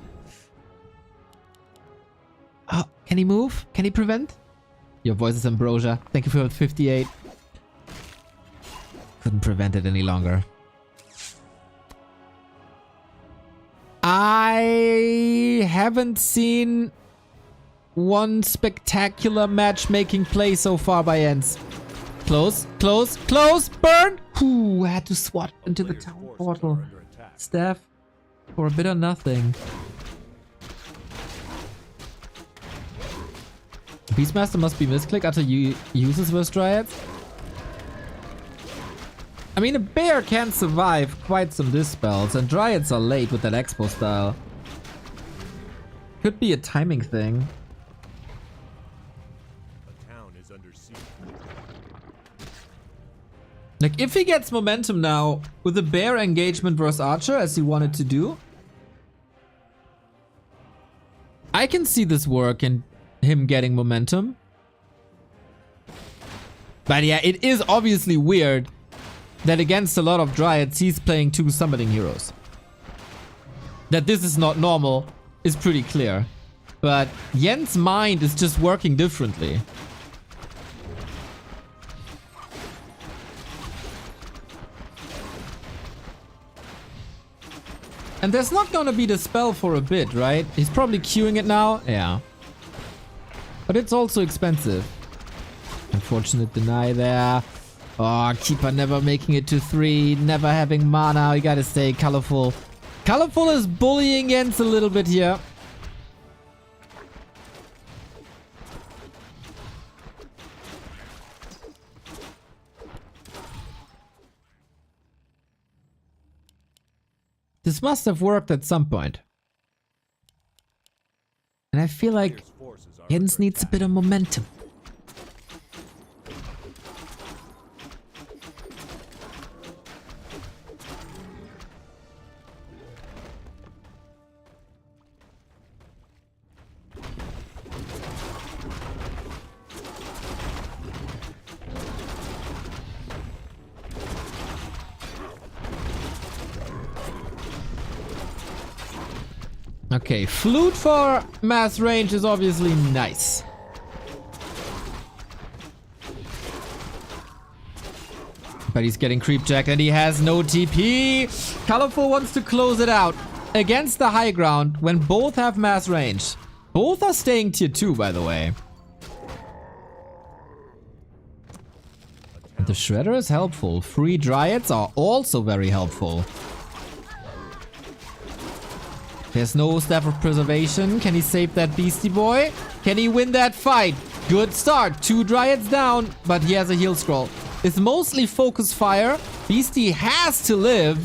Oh, can he move? Can he prevent? Your voice is Ambrosia. Thank you for 58. Couldn't prevent it any longer. I haven't seen one spectacular matchmaking play so far by Jens. Close, burn! Whew, I had to swat into the town portal. Staff for a bit of nothing. Beastmaster must be misclick after you uses versus Dryads. I mean, a bear can survive quite some dispels, and Dryads are late with that expo style. Could be a timing thing. A town is under siege. Like, if he gets momentum now with a bear engagement versus Archer, as he wanted to do, I can see this work and him getting momentum. But yeah, it is obviously weird that against a lot of Dryads, he's playing 2 summoning heroes. That this is not normal is pretty clear. But Jens' mind is just working differently. And there's not gonna be the spell for a bit, right? He's probably queuing it now. Yeah. But it's also expensive. Unfortunate deny there. Oh, Keeper never making it to 3. Never having mana. You gotta stay colorful. Colorful is bullying Jens a little bit here. This must have worked at some point. And I feel like Player's forces are Jens under needs a attack. bit of momentum. Okay, flute for mass range is obviously nice. But he's getting creep jacked and he has no TP. Colorful wants to close it out against the high ground when both have mass range. Both are staying tier 2, by the way. The Shredder is helpful. Free Dryads are also very helpful. There's no Staff of Preservation. Can he save that Beastie Boy? Can he win that fight? Good start. 2 Dryads down, but he has a heal scroll. It's mostly focus fire. Beastie has to live.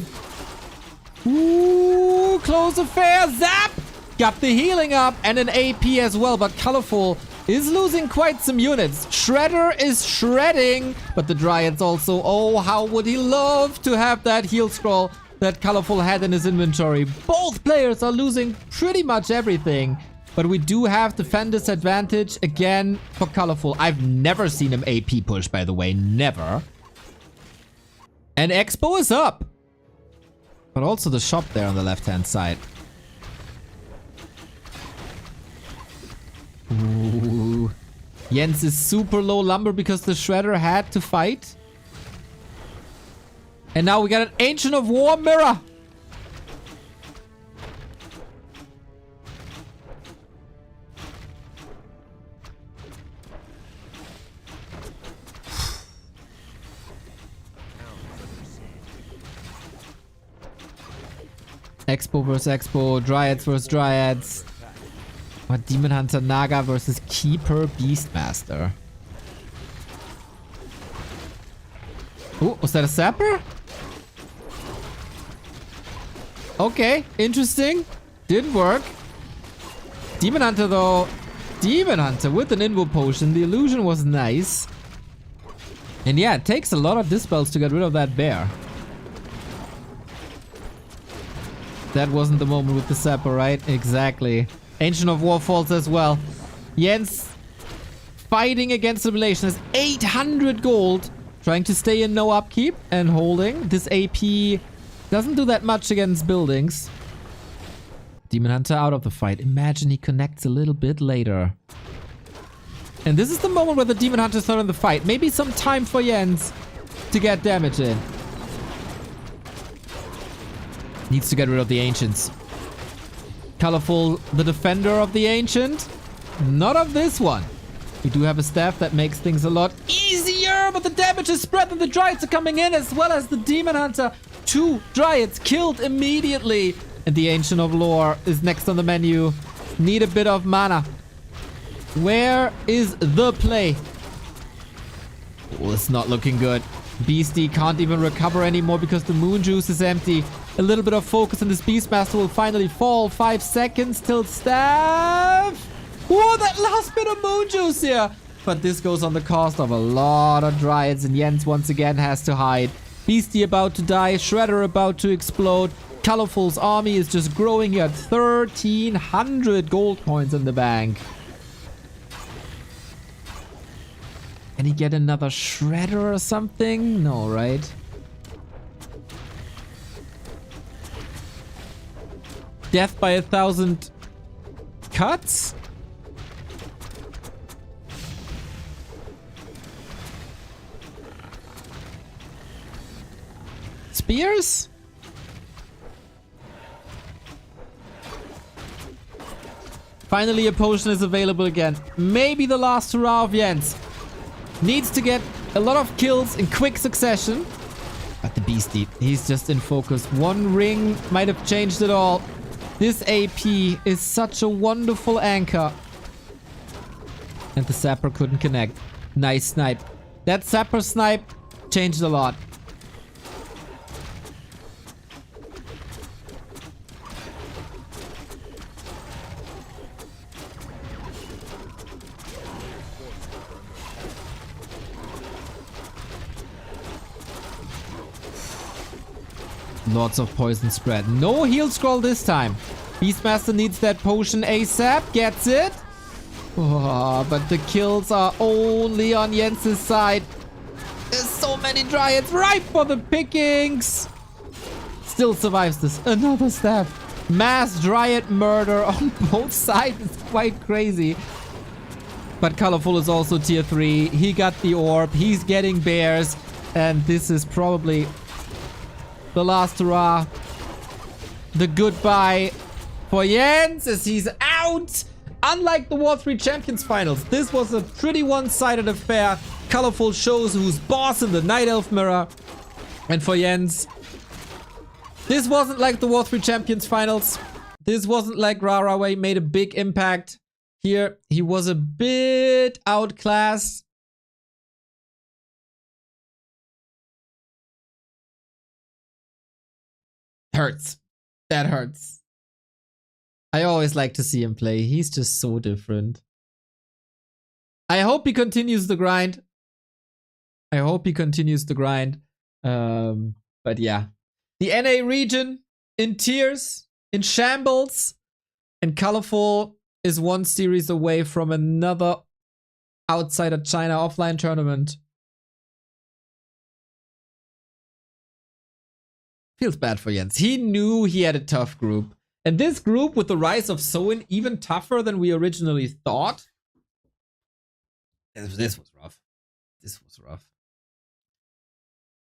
Ooh, close affair. Zap! Got the healing up and an AP as well, but Colorful is losing quite some units. Shredder is shredding, but the Dryads also. Oh, how would he love to have that heal scroll that Colorful had in his inventory. Both players are losing pretty much everything, but we do have defender's advantage again for Colorful. I've never seen him AP push, by the way. Never. And Expo is up. But also the shop there on the left-hand side. Ooh. Jens is super low lumber because the Shredder had to fight. And now we got an Ancient of War mirror. Expo versus Expo, Dryads versus Dryads. Or Demon Hunter Naga versus Keeper Beastmaster. Oh, was that a Sapper? Okay, interesting. Didn't work. Demon Hunter though. Demon Hunter with an Invo Potion. The illusion was nice. And yeah, it takes a lot of dispels to get rid of that bear. That wasn't the moment with the Sapper, right? Exactly. Ancient of War falls as well. Jens fighting against the relation has 800 gold. Trying to stay in no upkeep and holding. This AP doesn't do that much against buildings. Demon Hunter out of the fight. Imagine he connects a little bit later. And this is the moment where the Demon Hunter's not in the fight. Maybe some time for Jens to get damage in. Needs to get rid of the Ancients. Colorful, the defender of the Ancient. Not of this one. We do have a staff that makes things a lot easier, but the damage is spread and the Dryads are coming in as well as the Demon Hunter. 2 Dryads killed immediately. And the Ancient of Lore is next on the menu. Need a bit of mana. Where is the play? Oh, it's not looking good. Beastie can't even recover anymore because the Moon Juice is empty. A little bit of focus and this Beastmaster will finally fall. 5 seconds till staff. Whoa, that last bit of Moon Juice here. But this goes on the cost of a lot of Dryads and Jens once again has to hide. Beastie about to die. Shredder about to explode. Colorful's army is just growing here at 1,300 gold coins in the bank. Can he get another Shredder or something? No, right? Death by 1,000 cuts? Spears? Finally a potion is available again. Maybe the last hurrah of Jens. Needs to get a lot of kills in quick succession. But the Beastie, he's just in focus. One ring might have changed it all. This AP is such a wonderful anchor. And the Sapper couldn't connect. Nice snipe. That Sapper snipe changed a lot. Lots of poison spread. No heal scroll this time. Beastmaster needs that potion ASAP. Gets it. Oh, but the kills are only on Jens's side. There's so many Dryads ripe for the pickings. Still survives this. Another staff. Mass Dryad murder on both sides. It's quite crazy. But Colorful is also tier 3. He got the orb. He's getting bears. And this is probably the last hurrah. The goodbye for Jens as he's out. Unlike the War 3 Champions Finals, this was a pretty one-sided affair. Colorful shows who's boss in the Night Elf Mirror. And for Jens, this wasn't like the War 3 Champions Finals. This wasn't like Rara where he made a big impact. here. He was a bit outclassed. Hurts. That hurts. I always like to see him play. He's just so different. I hope he continues the grind. I hope he continues the grind. But yeah. The NA region in tears, in shambles, and Colorful is one series away from another outside of China offline tournament. Feels bad for Jens. He knew he had a tough group. And this group with the rise of Soin even tougher than we originally thought. This was rough. This was rough.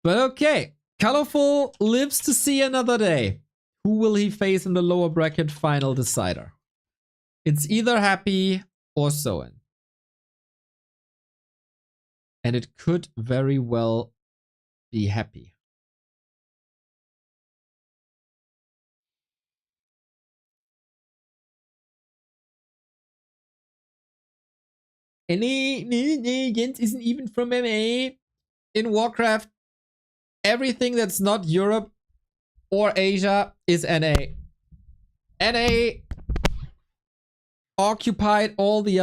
But okay. Colorful lives to see another day. Who will he face in the lower bracket final decider? It's either Happy or Soin. And it could very well be Happy. And Jens isn't even from MA. In Warcraft, everything that's not Europe or Asia is NA. NA occupied all the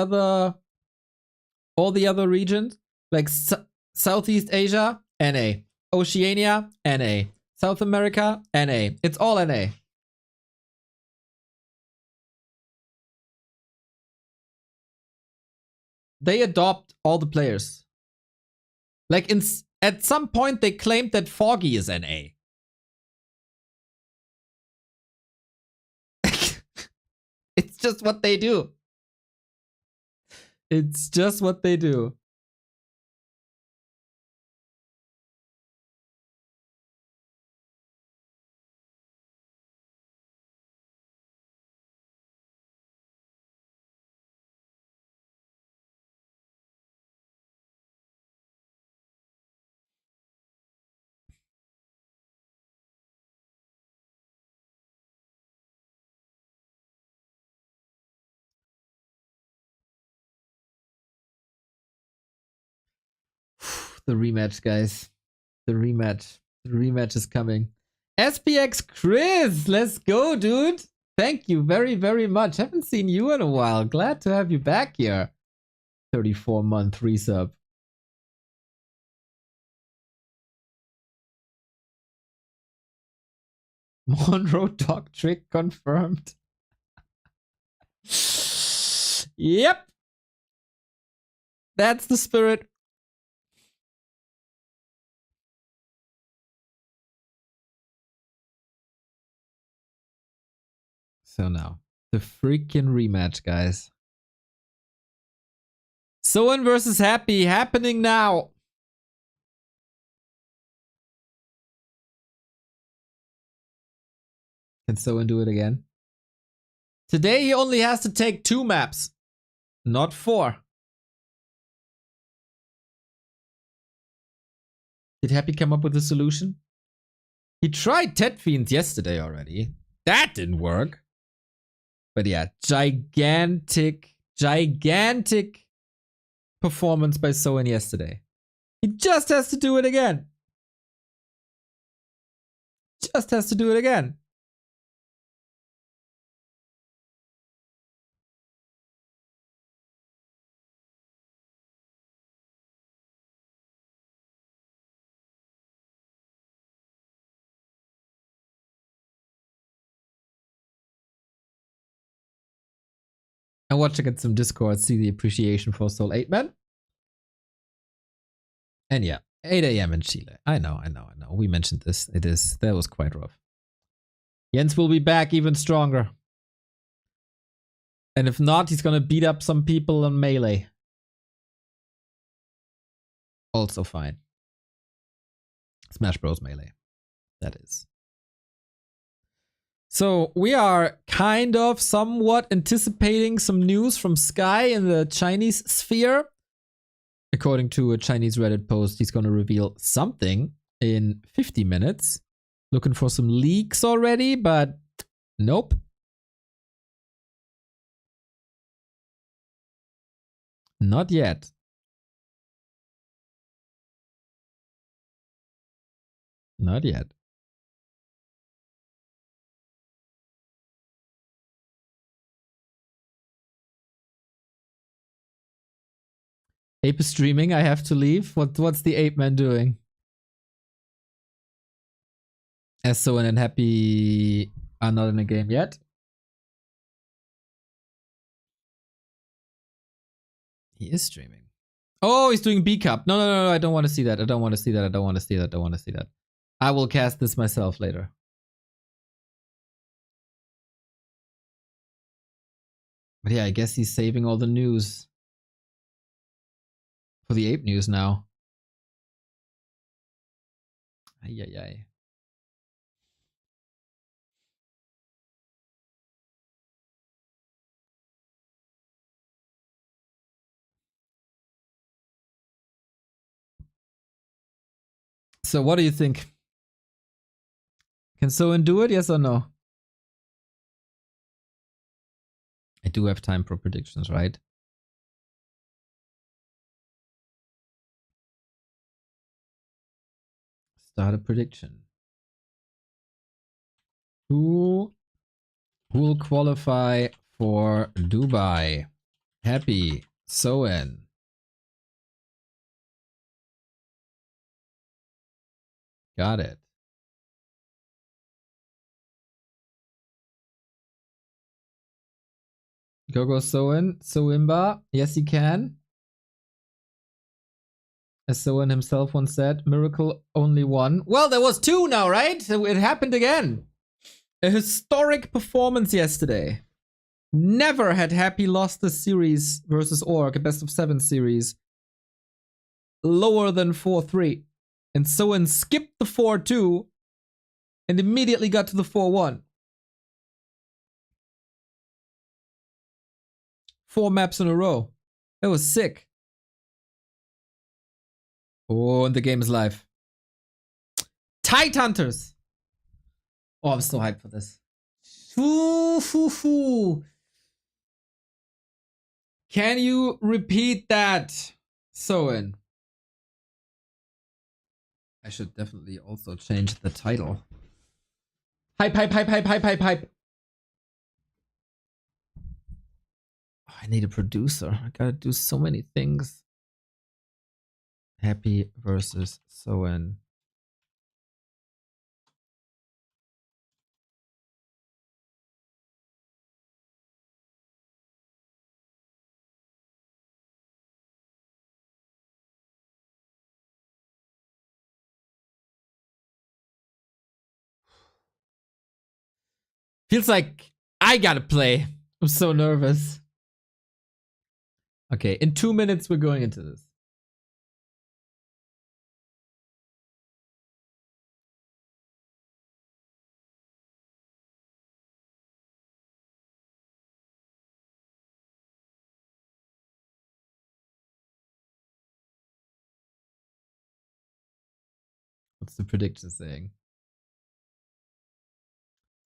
other regions, like Southeast Asia, NA. Oceania, NA. South America, NA. It's all NA. They adopt all the players. Like at some point they claimed that Foggy is NA. It's just what they do. It's just what they do. The rematch, guys. The rematch. The rematch is coming. SPX Chris, let's go, dude. Thank you very, very much. Haven't seen you in a while. Glad to have you back here. 34-month resub. Monroe dog trick confirmed. Yep. That's the spirit. So now, the freaking rematch, guys. Soin versus Happy happening now. Can Soin do it again? Today he only has to take 2 maps, not 4. Did Happy come up with a solution? He tried Ted Fiends yesterday already. That didn't work. But yeah, gigantic performance by Soin yesterday. He just has to do it again. Just has to do it again. I'm watching at some Discord, see the appreciation for Soul 8 Man. And yeah, 8 a.m. in Chile. I know. We mentioned this. That was quite rough. Jens will be back even stronger. And if not, he's gonna beat up some people on Melee. Also fine. Smash Bros. Melee. That is. So we are kind of somewhat anticipating some news from Sky in the Chinese sphere. According to a Chinese Reddit post, he's going to reveal something in 50 minutes. Looking for some leaks already, but nope. Not yet. Not yet. Ape is streaming. I have to leave. What's the ape man doing? As Soin and Happy are not in the game yet. He is streaming. Oh, he's doing B Cup. No. I don't want to see that. I don't want to see that. I don't want to see that. I don't want to see that. I will cast this myself later. But yeah, I guess he's saving all the news for the ape news now. Ay. So what do you think? Can Soin do it? Yes or no? I do have time for predictions, right? Start a prediction. Who will qualify for Dubai? Happy, Soin. Got it. Go Soin. Soimba. Yes, he can. As Soin himself once said, miracle only one. Well, there was two now, right? It happened again. A historic performance yesterday. Never had Happy lost a series versus Orc, a best of 7 series, lower than 4-3. And Soin skipped the 4-2 and immediately got to the 4-1. 4 maps in a row. That was sick. Oh, and the game is live. Tide Hunters. Oh, I'm so hyped for this. Can you repeat that, Soin? I should definitely also change the title. Hype. Oh, I need a producer. I gotta do so many things. Happy versus Soin. Feels like I gotta play. I'm so nervous. Okay, in 2 minutes we're going into this. What's the prediction saying?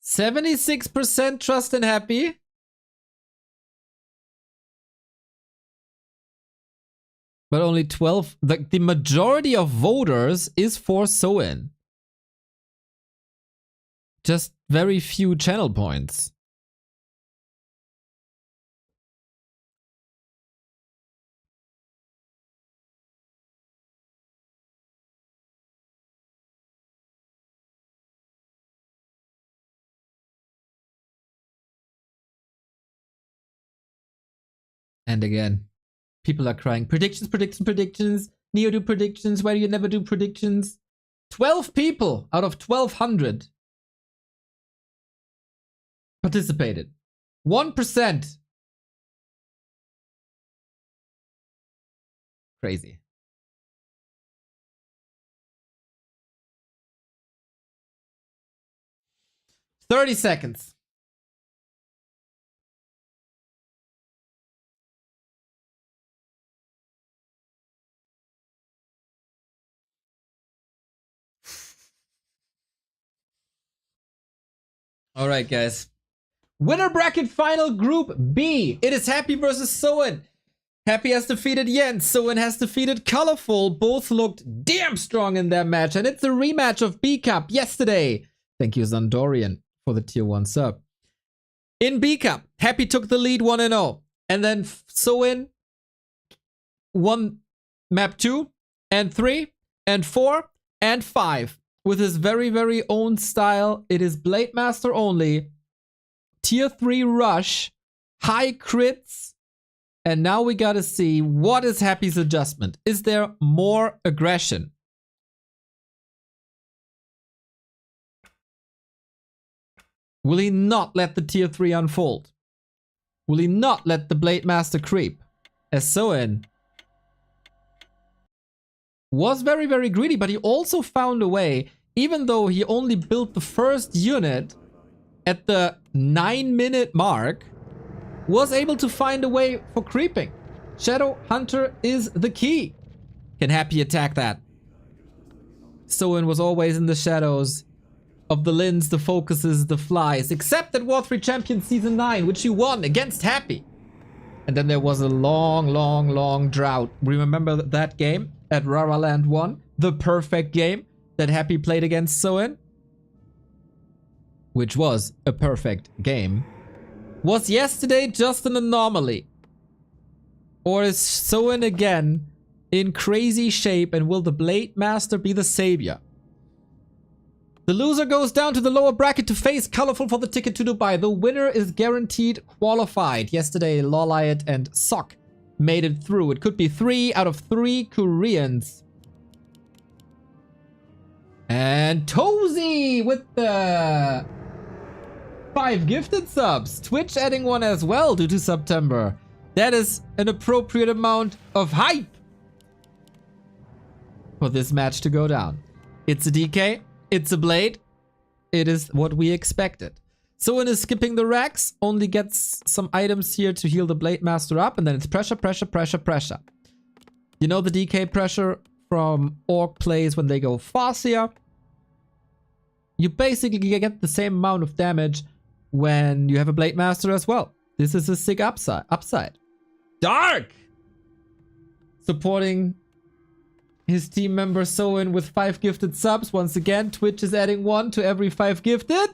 76% trust and Happy. But only 12. The majority of voters is for Soin. Just very few channel points. And again, people are crying. Predictions. Neo do predictions. Why do you never do predictions? 12 people out of 1,200 participated. 1%. Crazy. "30 seconds. All right, guys. Winner bracket final group B. It is Happy versus Soin. Happy has defeated Jens, Soin has defeated Colorful. Both looked damn strong in their match, and it's a rematch of B Cup yesterday. Thank you, Zandorian, for the tier 1 sub. In B Cup, Happy took the lead 1-0, and then Soin won map 2 and 3 and 4 and 5 with his very, very own style. It is Blade Master only, tier 3 rush, high crits. And now we gotta see, what is Happy's adjustment? Is there more aggression? Will he not let the tier 3 unfold? Will he not let the Blade Master creep? As Soin was very, very greedy, but he also found a way, even though he only built the first unit at the 9-minute mark, was able to find a way for creeping. Shadow Hunter is the key. Can Happy attack that? Soin was always in the shadows of the Lins, the focuses, the flies, except at War 3 Champions Season 9, which he won against Happy. And then there was a long drought. Remember that game at Rara Land 1? The perfect game that Happy played against Soin? Which was a perfect game. Was yesterday just an anomaly? Or is Soin again in crazy shape, and will the Blade Master be the savior? The loser goes down to the lower bracket to face Colorful for the ticket to Dubai. The winner is guaranteed qualified. Yesterday, Lawliot and Sok made it through. It could be 3 out of 3 Koreans. And Tozy with the 5 gifted subs. Twitch adding 1 as well due to September. That is an appropriate amount of hype for this match to go down. It's a DK. It's a Blade. It is what we expected. Soin is skipping the racks. Only gets some items here to heal the Blade Master up. And then it's pressure, pressure, pressure, pressure. You know the DK pressure from Orc plays when they go Farseer? You basically get the same amount of damage when you have a Blade Master as well. This is a sick upside. Dark! Supporting his team member Soin with 5 gifted subs. Once again, Twitch is adding 1 to every 5 gifted.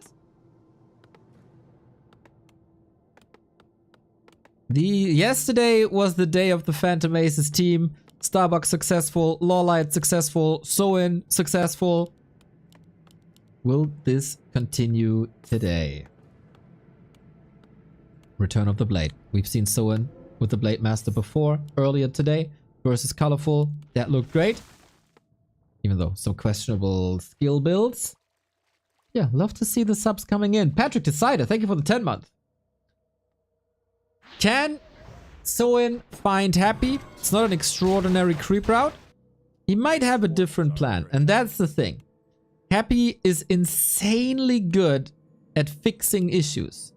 Yesterday was the day of the Phantom Aces team. Starbucks successful, Lawlight successful, Soin successful. Will this continue today? Return of the Blade. We've seen Soin with the Blade Master before, earlier today, versus Colorful. That looked great. Even though some questionable skill builds. Yeah, love to see the subs coming in. Patrick Decider, thank you for the 10-month. Can Soin find Happy? It's not an extraordinary creep route. He might have a different plan, and that's the thing. Happy is insanely good at fixing issues.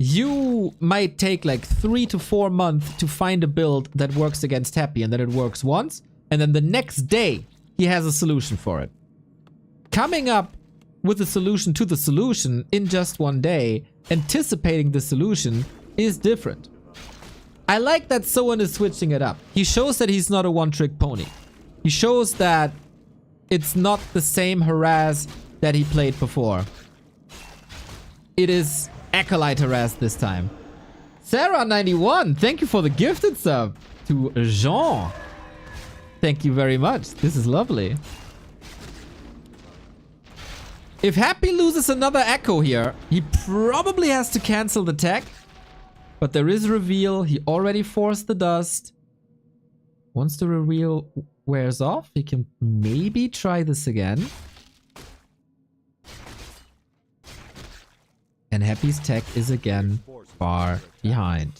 You might take like 3 to 4 months to find a build that works against Happy, and then it works once, and then the next day he has a solution for it. Coming up with a solution to the solution in just one day, anticipating the solution, is different. I like that Soin is switching it up. He shows that he's not a one-trick pony. He shows that it's not the same harass that he played before. It is Acolyte harass this time. Sarah91, thank you for the gifted sub. To Jean, thank you very much. This is lovely. If Happy loses another Echo here, he probably has to cancel the tech. But there is reveal. He already forced the dust. Once the reveal wears off, he can maybe try this again. And Happy's tech is again far behind.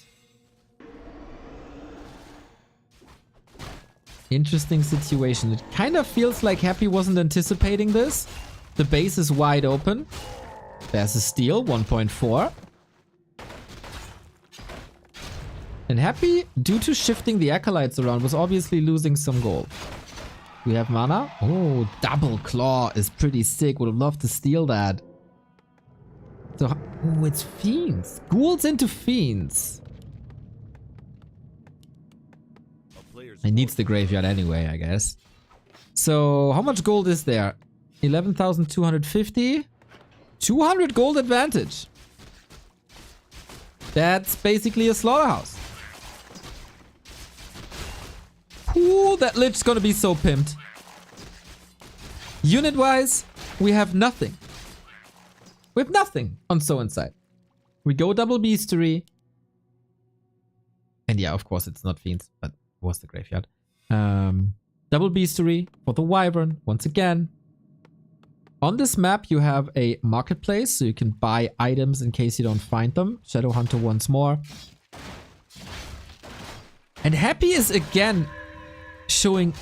Interesting situation. It kind of feels like Happy wasn't anticipating this. The base is wide open. There's a steal, 1.4. And Happy, due to shifting the Acolytes around, was obviously losing some gold. We have mana. Oh, double claw is pretty sick. Would have loved to steal that. So, oh, it's Fiends. Ghouls into Fiends. He needs the graveyard anyway, I guess. So, how much gold is there? 11,250? 200 gold advantage. That's basically a slaughterhouse. Ooh, that Lich's gonna be so pimped. Unit-wise, we have nothing. We have nothing on Soin side. We go double Beastery. And yeah, of course, it's not Fiends, but it was the graveyard. Double Beastery for the Wyvern, once again. On this map, you have a marketplace, so you can buy items in case you don't find them. Shadow Hunter once more. And Happy is again showing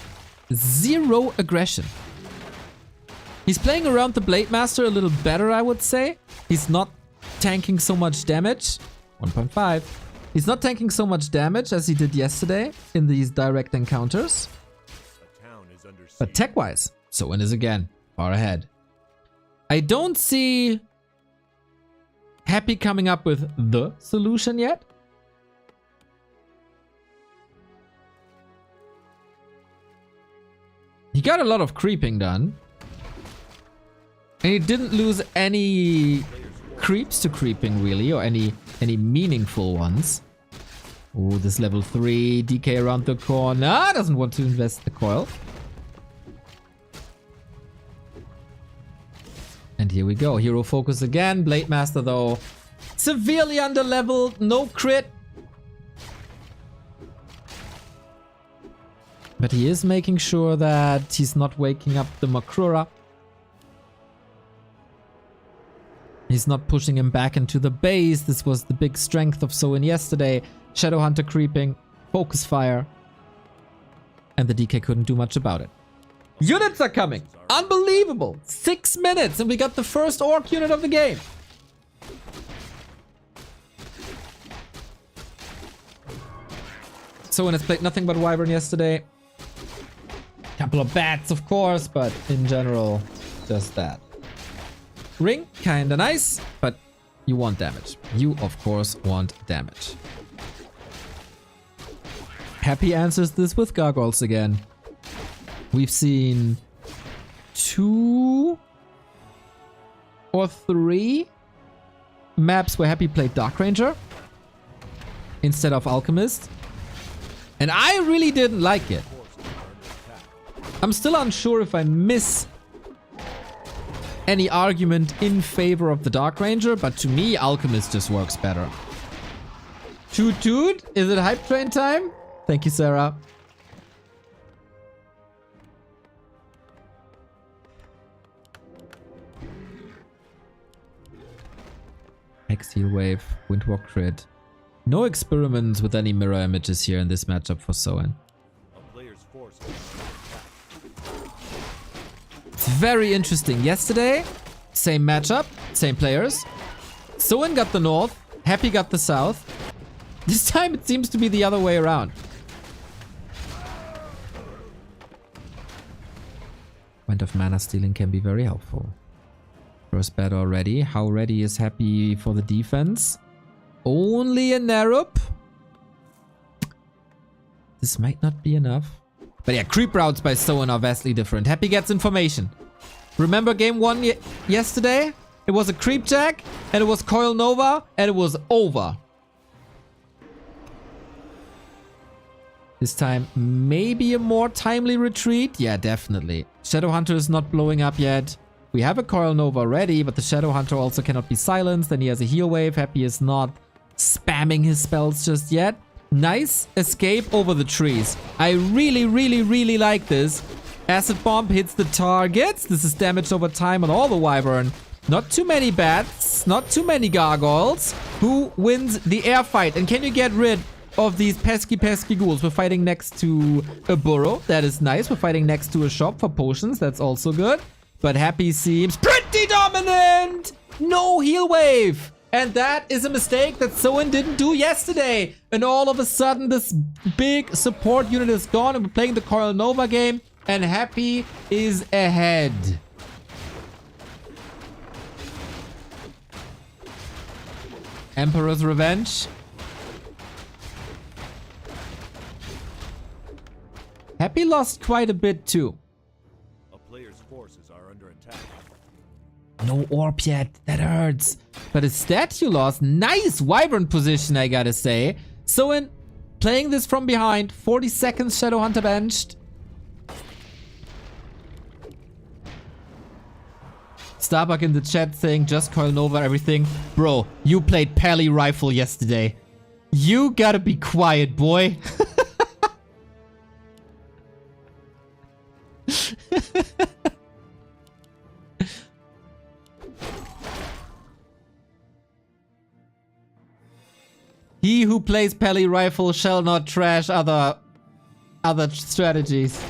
zero aggression. He's playing around the Blade Master a little better, I would say. He's not tanking so much damage. 1.5. He's not tanking so much damage as he did yesterday in these direct encounters. But tech-wise, Soin is again far ahead. I don't see Happy coming up with the solution yet. He got a lot of creeping done. And he didn't lose any creeps to creeping really, or any meaningful ones. Oh, this level 3 DK around the corner. Doesn't want to invest the coil. And here we go. Hero focus again. Blade Master though, severely underleveled. No crit. But he is making sure that he's not waking up the Makrura. He's not pushing him back into the base. This was the big strength of Soin yesterday. Shadow Hunter creeping. Focus fire. And the DK couldn't do much about it. Units are coming. Unbelievable. 6 minutes and we got the first Orc unit of the game. Soin has played nothing but Wyvern yesterday. Couple of bats, of course, but in general, just that. Ring, kinda nice, but you want damage. You, of course, want damage. Happy answers this with gargoyles again. We've seen 2 or 3 maps where Happy played Dark Ranger instead of Alchemist. And I really didn't like it. I'm still unsure if I miss any argument in favor of the Dark Ranger, but to me, Alchemist just works better. Toot toot! Is it hype train time? Thank you, Sarah. Hex Heal Wave, Windwalk Crit. No experiments with any mirror images here in this matchup for Soin. It's very interesting. Yesterday, same matchup, same players. Soin got the north, Happy got the south. This time it seems to be the other way around. Point of mana stealing can be very helpful. First bat already. How ready is Happy for the defense? Only a Narup. This might not be enough. But yeah, creep routes by Soin are vastly different. Happy gets information. Remember game 1 yesterday? It was a creep jack, and it was Coil Nova, and it was over. This time, maybe a more timely retreat? Yeah, definitely. Shadow Hunter is not blowing up yet. We have a Coil Nova ready, but the Shadow Hunter also cannot be silenced, and he has a heal wave. Happy is not spamming his spells just yet. Nice escape over the trees. I really like this. Acid Bomb hits the targets. This is damage over time on all the Wyvern. Not too many bats, not too many gargoyles. Who wins the air fight? And can you get rid of these pesky ghouls? We're fighting next to a burrow. That is nice. We're fighting next to a shop for potions. That's also good. But Happy seems pretty dominant. No heal wave. And that is a mistake that Soin didn't do yesterday. And all of a sudden, this big support unit is gone. And we're playing the Coral Nova game. And Happy is ahead. Emperor's Revenge. Happy lost quite a bit too. A player's forces are under attack. No orb yet. That hurts. But a statue lost. Nice Wyvern position, I gotta say. Soin playing this from behind. 40 seconds, Shadowhunter benched. Starbuck in the chat saying just coil Nova everything. Bro, you played Pally Rifle yesterday. You gotta be quiet, boy. He who plays Pally Rifle shall not trash other strategies.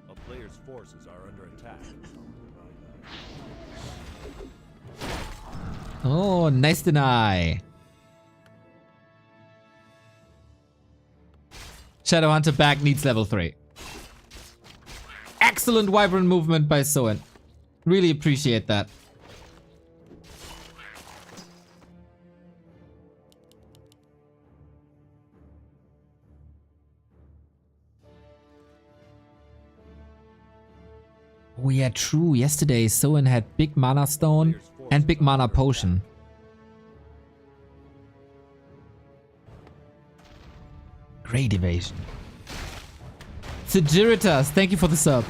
A player's forces are under attack. Oh, nice deny. Shadowhunter back needs level 3. Excellent Wyvern movement by Soin. Really appreciate that. Oh yeah, true. Yesterday, Soin had big mana stone and big mana potion. Great evasion. Sigiritas, thank you for the sub.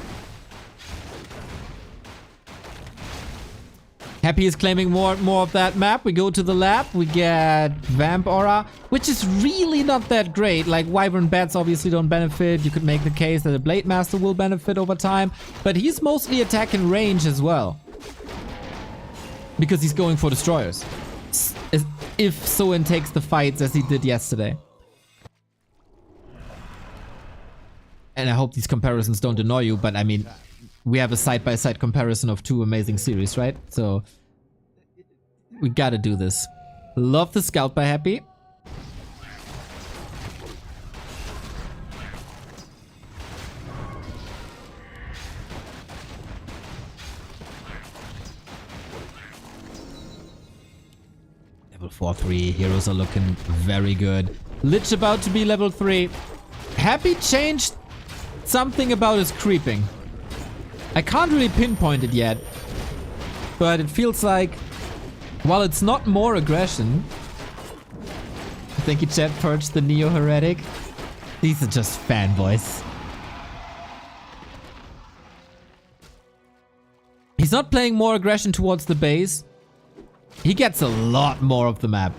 Happy is claiming more of that map. We go to the lab. We get Vamp Aura, which is really not that great. Like, Wyvern Bats obviously don't benefit. You could make the case that a Blade Master will benefit over time. But he's mostly attack in range as well. Because he's going for Destroyers. If Soin takes the fights as he did yesterday. And I hope these comparisons don't annoy you, but I mean, we have a side-by-side comparison of two amazing series, right? So, we gotta do this. Love the scout by Happy. Level 4-3, heroes are looking very good. Lich about to be level 3. Happy changed something about his creeping. I can't really pinpoint it yet, but it feels like, while it's not more aggression, thank you chat, Purge the Neo-Heretic. These are just fanboys. He's not playing more aggression towards the base. He gets a lot more of the map.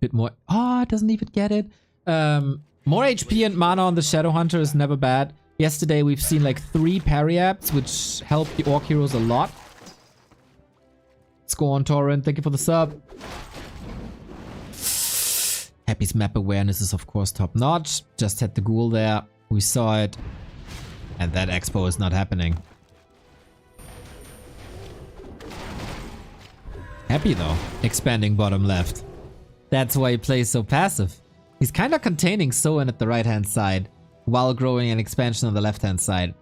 Bit more. Oh, it doesn't even get it. More HP and mana on the Shadowhunter is never bad. Yesterday we've seen like 3 parry apps, which help the Orc heroes a lot. Score on Torrent, thank you for the sub. Happy's map awareness is of course top notch. Just had the ghoul there. We saw it. And that expo is not happening. Happy though, expanding bottom left. That's why he plays so passive. He's kind of containing Soin at the right-hand side, while growing an expansion on the left-hand side.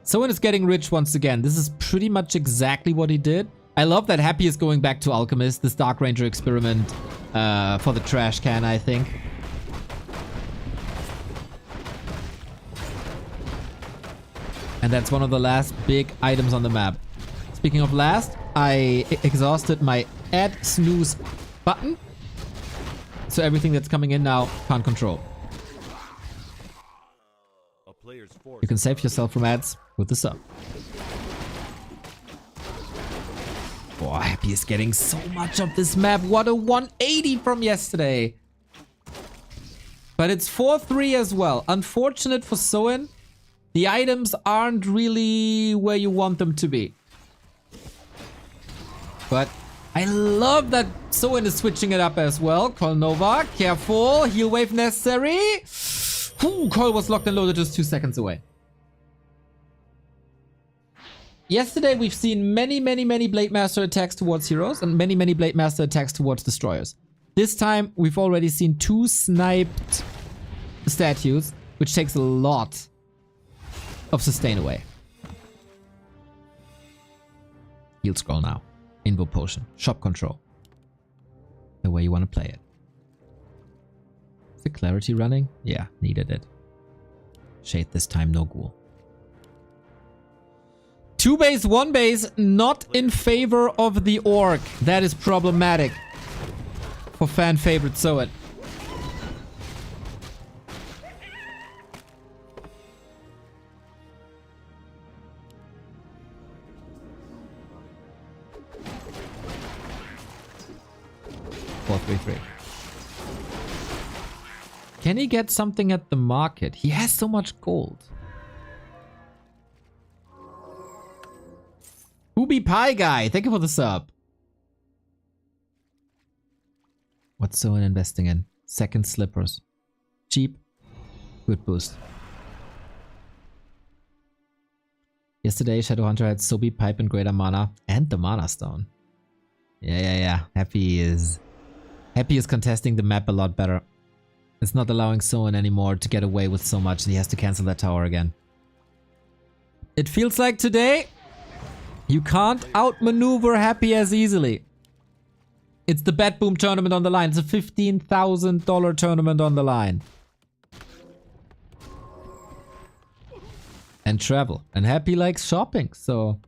Soin is getting rich once again. This is pretty much exactly what he did. I love that Happy is going back to Alchemist, this Dark Ranger experiment for the trash can, I think. And that's one of the last big items on the map. Speaking of last, I exhausted my add snooze button. So everything that's coming in now, can't control. You can save yourself from ads with the sub. Oh, Happy is getting so much of this map. What a 180 from yesterday. But it's 4-3 as well. Unfortunate for Soin. The items aren't really where you want them to be. But I love that Soin is switching it up as well. Call Nova, careful, heal wave necessary. Ooh, Call was locked and loaded just 2 seconds away. Yesterday we've seen many Blade Master attacks towards heroes and many Blade Master attacks towards destroyers. This time we've already seen 2 sniped statues, which takes a lot of sustain away. Heal scroll now. Invo potion. Shop control. The way you want to play it. Is the clarity running? Yeah, needed it. Shade this time, no ghoul. 2 base, 1 base, not in favor of the orc. That is problematic for fan favorite Soin. Can he get something at the market? He has so much gold. Ubi Pie Guy, thank you for the sub. What's Soin investing in? Second slippers. Cheap. Good boost. Yesterday, Shadowhunter had Sobi Pipe and Greater Mana and the Mana Stone. Yeah. Happy is contesting the map a lot better. It's not allowing Soin anymore to get away with so much. He has to cancel that tower again. It feels like today, you can't outmaneuver Happy as easily. It's the BetBoom tournament on the line. It's a $15,000 tournament on the line. And travel. And Happy likes shopping, so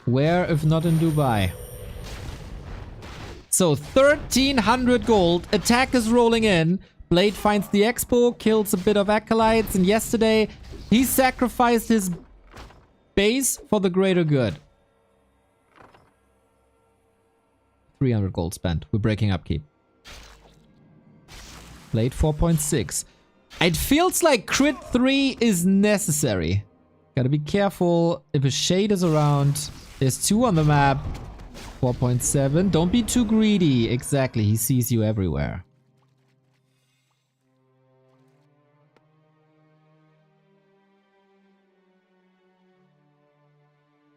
where if not in Dubai? So 1,300 gold. Attack is rolling in. Blade finds the Expo, kills a bit of Acolytes, and yesterday he sacrificed his base for the greater good. 300 gold spent. We're breaking upkeep. Blade 4.6. It feels like crit 3 is necessary. Gotta be careful if a shade is around. There's 2 on the map. 4.7. Don't be too greedy. Exactly. He sees you everywhere.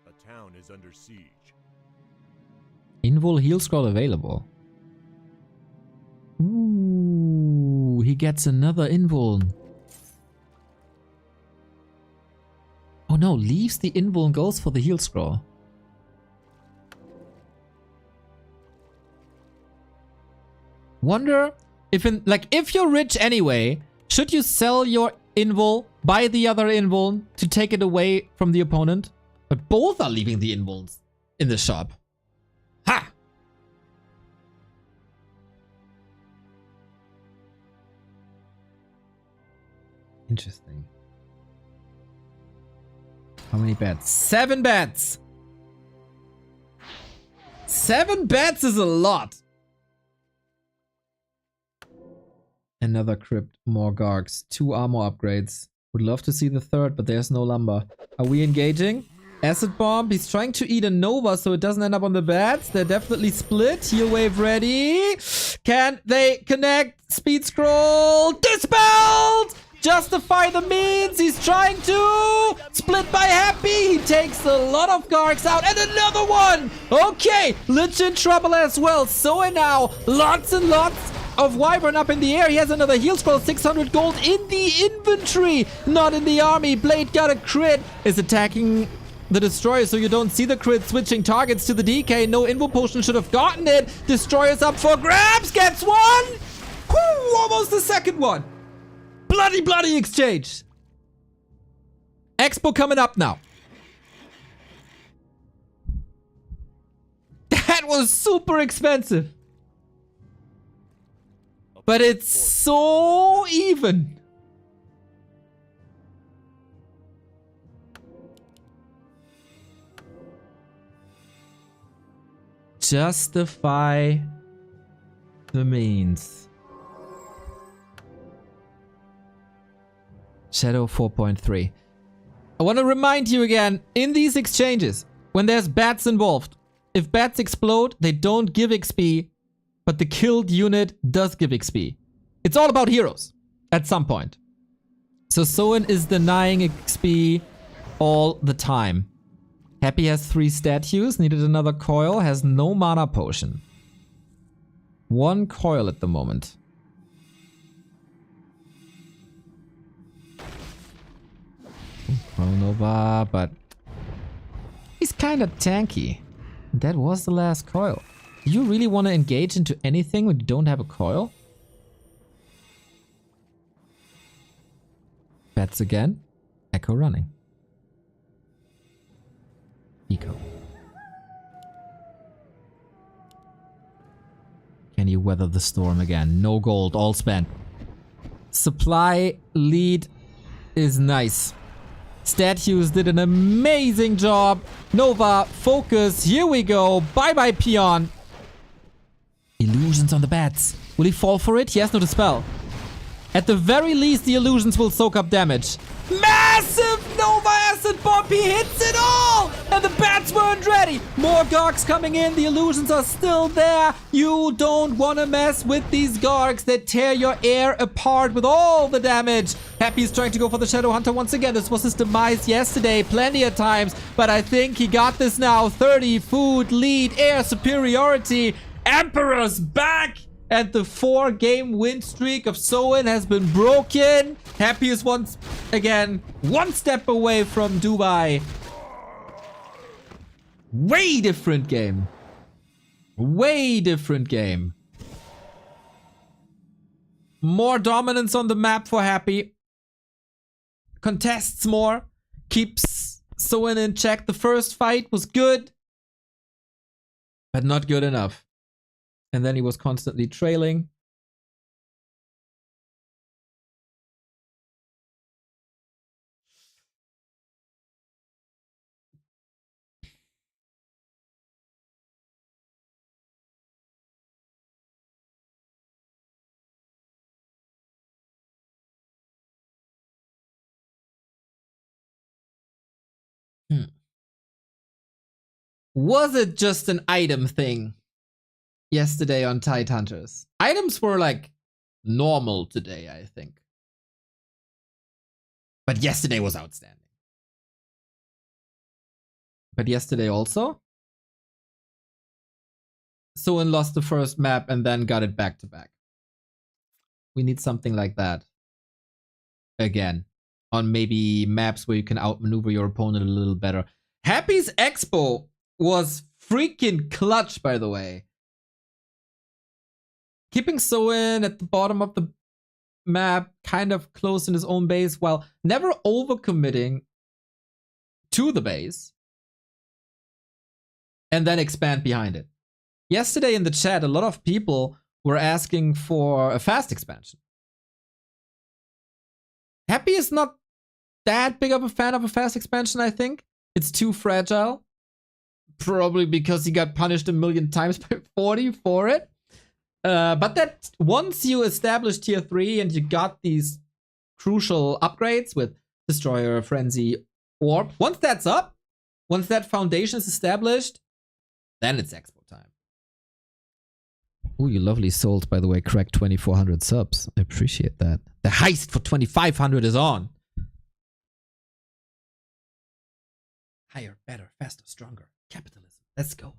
A town is under siege. Invul heal scroll available. Ooh, he gets another Invul. Oh no, leaves the Invul and goes for the heal scroll. Wonder if if you're rich anyway, should you sell your Invul, buy the other Invul to take it away from the opponent? But both are leaving the Invuls in the shop. Ha! Interesting. How many bets? 7 bets! 7 bets is a lot! Another crypt, more Gargs, 2 armor upgrades. Would love to see the third, but there's no lumber. Are we engaging? Acid Bomb, he's trying to eat a Nova so it doesn't end up on the bats. They're definitely split. Heal Wave ready. Can they connect? Speed Scroll. Dispelled! Justify the means. He's trying to. Split by Happy. He takes a lot of Gargs out. And another one. Okay. Lich in trouble as well. So now, lots and lots of Wyvern up in the air. He has another heal scroll. 600 gold in the inventory. Not in the army. Blade got a crit. Is attacking the Destroyer so you don't see the crit. Switching targets to the DK. No Invo Potion should have gotten it. Destroyer's up for grabs. Gets one. Whew, almost the second one. Bloody exchange. Expo coming up now. That was super expensive. But it's so even. Justify the means. Shadow 4.3. I want to remind you again, in these exchanges, when there's bats involved, if bats explode, they don't give XP, but the killed unit does give XP. It's all about heroes at some point. So Soin is denying XP all the time. Happy has 3 statues, needed another coil, has no mana potion. 1 coil at the moment. Nova, but he's kind of tanky. That was the last coil. Do you really want to engage into anything when you don't have a coil? Bets again. Echo running. Eco. Can you weather the storm again? No gold, all spent. Supply lead is nice. Statues did an amazing job. Nova, focus. Here we go. Bye-bye, peon. Illusions on the bats. Will he fall for it? He has no dispel. At the very least, the illusions will soak up damage. Massive Nova Acid Bomb. He hits it all. And the bats weren't ready. More Gargs coming in. The illusions are still there. You don't want to mess with these Gargs that tear your air apart with all the damage. Happy's trying to go for the Shadow Hunter once again. This was his demise yesterday plenty of times. But I think he got this now. 30 food lead, air superiority. Emperor's back. And the 4-game win streak of Soin has been broken. Happy is once again one step away from Dubai. Way different game. Way different game. More dominance on the map for Happy. Contests more. Keeps Soin in check. The first fight was good, but not good enough. And then he was constantly trailing. Was it just an item thing yesterday on Tide Hunters? Items were like normal today, I think. But yesterday was outstanding. But yesterday also, Soin lost the first map and then got it back to back. We need something like that again on maybe maps where you can outmaneuver your opponent a little better. Happy's Expo was freaking clutch, by the way. Keeping Soin at the bottom of the map, kind of close in his own base, while never overcommitting to the base. And then expand behind it. Yesterday in the chat, a lot of people were asking for a fast expansion. Happy is not that big of a fan of a fast expansion, I think. It's too fragile. Probably because he got punished a million times by 40 for it. But that once you establish tier 3 and you got these crucial upgrades with Destroyer, Frenzy, Orb, once that's up, once that foundation is established, then it's expo time. Ooh, you lovely souls, by the way, cracked 2,400 subs. I appreciate that. The heist for 2,500 is on. Higher, better, faster, stronger. Capitalism. Let's go.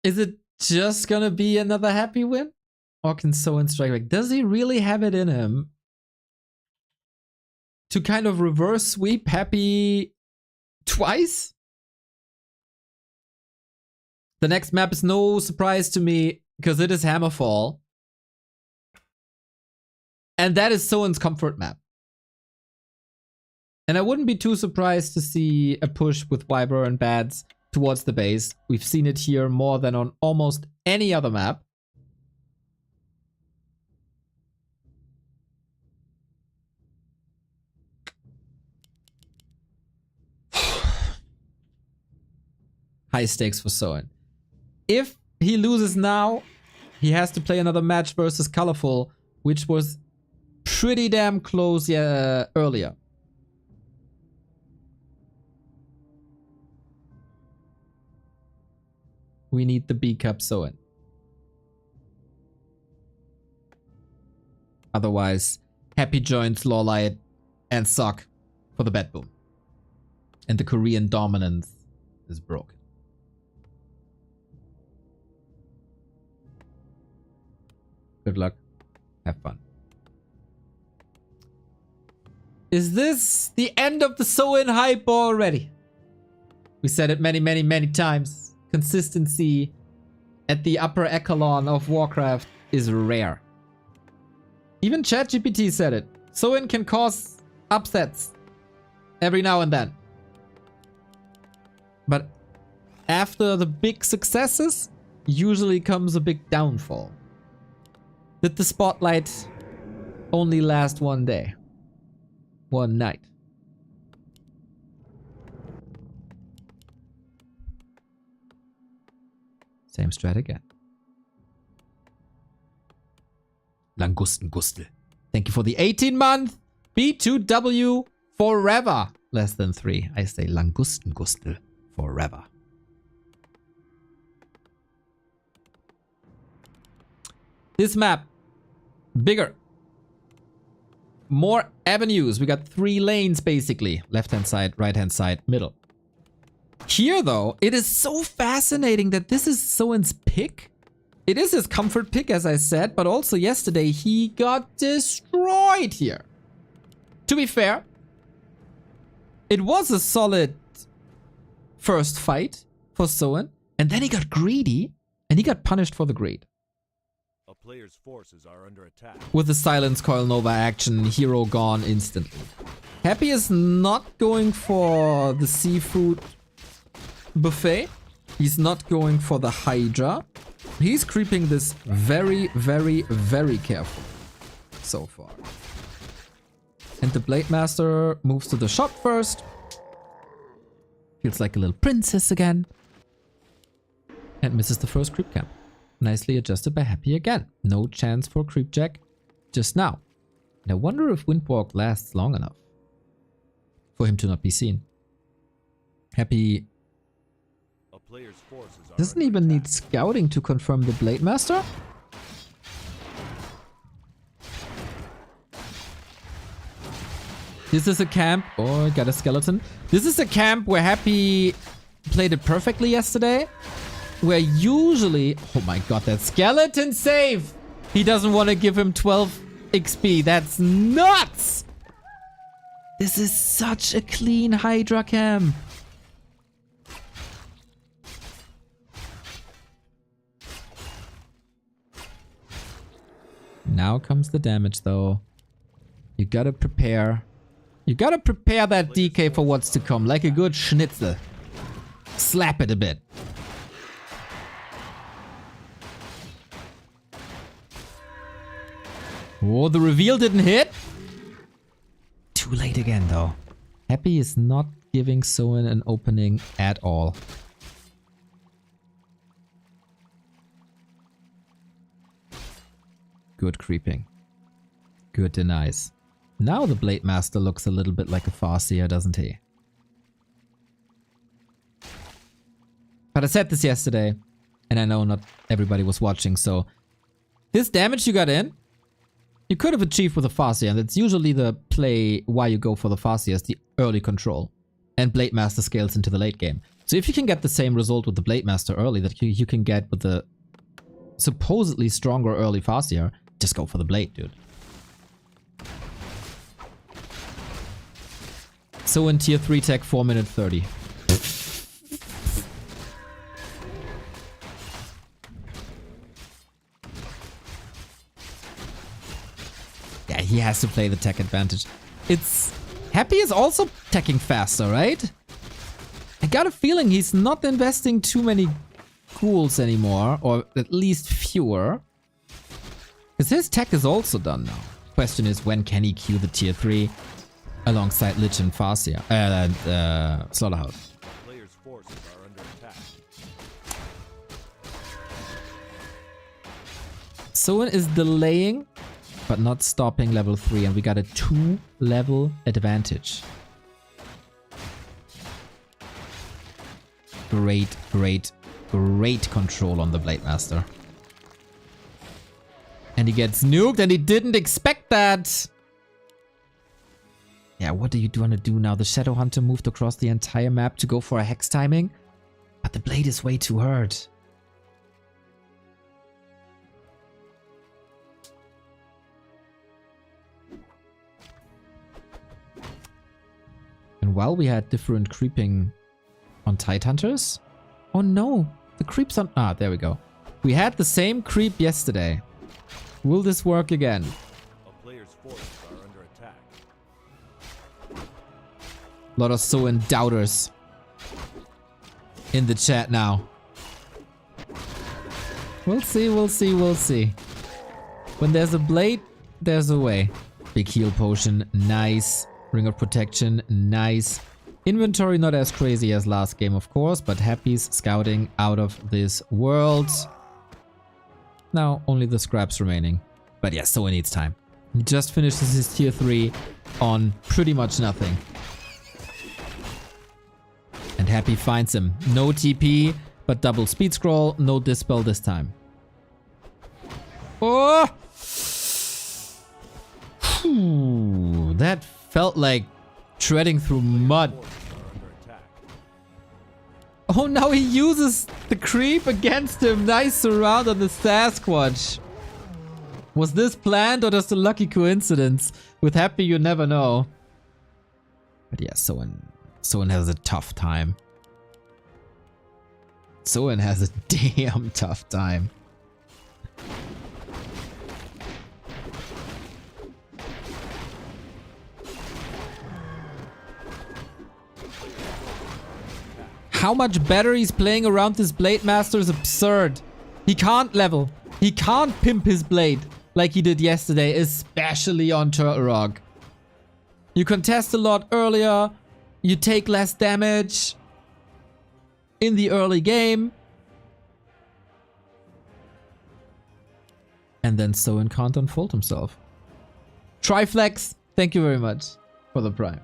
Is it just gonna be another Happy win? Or can Soin strike back? Does he really have it in him to kind of reverse sweep Happy twice? The next map is no surprise to me because it is Hammerfall. And that is Soin's comfort map. And I wouldn't be too surprised to see a push with Wyber and Bads towards the base. We've seen it here more than on almost any other map. High stakes for Soin. If he loses now, he has to play another match versus Colorful, which was pretty damn close earlier. We need the B-Cup Soin. Otherwise, Happy joins Lawlight and Sock for the BetBoom. And the Korean dominance is broken. Good luck. Have fun. Is this the end of the Soin hype already? We said it many, many, many times. Consistency at the upper echelon of Warcraft is rare. Even ChatGPT said it. Soin can cause upsets every now and then. But after the big successes, usually comes a big downfall. Did the spotlight only last one day? One night? Same strat again. Langustengustel. Thank you for the 18-month B2W forever. Less than 3. I say Langustengustel forever. This map, bigger. More avenues. We got 3 lanes basically. Left-hand side, right-hand side, middle. Here though, it is so fascinating that this is Soin's pick. It is his comfort pick, as I said, but also yesterday he got destroyed here. To be fair, it was a solid first fight for Soin, and then he got greedy, and he got punished for the greed. A player's forces are under attack. With the Silence Coil Nova action, hero gone instantly. Happy is not going for the seafood buffet. He's not going for the Hydra. He's creeping this very, very, very careful so far. And the Blade Master moves to the shop first. Feels like a little princess again. And misses the first creep camp. Nicely adjusted by Happy again. No chance for creep jack just now. And I wonder if Windwalk lasts long enough for him to not be seen. Happy doesn't even need scouting to confirm the Blade Master. This is a camp. Oh, I got a skeleton. This is a camp where Happy played it perfectly yesterday. Where usually... Oh my god, that skeleton save! He doesn't want to give him 12 XP. That's nuts! This is such a clean Hydra camp. Now comes the damage though. You gotta prepare. You gotta prepare that DK for what's to come, like a good schnitzel. Slap it a bit. Oh, the reveal didn't hit. Too late again though. Happy is not giving Soin an opening at all. Good creeping. Good denies. Now the Blade Master looks a little bit like a Farseer, doesn't he? But I said this yesterday, and I know not everybody was watching, so... This damage you got in, you could have achieved with a Farseer, and that's usually the play why you go for the Farseer, is the early control. And Blade Master scales into the late game. So if you can get the same result with the Blade Master early that you can get with the supposedly stronger early Farseer, just go for the blade, dude. So in tier 3 tech, 4 minute 30. Yeah, he has to play the tech advantage. It's... Happy is also teching faster, right? I got a feeling he's not investing too many ghouls anymore, or at least fewer. Because his tech is also done now. Question is, when can he queue the tier 3 alongside Lich and Farseer and Slaughterhouse? Player's forces are under attack. Soin is delaying, but not stopping level 3, and we got a 2-level advantage. Great, great, great control on the Blade Master. And he gets nuked, and he didn't expect that. Yeah, what do you want to do now? The Shadow Hunter moved across the entire map to go for a hex timing, but the blade is way too hurt. And while we had different creeping on Tidehunters... Oh no, the creeps on... Ah, there we go. We had the same creep yesterday. Will this work again? A player's forces are under attack. A lot of Soin doubters in the chat now. We'll see, we'll see, we'll see. When there's a blade, there's a way. Big heal potion, nice. Ring of protection, nice. Inventory not as crazy as last game, of course, but Happy's scouting out of this world. Now only the scraps remaining. But yeah, Soin needs time. He just finishes his tier 3 on pretty much nothing. And Happy finds him. No TP, but double speed scroll, no dispel this time. Oh! Whew, that felt like treading through mud. Oh, now he uses the creep against him. Nice surround on the Sasquatch. Was this planned or just a lucky coincidence? With Happy, you never know. But yeah, Soin has a tough time. Soin has a damn tough time. How much better he's playing around this Blade Master is absurd. He can't level. He can't pimp his blade like he did yesterday, especially on Turtle Rock. You contest a lot earlier. You take less damage in the early game. And then Soin can't unfold himself. Triflex, thank you very much for the prime.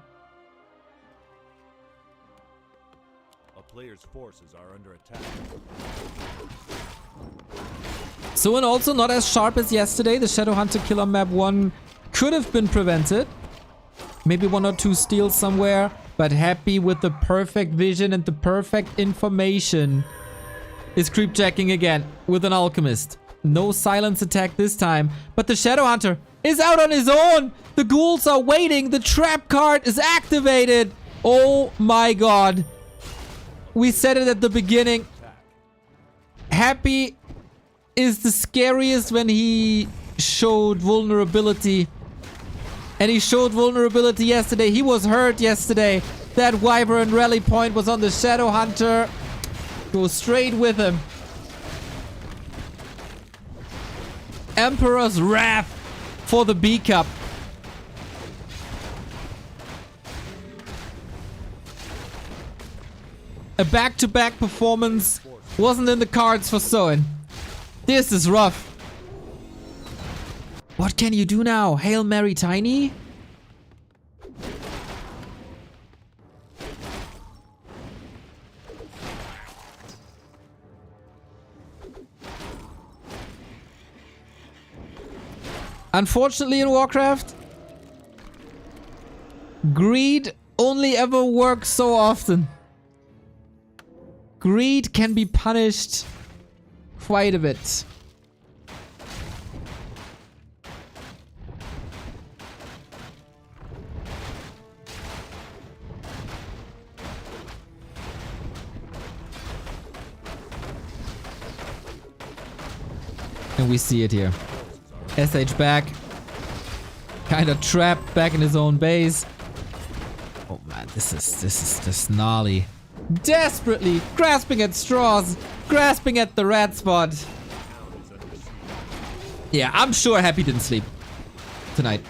Player's forces are under attack. Soin also not as sharp as yesterday. The Shadowhunter kill on map 1 could have been prevented. Maybe 1 or 2 steals somewhere. But Happy with the perfect vision and the perfect information is creepjacking again with an Alchemist. No silence attack this time. But the Shadowhunter is out on his own. The ghouls are waiting. The trap card is activated. Oh my god. We said it at the beginning. Happy is the scariest when he showed vulnerability. And he showed vulnerability yesterday. He was hurt yesterday. That Wyvern rally point was on the Shadowhunter. Go straight with him. Emperor's Wrath for the B Cup. A back-to-back performance wasn't in the cards for Soin. This is rough. What can you do now? Hail Mary Tiny? Unfortunately in Warcraft, greed only ever works so often. Greed can be punished quite a bit. And we see it here. SH back. Kind of trapped back in his own base. Oh man, this is just gnarly. Desperately grasping at straws, grasping at the rat spot. Yeah, I'm sure Happy didn't sleep tonight.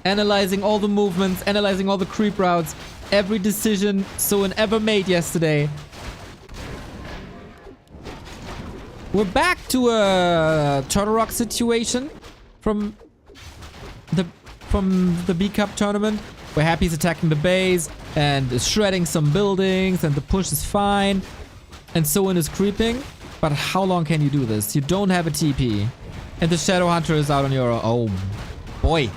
Analyzing all the movements, analyzing all the creep routes, every decision Soin ever made yesterday. We're back to a Turtle Rock situation from the B Cup tournament, where Happy's attacking the base and is shredding some buildings, and the push is fine, and Soin is creeping. But how long can you do this? You don't have a TP, and the Shadowhunter is out on your own. Oh boy.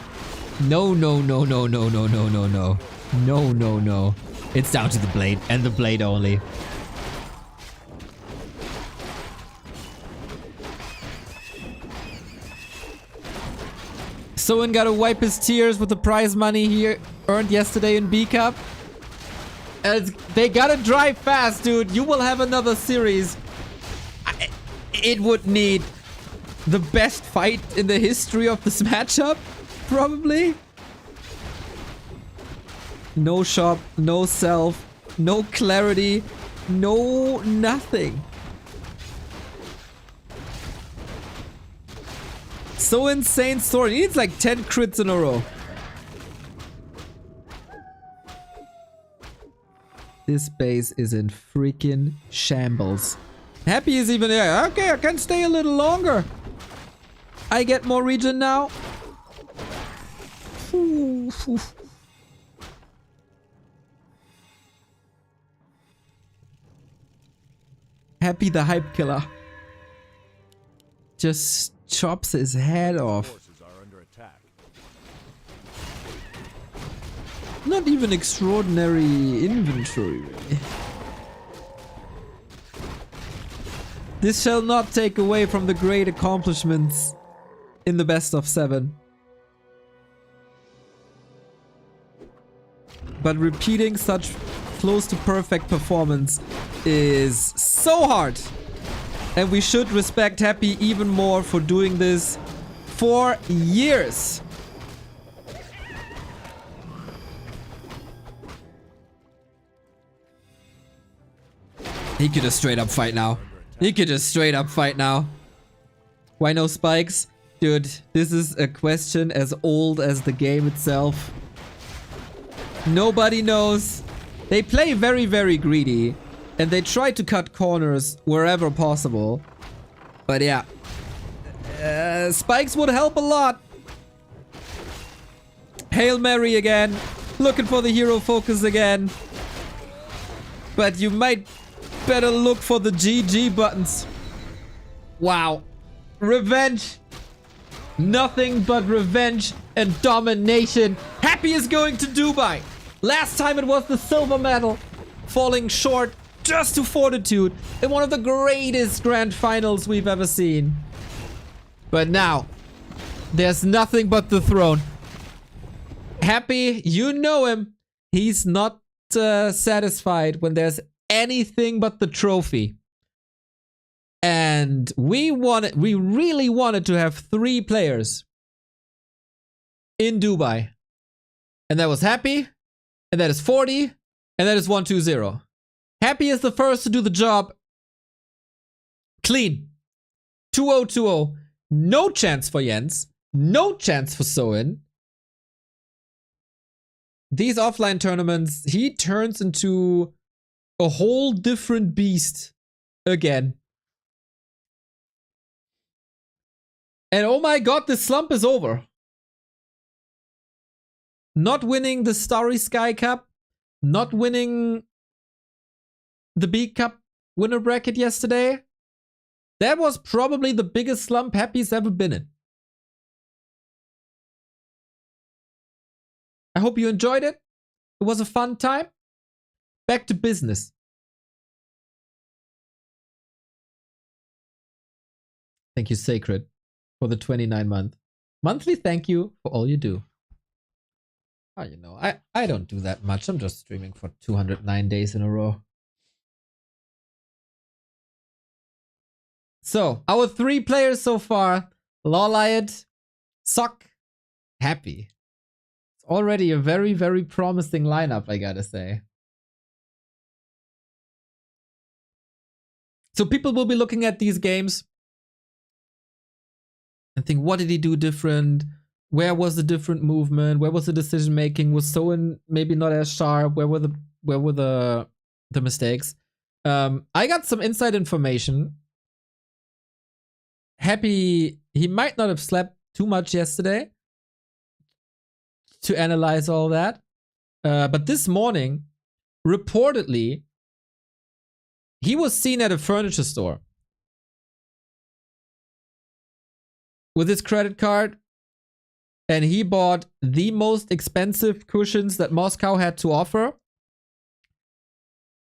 No, no, no, no, no, no, no, no, no. No, no, no. It's down to the blade, and the blade only. Soin gotta wipe his tears with the prize money here earned yesterday in B Cup. And they gotta drive fast, dude. You will have another series. It would need the best fight in the history of this matchup, probably. No shop, no self, no clarity, no nothing. So insane story. He needs like 10 crits in a row. This base is in freaking shambles. Happy is even there. Okay, I can stay a little longer. I get more regen now. Happy the hype killer. Just chops his head off. Forces are under attack. Not even extraordinary inventory, really. This shall not take away from the great accomplishments in the best of 7. But repeating such close to perfect performance is so hard. And we should respect Happy even more for doing this for years. He could just straight up fight now. He could just straight up fight now. Why no spikes? Dude, this is a question as old as the game itself. Nobody knows. They play very, very greedy. And they try to cut corners wherever possible. But yeah. Spikes would help a lot. Hail Mary again. Looking for the hero focus again. But you might better look for the GG buttons. Wow. Revenge. Nothing but revenge and domination. Happy is going to Dubai. Last time it was the silver medal. Falling short just to Fortitude in one of the greatest grand finals we've ever seen. But now, there's nothing but the throne. Happy, you know him. He's not satisfied when there's anything but the trophy. And we really wanted to have 3 players in Dubai. And that was Happy, and that is 40, and that is 120. Happy is the first to do the job. Clean. 2-0-2-0. No chance for Jens. No chance for Soin. These offline tournaments, he turns into a whole different beast again. And oh my god, this slump is over. Not winning the Starry Sky Cup. Not winning the B Cup winner bracket yesterday. That was probably the biggest slump Happy's ever been in. I hope you enjoyed it. It was a fun time. Back to business. Thank you, Sacred, for the 29-month monthly thank you for all you do. Oh, you know, I don't do that much. I'm just streaming for 209 days in a row. So, our 3 players so far. Lawliot, Sock, Happy. It's already a very, very promising lineup, I gotta say. So people will be looking at these games and think, what did he do different? Where was the different movement? Where was the decision making? Was Soin maybe not as sharp? Where were the mistakes? I got some inside information. Happy, he might not have slept too much yesterday to analyze all that. But this morning, reportedly, he was seen at a furniture store with his credit card, and he bought the most expensive cushions that Moscow had to offer.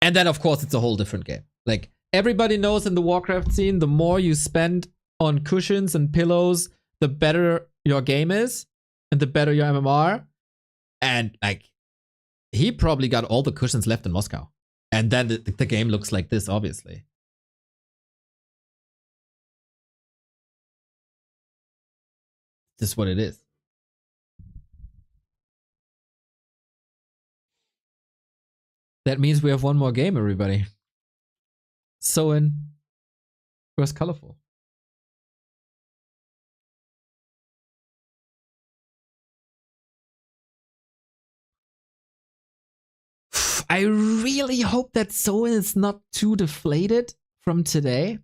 And then, of course, it's a whole different game. Like, everybody knows in the Warcraft scene, the more you spend on cushions and pillows, the better your game is, and the better your MMR. And, like, he probably got all the cushions left in Moscow. And then the game looks like this, obviously. This is what it is. That means we have one more game, everybody. Soin versus Colorful. I really hope that Soin is not too deflated from today.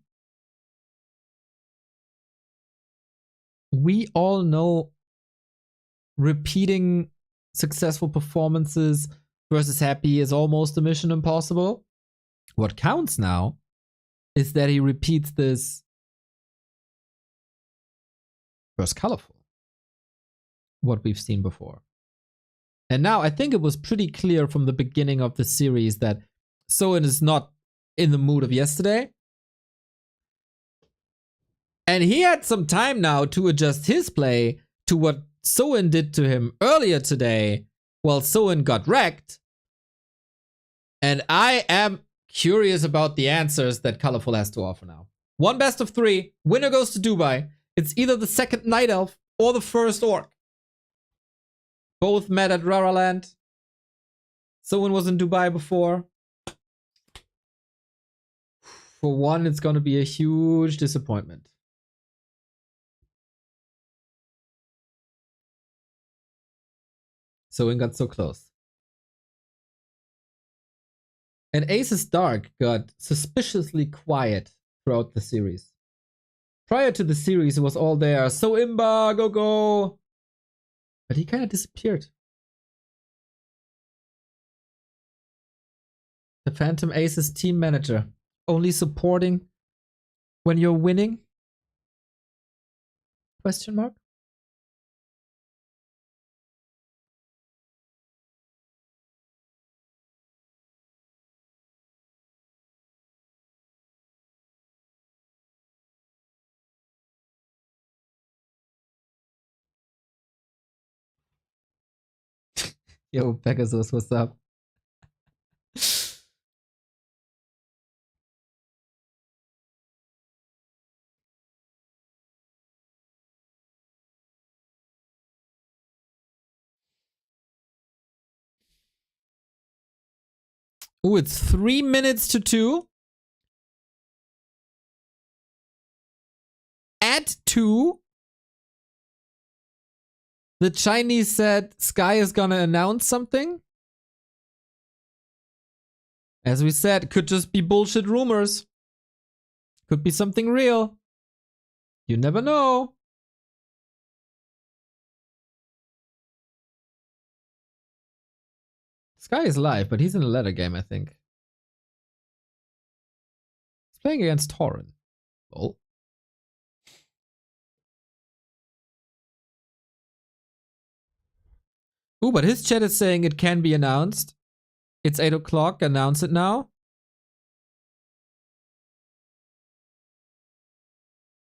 We all know repeating successful performances versus happy is almost a mission impossible. What counts now is that he repeats this versus Colorful. What we've seen before. And now I think it was pretty clear from the beginning of the series that Soin is not in the mood of yesterday. And he had some time now to adjust his play to what Soin did to him earlier today, while Soin got wrecked. And I am curious about the answers that Colorful has to offer now. One best of 3. Winner goes to Dubai. It's either the second Night Elf or the first Orc. Both met at Raraland. Soin was in Dubai before. For one, it's going to be a huge disappointment. Soin got so close. And Ace's Dark got suspiciously quiet throughout the series. Prior to the series, it was all there. So Imba, go go. But he kind of disappeared. The Phantom Aces team manager. Only supporting when you're winning? Question mark? Yo, Pegasus, what's up? Oh, it's 3 minutes to 2. At 2, the Chinese said Sky is gonna announce something. As we said, could just be bullshit rumors. Could be something real. You never know. Sky is live, but he's in a ladder game, I think. He's playing against Torin. Oh. Ooh, but his chat is saying it can be announced. It's 8 o'clock. Announce it now.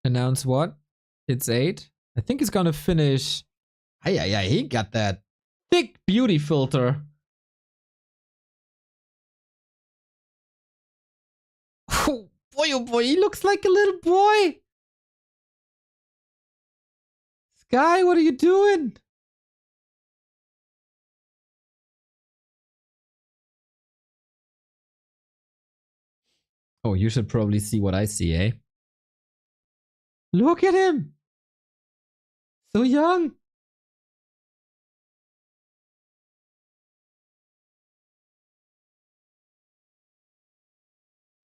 Announce what? It's 8. I think he's gonna finish. Yeah, he got that thick beauty filter. Oh boy, he looks like a little boy. Sky, what are you doing? Oh, you should probably see what I see, eh? Look at him! So young!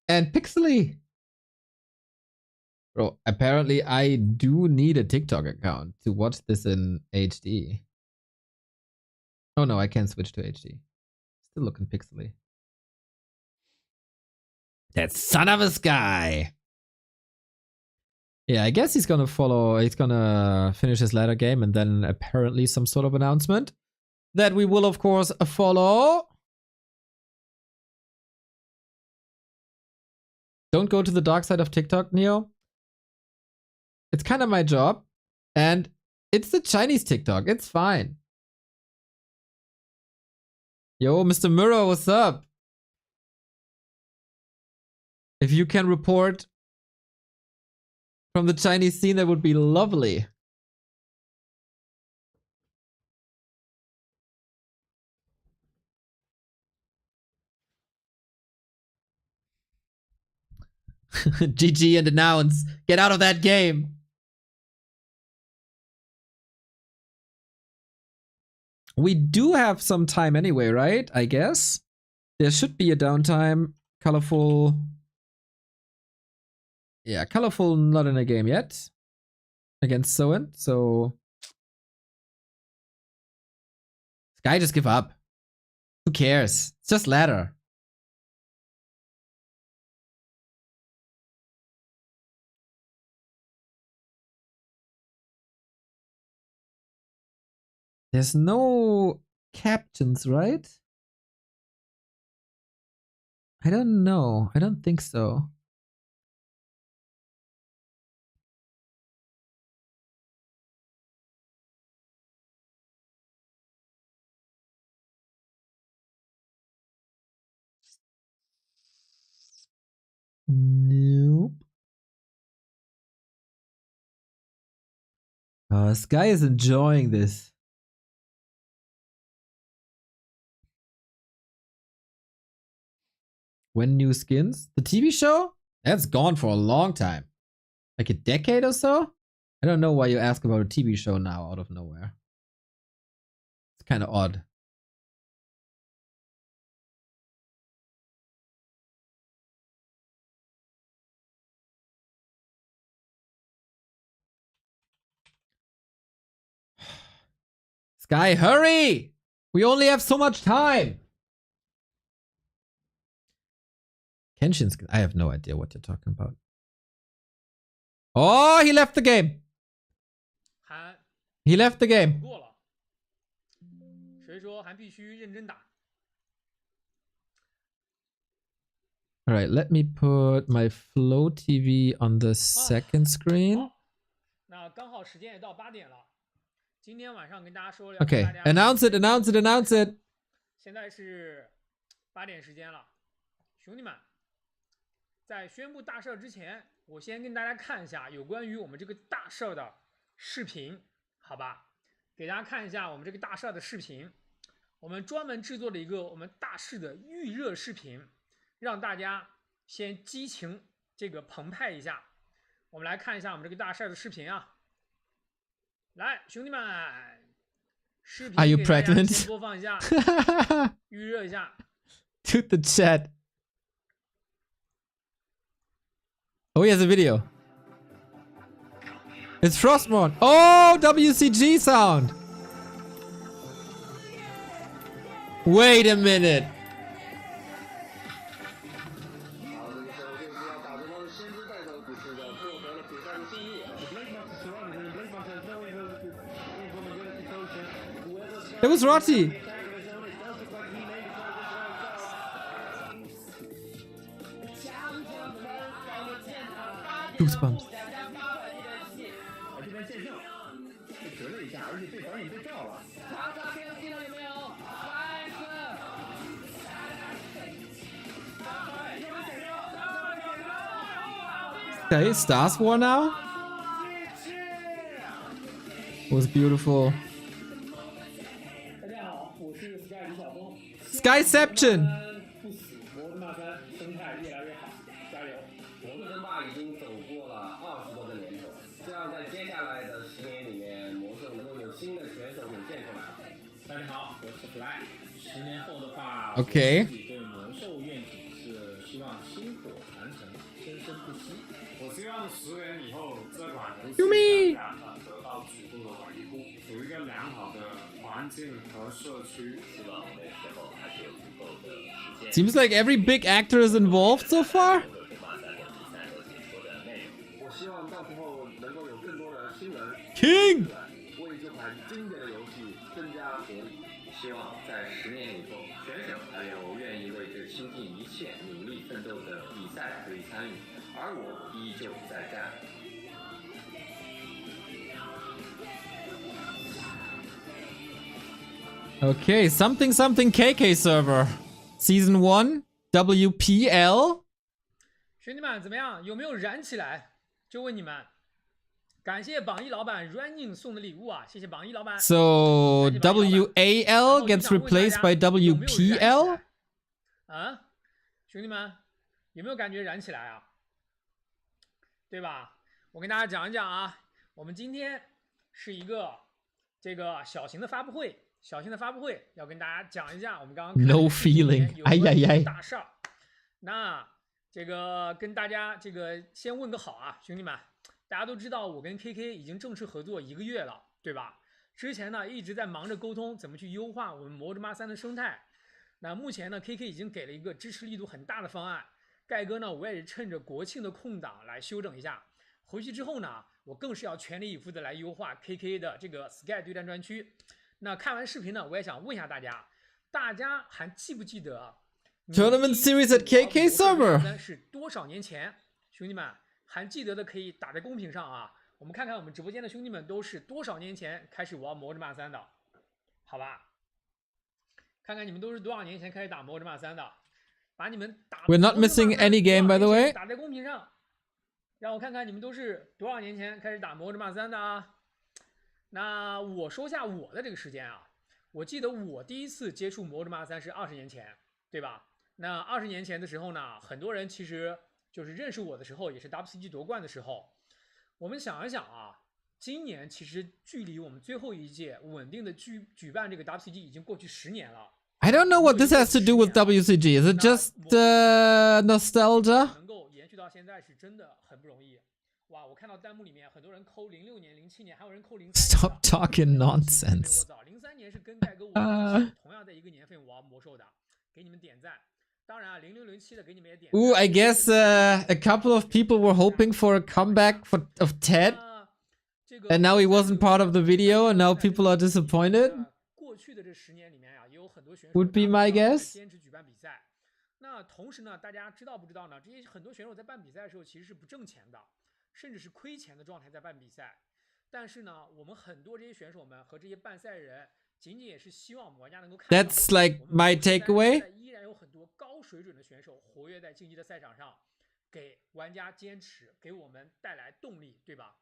And pixely! Bro, apparently I do need a TikTok account to watch this in HD. Oh no, I can't switch to HD. Still looking pixely. That son of a Sky! Yeah, I guess he's gonna follow, he's gonna finish his ladder game and then apparently some sort of announcement that we will of course follow. Don't go to the dark side of TikTok, Neo. It's kind of my job. And it's the Chinese TikTok. It's fine. Yo, Mr. Muro, what's up? If you can report from the Chinese scene, that would be lovely. GG and announce. Get out of that game. We do have some time anyway, right? I guess. There should be a downtime. Colorful. Yeah, Colorful not in a game yet. Against Soin, so. Sky just give up. Who cares? It's just ladder. There's no captains, right? I don't know. I don't think so. Nope. Sky is enjoying this. When new skins? The TV show? That's gone for a long time. Like a decade or so? I don't know why you ask about a TV show now out of nowhere. It's kind of odd. Sky, hurry! We only have so much time! Kenshin's... I have no idea what you're talking about. Oh, he left the game! He left the game. Alright, let me put my Flow TV on the second screen. Okay, announce it, announce it, announce it. 现在是8点时间了，兄弟们，在宣布大事之前，我先跟大家看一下有关于我们这个大事的视频，好吧？给大家看一下我们这个大事的视频，我们专门制作了一个我们大事的预热视频，让大家先激情这个澎湃一下。我们来看一下我们这个大事的视频啊。 来，兄弟们，视频 Are you 给大家 pregnant? 先播放一下，预热一下。To the chat. Oh, he has a video. It's Frostmourne. Oh, WCG sound. Wait a minute. It was Rotty. Goosebumps. Okay, Stars War now? It was beautiful. Skyception! 大家好，我是 Fly。10年后的话， Okay. 我自己对魔兽愿景是希望薪火传承，生生不息。我希望10年以后这款游戏 Yumi 得到足够的维护，有一个良好的环境和社区。希望那时候还是有足够的时间。 Seems like every big actor is involved so far. 我希望到时候能够有更多的新人 King! 为这款经典的游戏增加活力。希望在10年以后，选手还有愿意为之倾尽一切、努力奋斗的比赛可以参与，而我依旧在战。Okay, something KK server. Season 1, WPL. 兄弟们怎么样？有没有燃起来？就问你们。感谢榜一老板 Running 送的礼物啊，谢谢榜一老板。 So 感谢榜一老板。 WAL gets replaced by 有没有燃起 WPL? 来啊，兄弟们有没有感觉燃起来啊？对吧？我跟大家讲一讲啊，我们今天是一个这个小型的发布会，要跟大家讲一下我们刚刚看的 No 视频里面 feeling 有哎呀呀关于大事儿。那这个跟大家这个先问个好啊，兄弟们，大家都知道我跟 KK 已经正式合作1个月了，对吧？之前呢一直在忙着沟通怎么去优化我们魔之妈3的生态。那目前呢 KK 已经给了一个支持力度很大的方案，盖哥呢我也是趁着国庆的空档来休整一下，回去之后呢我更是要全力以赴的来优化 KK 的这个 Sky 对战专区。那看完视频呢，我也想问一下大家，大家还记不记得 Tournament series at KK server 是多少年前？兄弟们还记得的可以打在公屏上啊。我们看看我们直播间的兄弟们都是多少年前开始玩魔之骂3的，好吧？看看你们都是多少年前开始打魔之骂3的，把你们打 We're not missing any game, by the way. 打在公屏上，让我看看你们都是多少年前开始打魔之骂3的啊。那我说下我的这个时间啊，我记得我第一次接触魔之骂3是20年前，对吧？那20年前的时候呢，很多人其实就是认识我的时候，也是 WCG 夺冠的时候。我们想一想啊，今年其实距离我们最后一届稳定的举办这个 WCG 已经过去10年了。I don't know what this has to do with WCG. Is it just nostalgia? 能够延续到现在是真的很不容易。哇，我看到弹幕里面很多人扣06年、07年，还有人扣03年。Stop talking nonsense. 03年是跟盖哥我同样在一个年份玩魔兽的，给你们点赞。当然啊，06、07的给你们也点赞。Ooh, I guess a couple of people were hoping for a comeback of Ted, and now he wasn't part of the video, and now people are disappointed. 过去的这10年里面啊，也有很多选手 Would be my guess. 坚持举办比赛。那同时呢，大家知道不知道呢？这些很多选手在办比赛的时候其实是不挣钱的，甚至是亏钱的状态在办比赛。但是呢，我们很多这些选手们和这些办赛人，仅仅也是希望我们玩家能够看到 That's like my takeaway. 依然有很多高水准的选手活跃在竞技的赛场上，给玩家坚持，给我们带来动力，对吧？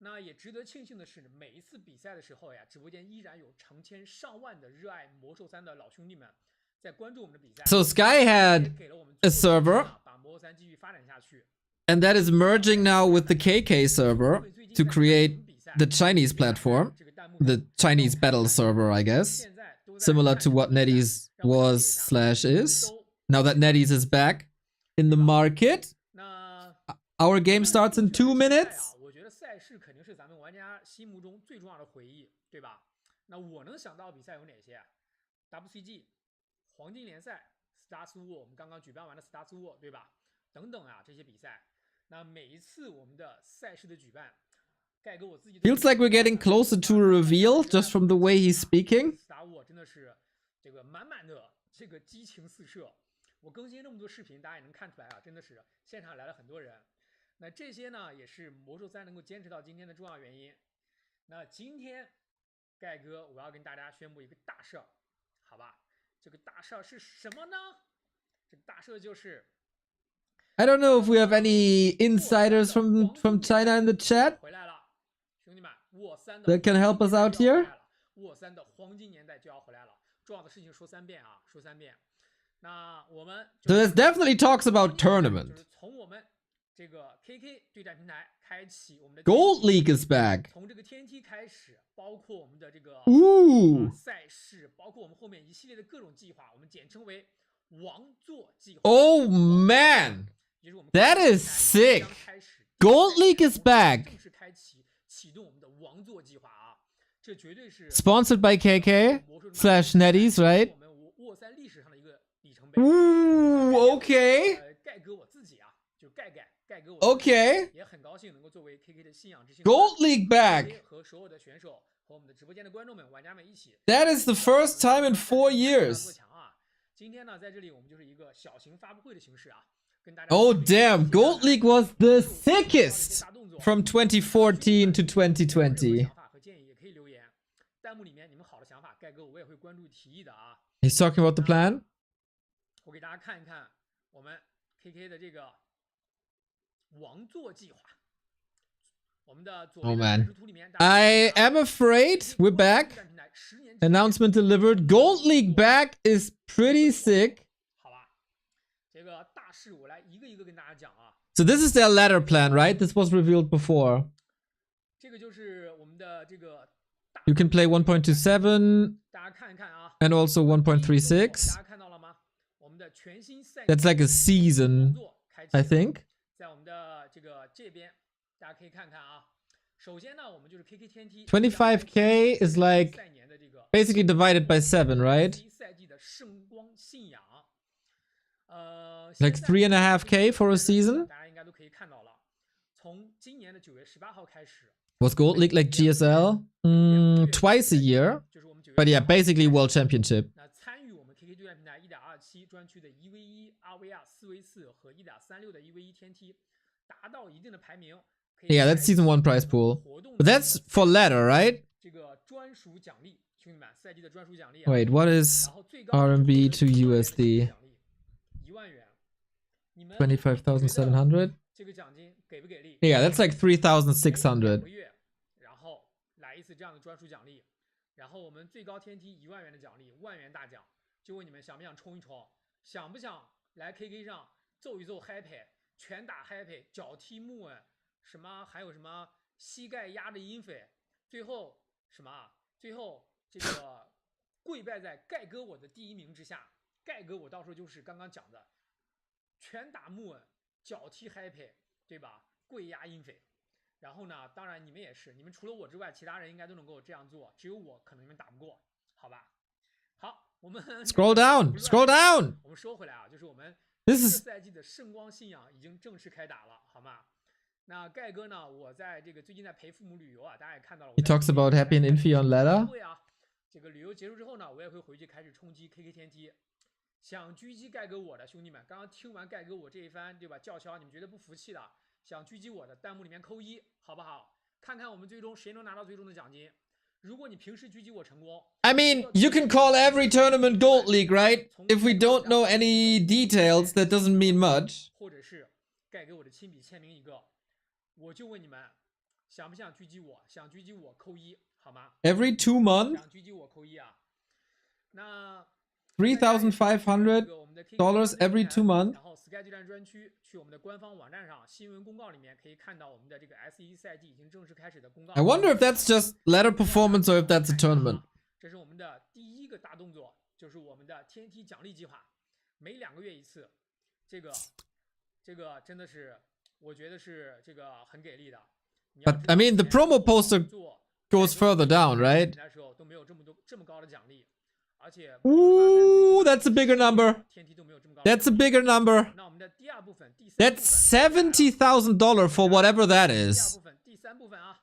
那也值得庆幸的是，每一次比赛的时候呀，直播间依然有成千上万的热爱魔兽3的老兄弟们在关注我们的比赛。So Sky had a server, 把魔兽3继续发展下去。 and that is merging now with the KK server to create the Chinese platform, the Chinese battle server, I guess, similar to what NetEase was/is. Now that NetEase is back in the market, our game starts in 2 minutes. 我觉得赛事肯定是咱们玩家心目中最重要的回忆，对吧？那我能想到比赛有哪些 ？WCG、黄金联赛、Stars War， 我们刚刚举办完的 Stars War， 对吧？等等啊，这些比赛。那每一次我们的赛事的举办，盖哥我自己 Feels like we're getting closer to a reveal just from the way he's speaking. Star War 真的是这个满满的这个激情四射。我更新这么多视频，大家也能看出来啊，真的是现场来了很多人。那这些呢，也是魔兽3能够坚持到今天的重要原因。那今天盖哥我要跟大家宣布一个大事儿，好吧？这个大事儿是什么呢？这个大事儿就是。 I don't know if we have any insiders from China in the chat 回来了，兄弟们，沃3 that can help us out here. 沃3的黄金年代就要回来了，重要的事情说3遍啊，说3遍。那我们 So this definitely talks about 就 tournament. 是从我们这个 KK 对战平台开启我们的 Gold League is back. 从这个天梯开始，包括我们的这个 Ooh. 赛事，包括我们后面一系列的各种计划，我们简称为王座计划。 Oh man, that is sick. Gold League is back. 正式启动我们的王座计划啊，这绝对是 Sponsored by KK/NetEase, right? 我们沃3历史上的一个里程碑。 Ooh, okay. 盖哥我自己啊，就盖哥我 Okay. 也很高兴能够作为 KK 的信仰之星 Gold League back. 和所有的选手和我们的直播间的观众们、玩家们一起。 That is the first time in 4 years. 今天呢，在这里我们就是一个小型发布会的形式啊，跟大家。 Oh damn, Gold League was the sickest from 2014 to 2020. 弹幕里面你们好的想法，盖哥我也会关注提议的啊。 He's talking about the plan. 我给大家看一看我们 KK 的这个王座计划。我们的左 Oh 边的 man. 展示图里面，大家 I 看一下啊 am afraid we're back. 10年前 Announcement delivered. Gold League back is pretty sick. 好吧，这个大事我来一个一个跟大家讲啊。 So this is their ladder plan, right? This was revealed before. 这个就是我们的这个大 You can play 1.27大家看一看啊。 and also 1.36. 大家看到了吗？我们的全新赛 That's like a season, 王座开启 I 了 think. 在我们的这边，大家可以看看啊。首先呢，我们就是 KK 天梯 25K is like 赛年的这个 basically divided by 7, right? 赛季的圣光信仰，Like 现在 3.5K for a season? 大家应该都可以看到了。从今年的9月18号开始， Was Gold League like GSL? Twice a year. 就是我们9月 But yeah, 18号 basically World Championship. 那参与我们 KK 对战平台1.27专区的1v1、2v2、4v4和1.36的1v1天梯，达到一定的排名，可以 Yeah, that's 开启 Season 1 prize pool. 活动 But that's for ladder, right? 这个专属奖励，兄弟们，赛季的专属奖励啊。 Wait, what is 然后最高 RMB 就是 to 1万元的 USD? 奖励1万元。你们 25,700? 这个奖金给不给力？ Yeah, that's like 每 3,600. 2个月，然后来一次这样的专属奖励，然后我们最高天梯1万元的奖励，万元大奖，就问你们想不想冲一冲？想不想来 KK 上揍一揍 happy， 拳打 happy， 脚踢木恩，什么还有什么膝盖压着阴匪，最后什么啊？最后这个跪拜在盖哥我的第一名之下，盖哥我到时候就是刚刚讲的，拳打木恩，脚踢 happy， 对吧？跪压阴匪。然后呢，当然你们也是，你们除了我之外，其他人应该都能够这样做，只有我可能你们打不过，好吧？好，我们 Scroll down, scroll down. 我们说回来啊，就是我们 This 这 is 个赛季的圣光信仰已经正式开打了，好吗？那盖哥呢？我在这个最近在陪父母旅游啊，大家也看到了。 he talks about Happy and Infi on ladder. 会啊，这个旅游结束之后呢，我也会回去开始冲击 KK 天梯。想狙击盖哥我的兄弟们，刚刚听完盖哥我这一番对吧叫嚣，你们觉得不服气的，想狙击我的弹幕里面扣1，好不好？看看我们最终谁能拿到最终的奖金。如果你平时狙击我成功， I mean, you can call every tournament Gold League, right? If we don't know any details, that doesn't mean much. 或者是盖给我的亲笔签名一个，我就问你们，想不想狙击我？想狙击我扣1，好吗？ Every 2 months, 想狙击我扣1啊。那$3,500 every 2 months. 然后 Sky 对战专区去我们的官方网站上新闻公告里面可以看到我们的这个 S1 赛季已经正式开始的公告。 I wonder if that's just ladder performance or if that's a tournament. 这是我们的第一个大动作，就是我们的天梯奖励计划，每2个月一次。这个真的是，我觉得是这个很给力的。 But I mean, the promo poster goes further down, right? 那时候都没有这么高的奖励，而且 Ooh, that's a bigger number. 天梯都没有这么高的奖励。 That's a bigger number. 那我们的第二部分，第三部分 That's $70,000 for whatever that 第二 is. 部分，第三部分啊，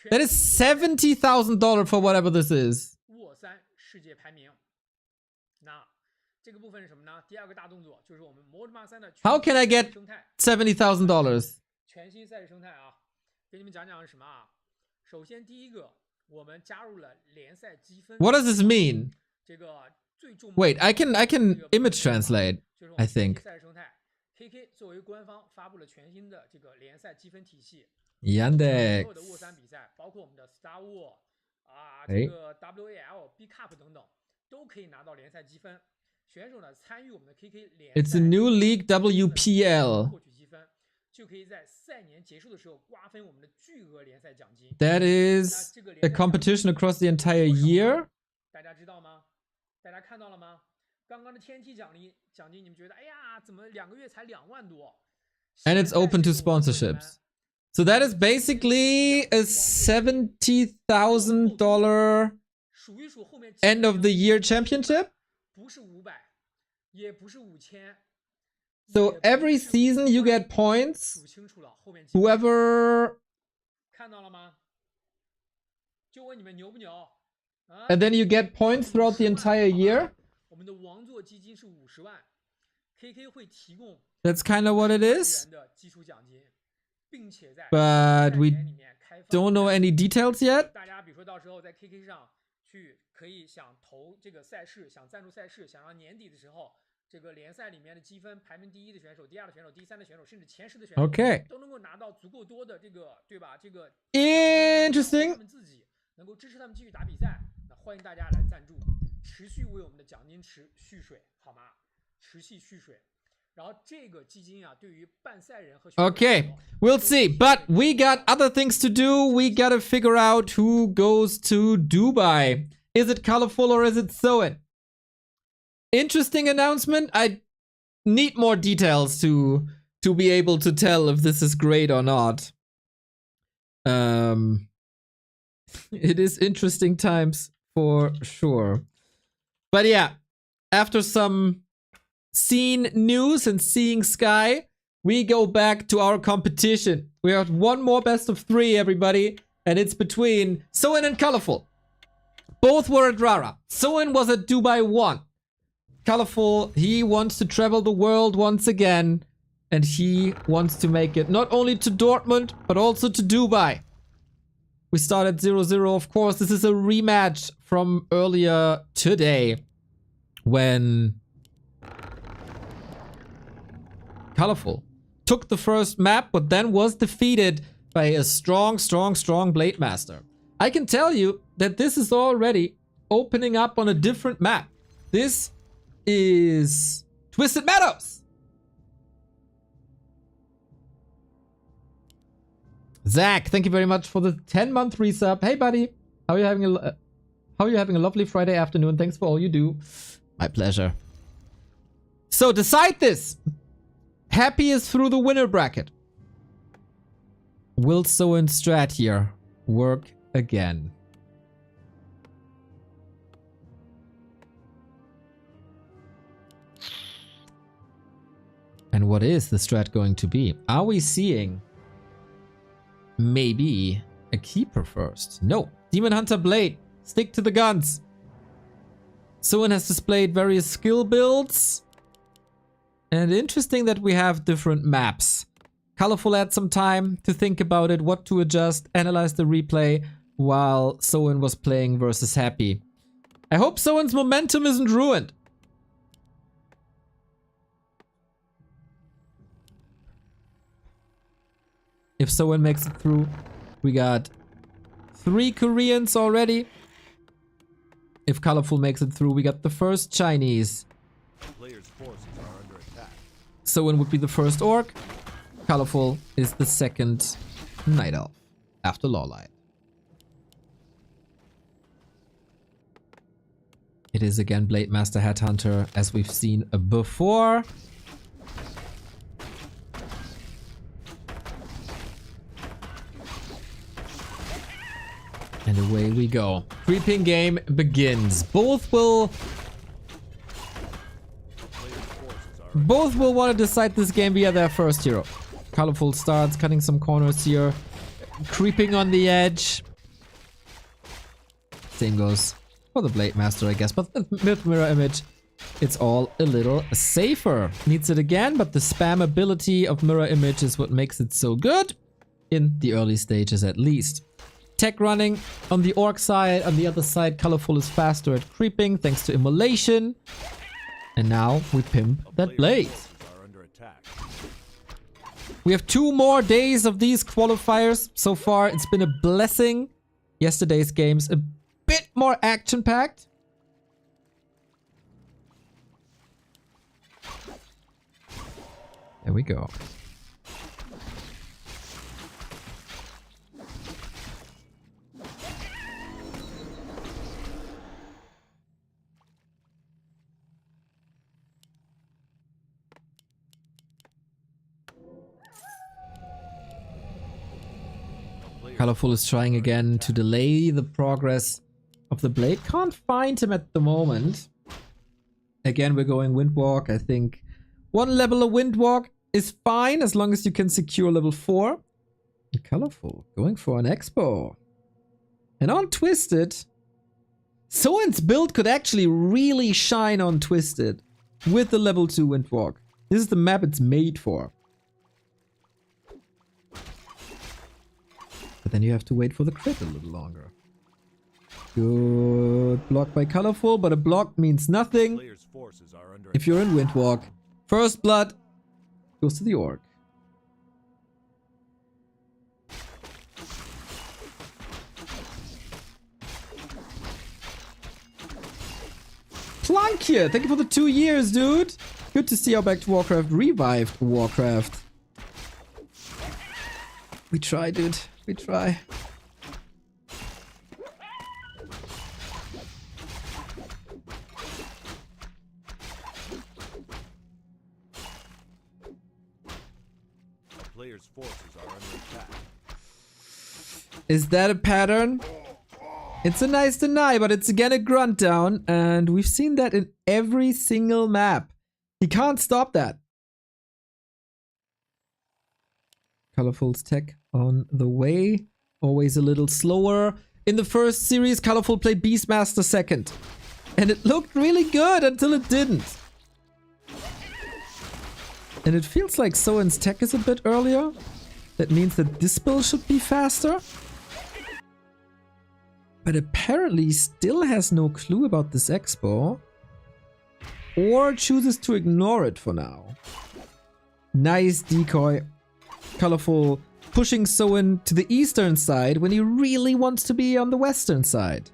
That is $70,000 for whatever this is. 沃3世界排名。那这个部分是什么呢？第二个大动作就是我们摩尔3的 How can I get 生态， $70,000? 全新赛事生态啊，给你们讲讲是什么啊？首先第一个，我们加入了联赛积分。 What does this mean? 这个最重 Wait, I can image translate. 就是我 I 们全新 think. 赛事生态。KK 作为官方发布了全新的这个联赛积分体系，所 Yandex. 有的沃3比赛，包括我们的 Star War 啊，哎这个 WAL、B Cup 等等，都可以拿到联赛积分。选手呢参与我们的 KK 联赛 It's a new league, WPL. 获取积分，就可以在赛年结束的时候瓜分我们的巨额联赛奖金。 That 那 is 这个 a 联赛奖金 competition across the entire year. 大家知道吗？大家看到了吗？刚刚的天梯奖金，你们觉得，哎呀，怎么2个月才2万多 And it's 现在 open to 这个我告诉你们 sponsorships. So that is basically a $70,000数一数后面 end of the year championship. 不是500，也不是5000。 So every season you get points. 数清楚了，后面几个 Whoever, 看到了吗？就问你们牛不牛？啊 and then you get points throughout the entire year. 我们的王座基金是50万 ，KK 会提供 That's kind of what it 10万 is. 元的基础奖金，并且在 But 赛 we 年里面开放 don't know any details yet. 大家比如说到时候在 KK 上去可以想投这个赛事，想赞助赛事，想让年底的时候，这个联赛里面的积分排名第1的选手、第2的选手、第3的选手，甚至前10的选手 Okay. 都能够拿到足够多的这个，对吧？这个 Interesting. 他们自己能够支持他们继续打比赛，那欢迎大家来赞助，持续为我们的奖金池蓄水，好吗？持续蓄水。然后这个基金啊，对于办赛人和 Okay, we'll see. But we got other things to do. We gotta figure out who goes to Dubai. Is it Colorful or is it Soin? Interesting announcement. I need more details to be able to tell if this is great or not. It is interesting times for sure. But yeah, after some seen news and seeing Sky, we go back to our competition. We have one more best of 3, everybody, and it's between Soin and Colorful. Both were at Rara. Soin was at Dubai 1. Colorful, he wants to travel the world once again, and he wants to make it not only to Dortmund, but also to Dubai. We start at 0-0, of course. This is a rematch from earlier today when Colorful took the first map, but then was defeated by a strong Blade Master. I can tell you that this is already opening up on a different map. This is Twisted Meadows. Zach, thank you very much for the 10-month resub. Hey, buddy. How are you having a lovely Friday afternoon? Thanks for all you do. My pleasure. So decide this. Happy is through the winner bracket. Will Soin Strat here work again? And what is the strat going to be? Are we seeing maybe a keeper first? No. Demon Hunter Blade. Stick to the guns. Soin has displayed various skill builds. And interesting that we have different maps. Colorful had some time to think about it, what to adjust, analyze the replay, while Soin was playing versus Happy. I hope Soin's momentum isn't ruined. If Soin makes it through, we got 3 Koreans already. If Colorful makes it through, we got the first Chinese. Players' forces are under attack. Soin would be the first Orc. Colorful is the second Night Elf after Lawlight. It is again Blade Master Headhunter as we've seen before. And away we go. Creeping game begins. Both will want to decide this game via their first hero. Colorful starts cutting some corners here. Creeping on the edge. Same goes for the Blade Master, I guess. But with Mirror Image, it's all a little safer. Needs it again, but the spam ability of Mirror Image is what makes it so good. In the early stages at least. Tech running on the Orc side. On the other side, Colorful is faster at creeping thanks to Immolation. And now we pimp that Blade. We have 2 more days of these qualifiers. So far, it's been a blessing. Yesterday's games a bit more action-packed. There we go. Colorful is trying again to delay the progress of the Blade. Can't find him at the moment. Again, we're going Windwalk. I think 1 level of Windwalk is fine as long as you can secure level 4. And Colorful going for an Expo. And on Twisted, Soin's build could actually really shine on Twisted with the level 2 Windwalk. This is the map it's made for. But then you have to wait for the crit a little longer. Good block by Colorful, but a block means nothing Player's forces are under if you're in Windwalk. First blood goes to the Orc. Plankje, thank you for the 2 years, dude. Good to see how Back to Warcraft revived Warcraft. We try, dude. We try. player's forces are under attack. Is that a pattern? It's a nice deny, but it's again a grunt down, and we've seen that in every single map. He can't stop that. Colorful's tech on the way. Always a little slower. In the first series, Colorful played Beastmaster second. And it looked really good until it didn't. And it feels like Soin's tech is a bit earlier. That means that this build should be faster. But apparently still has no clue about this expo. Or chooses to ignore it for now. Nice decoy. Colorful pushing Soin to the eastern side when he really wants to be on the western side.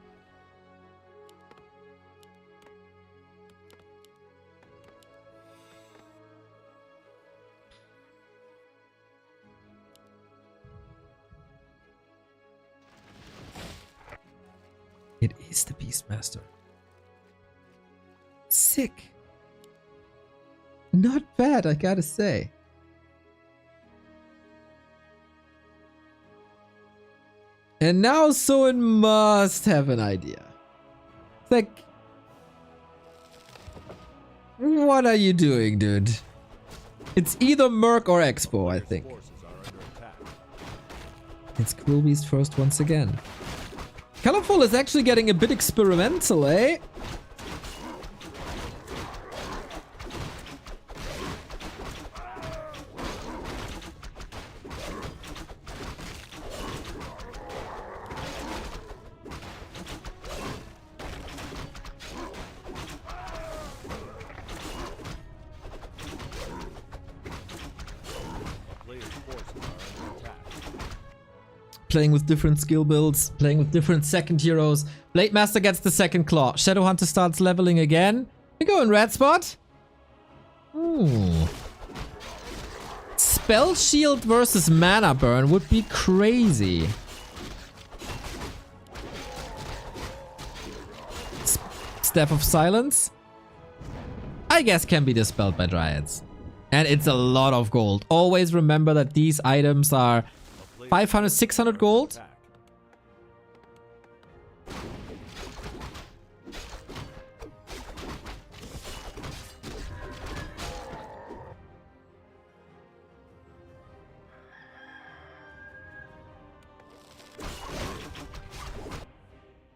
It is the Beastmaster. Sick. Not bad, I gotta say. And now Soin must have an idea. It's like, what are you doing, dude? It's either Merc or Expo, I think. Forces are under attack. It's Quillbeast first once again. Colorful is actually getting a bit experimental, eh? Player's forces are under attack. Playing with different skill builds, playing with different second heroes. Blade Master gets the second claw. Shadowhunter starts leveling again. We go in red spot. Ooh. Spell Shield versus Mana Burn would be crazy. Staff of Silence, I guess, can be dispelled by Dryads. And it's a lot of gold. Always remember that these items are 500, 600 gold. Attack.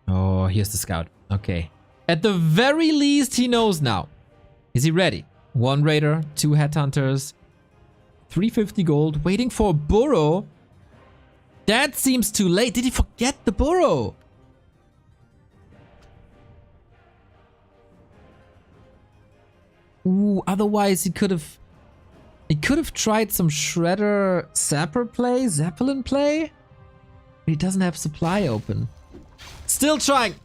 Oh, here's the scout. Okay. At the very least, he knows now. Is he ready? 1 raider, 2 headhunters, 350 gold, waiting for a burrow. That seems too late. Did he forget the burrow? Ooh, otherwise he could have tried some Shredder Zapper play, Zeppelin play. But he doesn't have supply open. Still trying.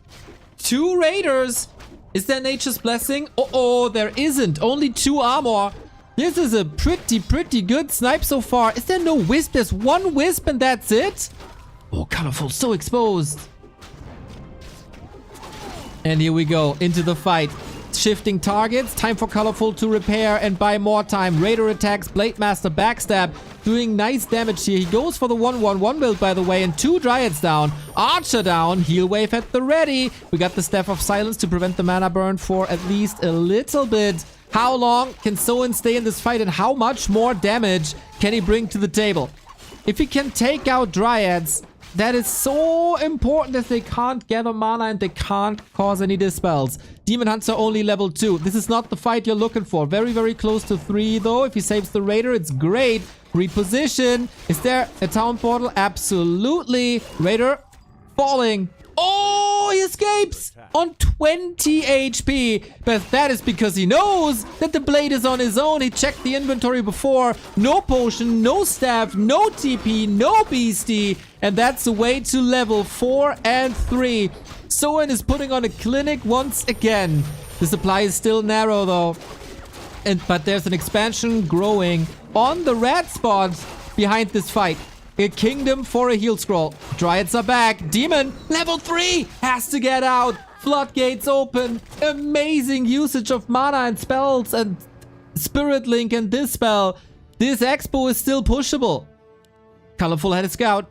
2 raiders. Is there Nature's Blessing? Oh, there isn't. Only 2 armor. This is a pretty good snipe so far. Is there no wisp? There's 1 wisp and that's it? Oh, Colorful, so exposed. And here we go, into the fight. Shifting targets. Time for Colorful to repair and buy more time. Raider attacks, Blade Master backstab. Doing nice damage here. He goes for the 1-1-1 build, by the way, and 2 Dryads down. Archer down. Heal wave at the ready. We got the Staff of Silence to prevent the mana burn for at least a little bit. How long can Soin stay in this fight and how much more damage can he bring to the table? If he can take out Dryads, that is so important as they can't gather mana and they can't cause any dispels. Demon Hunter only level 2. This is not the fight you're looking for. Very close to 3 though. If he saves the Raider, it's great. Reposition. Is there a town portal? Absolutely. Raider falling. Oh, he escapes on 20 HP. But that is because he knows that the blade is on his own. He checked the inventory before. No potion, no staff, no TP, no beastie. And that's the way to level 4 and 3. Soin is putting on a clinic once again. The supply is still narrow though. But there's an expansion growing on the red spot behind this fight. A kingdom for a heal scroll. Dryads are back. Demon, level 3, has to get out. Floodgates open. Amazing usage of mana and spells and Spirit Link and this spell. This expo is still pushable. Colorful had a scout.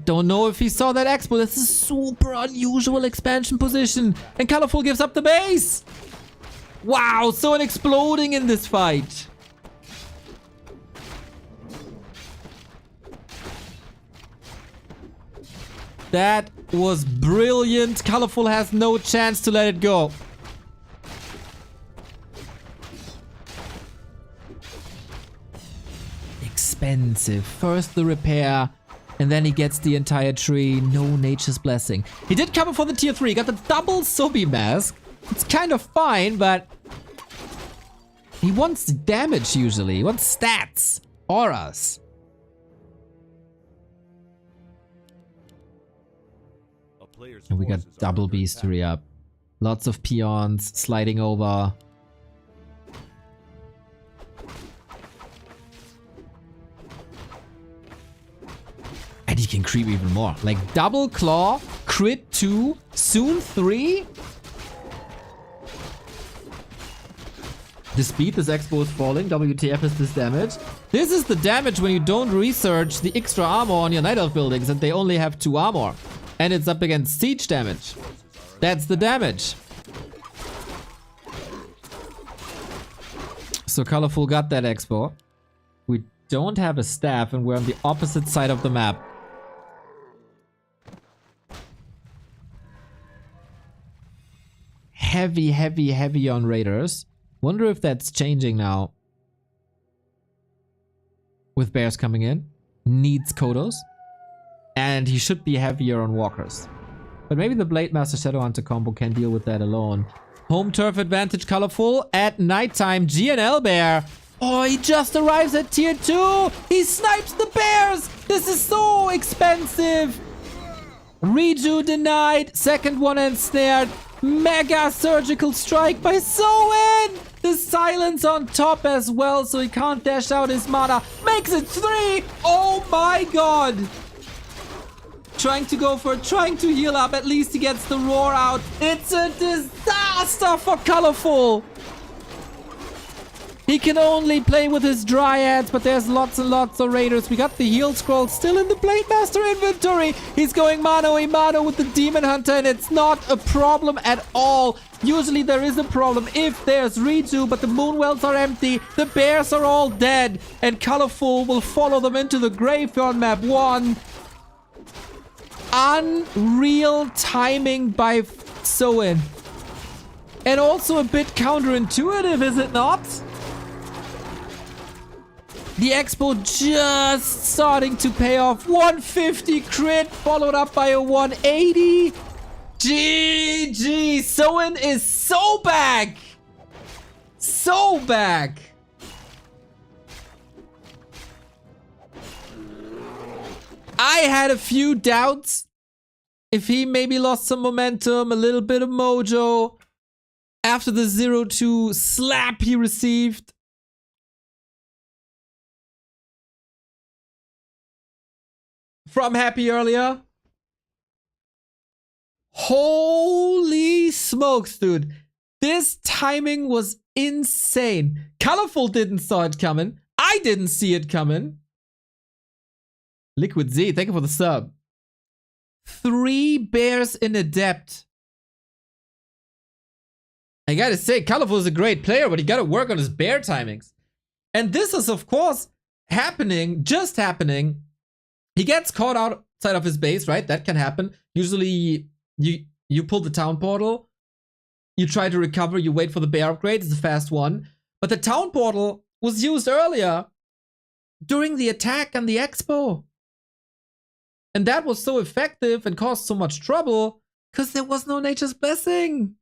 Don't know if he saw that expo. That's a super unusual expansion position. And Colorful gives up the base. Wow, so an exploding in this fight. That was brilliant. Colorful has no chance to let it go. Expensive. First the repair, and then he gets the entire tree. No Nature's Blessing. He did cover for the tier 3. Got the double Sobi mask. It's kind of fine, but he wants damage usually. He wants stats. Auras. And we got double beastery up. Lots of peons sliding over. And he can creep even more. Like double claw, crit 2, soon 3. The speed this expo is falling. WTF is this damage. This is the damage when you don't research the extra armor on your Night Elf buildings and they only have 2 armor. And it's up against siege damage. That's the damage. So Colorful got that expo. We don't have a staff and we're on the opposite side of the map. Heavy, heavy, heavy on raiders. Wonder if that's changing now. With bears coming in. Needs Kodos. And he should be heavier on walkers. But maybe the Blade Master Shadowhunter combo can deal with that alone. Home turf advantage Colorful at nighttime. GNL Bear. Oh, he just arrives at tier 2. He snipes the bears. This is so expensive. Reju denied. Second one ensnared. Mega surgical strike by Soin. The silence on top as well, so he can't dash out his mana. Makes it 3. Oh my god. Trying to go for it, trying to heal up. At least he gets the roar out. It's a disaster for Colorful. He can only play with his Dryads, but there's lots and lots of raiders. We got the heal scroll still in the Blade Master inventory. He's going mano a mano with the Demon Hunter, and it's not a problem at all. Usually there is a problem if there's Reju, but the Moonwells are empty. The bears are all dead, and Colorful will follow them into the graveyard map 1. Unreal timing by Soin. And also a bit counterintuitive, is it not? The expo just starting to pay off. 150 crit followed up by a 180. GG. Soin is so back. So back. I had a few doubts if he maybe lost some momentum, a little bit of mojo after the 0-2 slap he received. From Happy earlier. Holy smokes, dude. This timing was insane. Colorful didn't saw it coming. I didn't see it coming. Liquid Z, thank you for the sub. 3 bears in Adept. I gotta say, Colorful is a great player, but he gotta work on his bear timings. And this is, of course, happening, just happening. He gets caught outside of his base, right? That can happen. Usually, you pull the town portal. You try to recover, you wait for the bear upgrade. It's a fast one. But the town portal was used earlier during the attack on the expo. And that was so effective and caused so much trouble Because there was no Nature's Blessing.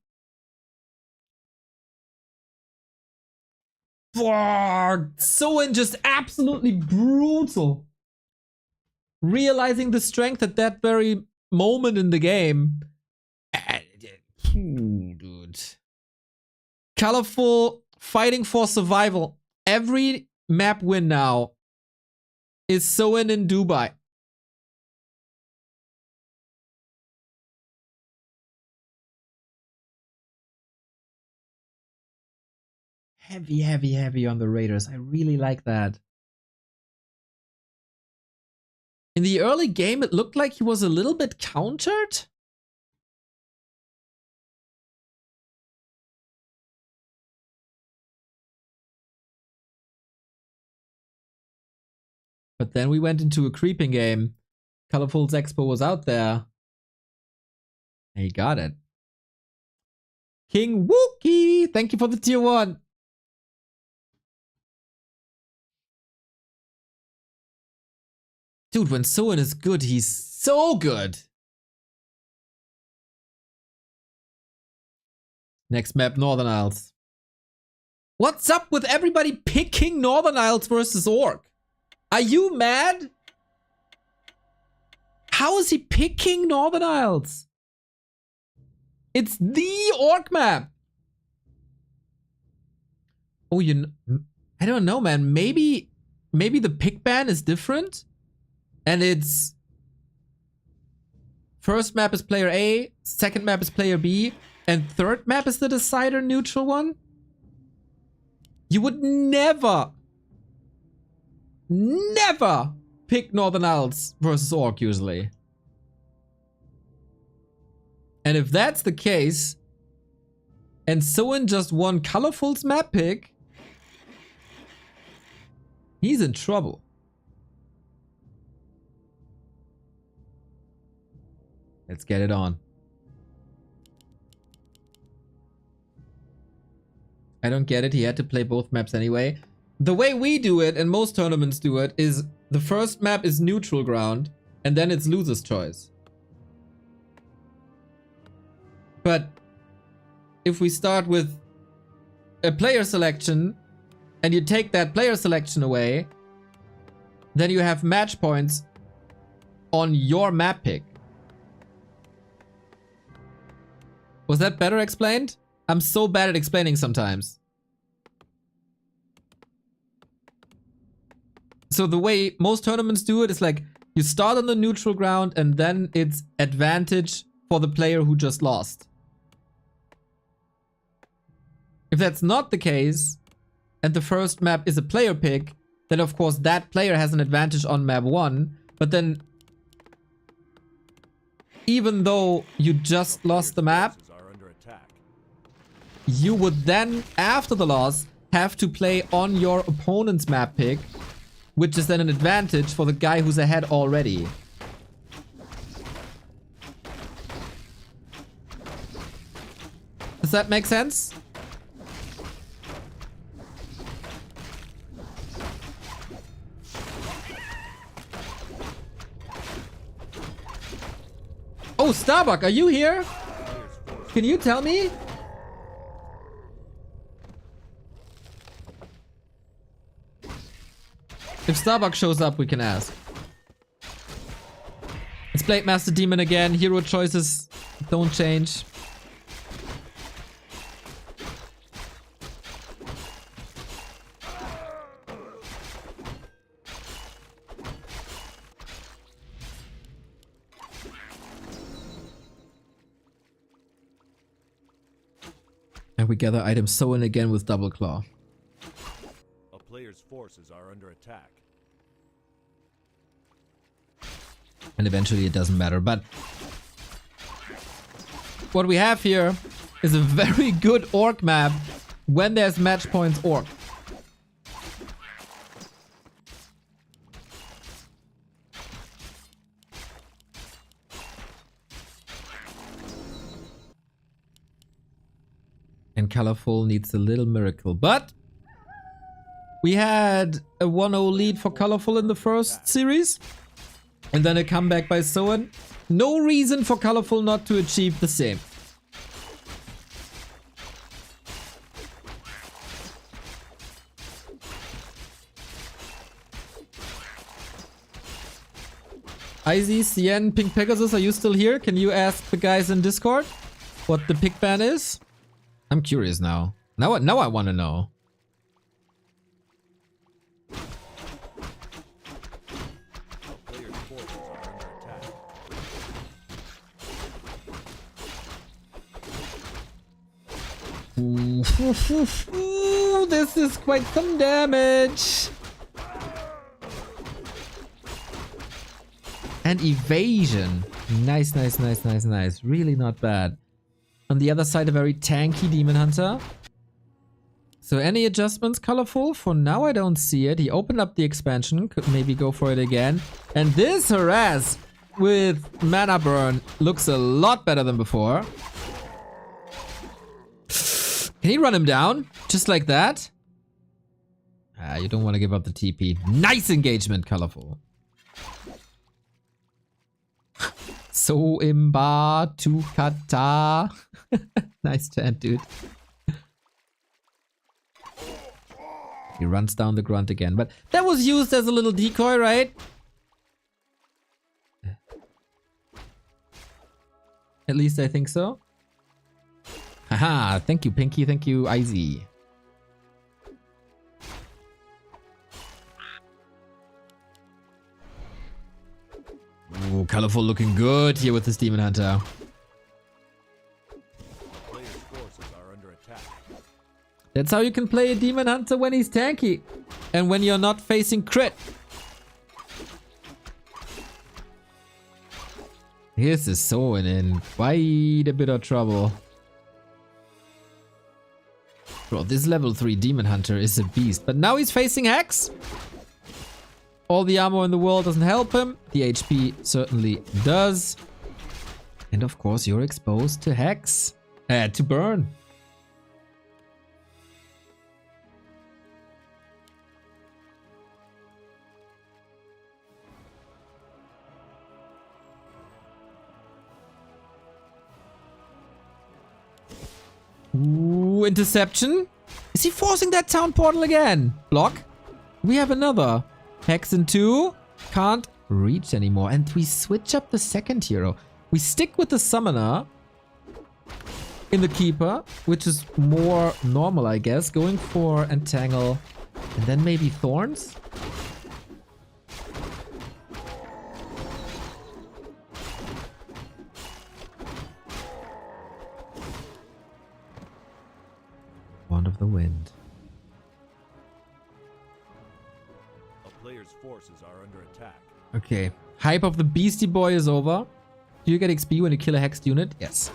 Soin just absolutely brutal. Realizing the strength at that very moment in the game. Dude. Colorful, fighting for survival. Every map win now is Soin in Dubai. Heavy, heavy, heavy on the Raiders. I really like that. In the early game, it looked like he was a little bit countered. But then we went into a creeping game. Colorful's Expo was out there. And he got it. King Wookie! Thank you for the tier 1. Dude, when Soin is good, he's so good. Next map, Northern Isles. What's up with everybody picking Northern Isles versus Orc? Are you mad? How is he picking Northern Isles? It's the Orc map. Oh, I don't know, man. Maybe the pick ban is different. And it's first map is player A, second map is player B, and third map is the decider neutral one. You would never pick Northern Isles versus Orc usually. And if that's the case, and Soin just won Colorful's map pick, he's in trouble. Let's get it on. I don't get it. He had to play both maps anyway. The way we do it, and most tournaments do it, is the first map is neutral ground, and then it's loser's choice. But if we start with a player selection, and you take that player selection away, then you have match points on your map pick. Was that better explained? I'm so bad at explaining sometimes. So the way most tournaments do it is like you start on the neutral ground and then it's advantage for the player who just lost. If that's not the case and the first map is a player pick, then of course that player has an advantage on map 1, but then even though you just lost the map, you would then, after the loss, have to play on your opponent's map pick, which is then an advantage for the guy who's ahead already. Does that make sense? Oh, Starbuck, are you here? Can you tell me? If Starbuck shows up, we can ask. It's Blade Master Demon again. Hero choices don't change. And we gather items Soin again with Double Claw. A player's forces are under attack. And eventually it doesn't matter, but what we have here is a very good Orc map when there's match points Orc. And Colorful needs a little miracle, but we had a 1-0 lead for Colorful in the first series. And then a comeback by Soin. No reason for Colorful not to achieve the same. IZ, Cien, Pink Pegasus, are you still here? Can you ask the guys in Discord what the pick ban is? I'm curious now. Now I want to know. Player's forces are under attack. Ooh, this is quite some damage. And evasion. Nice, nice, nice, nice, nice. Really not bad. On the other side, a very tanky Demon Hunter. So any adjustments, Colorful? For now, I don't see it. He opened up the expansion. Could maybe go for it again. And this harass with mana burn looks a lot better than before. Can he run him down? Just like that? Ah, you don't want to give up the TP. Nice engagement, Colorful. So imba to kata. Nice chant, dude. He runs down the grunt again. But that was used as a little decoy, right? At least I think so. Haha, thank you, Pinky. Thank you, IZ. Ooh, Colorful looking good here with this Demon Hunter. Player's forces are under attack. That's how you can play a Demon Hunter when he's tanky. And when you're not facing crit. Here's the Soin in quite a bit of trouble. Bro, this level 3 Demon Hunter is a beast. But now he's facing Hex. All the armor in the world doesn't help him. The HP certainly does. And of course, you're exposed to Hex. To burn. Ooh, interception. Is he forcing that town portal again? Block. We have another. Hex in 2. Can't reach anymore. And we switch up the second hero. We stick with the summoner in the keeper, which is more normal, I guess. Going for entangle and then maybe thorns. Wand of the Wind. A player's forces are under attack. Okay. Hype of the Beastie Boy is over. Do you get XP when you kill a hexed unit? Yes.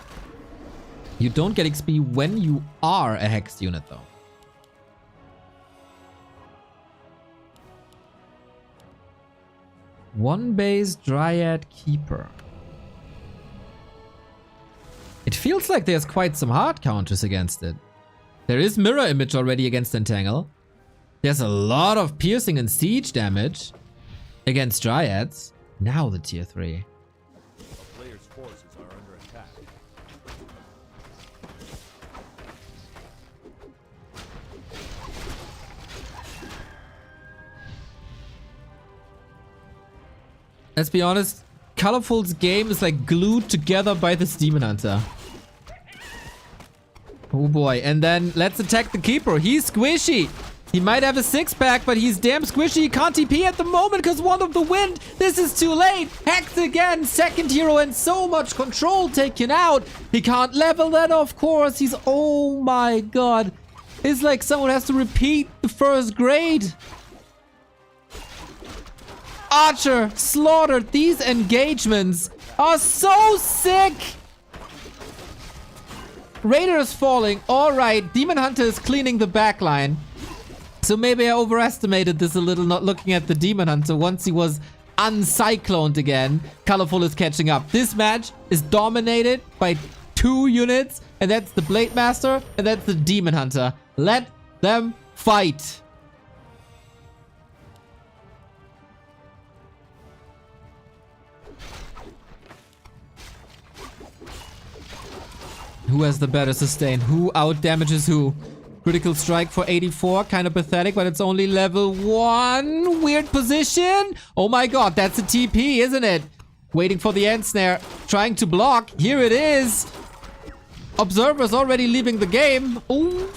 You don't get XP when you are a hexed unit, though. One base Dryad Keeper. It feels like there's quite some hard counters against it. There is Mirror Image already against Entangle. There's a lot of piercing and siege damage against Dryads. Now the tier 3. A player's forces are under attack. Let's be honest, Colorful's game is like glued together by this Demon Hunter. Oh boy, and then let's attack the Keeper. He's squishy. He might have a 6-pack, but he's damn squishy. He can't TP at the moment because Wand of the Wind. This is too late. Hacked again. Second hero and so much control taken out. He can't level that, of course. He's... Oh my god. It's like someone has to repeat the first grade. Archer slaughtered. These engagements are so sick. Raider is falling. Alright, Demon Hunter is cleaning the backline. So maybe I overestimated this a little, not looking at the Demon Hunter. Once he was uncycloned again, Colorful is catching up. This match is dominated by 2 units, and that's the Blade Master, and that's the Demon Hunter. Let them fight. Who has the better sustain? Who out damages who? Critical strike for 84. Kind of pathetic, but it's only level 1. Weird position. Oh my god, that's a TP, isn't it? Waiting for the end snare. Trying to block. Here it is. Observer's already leaving the game. Ooh,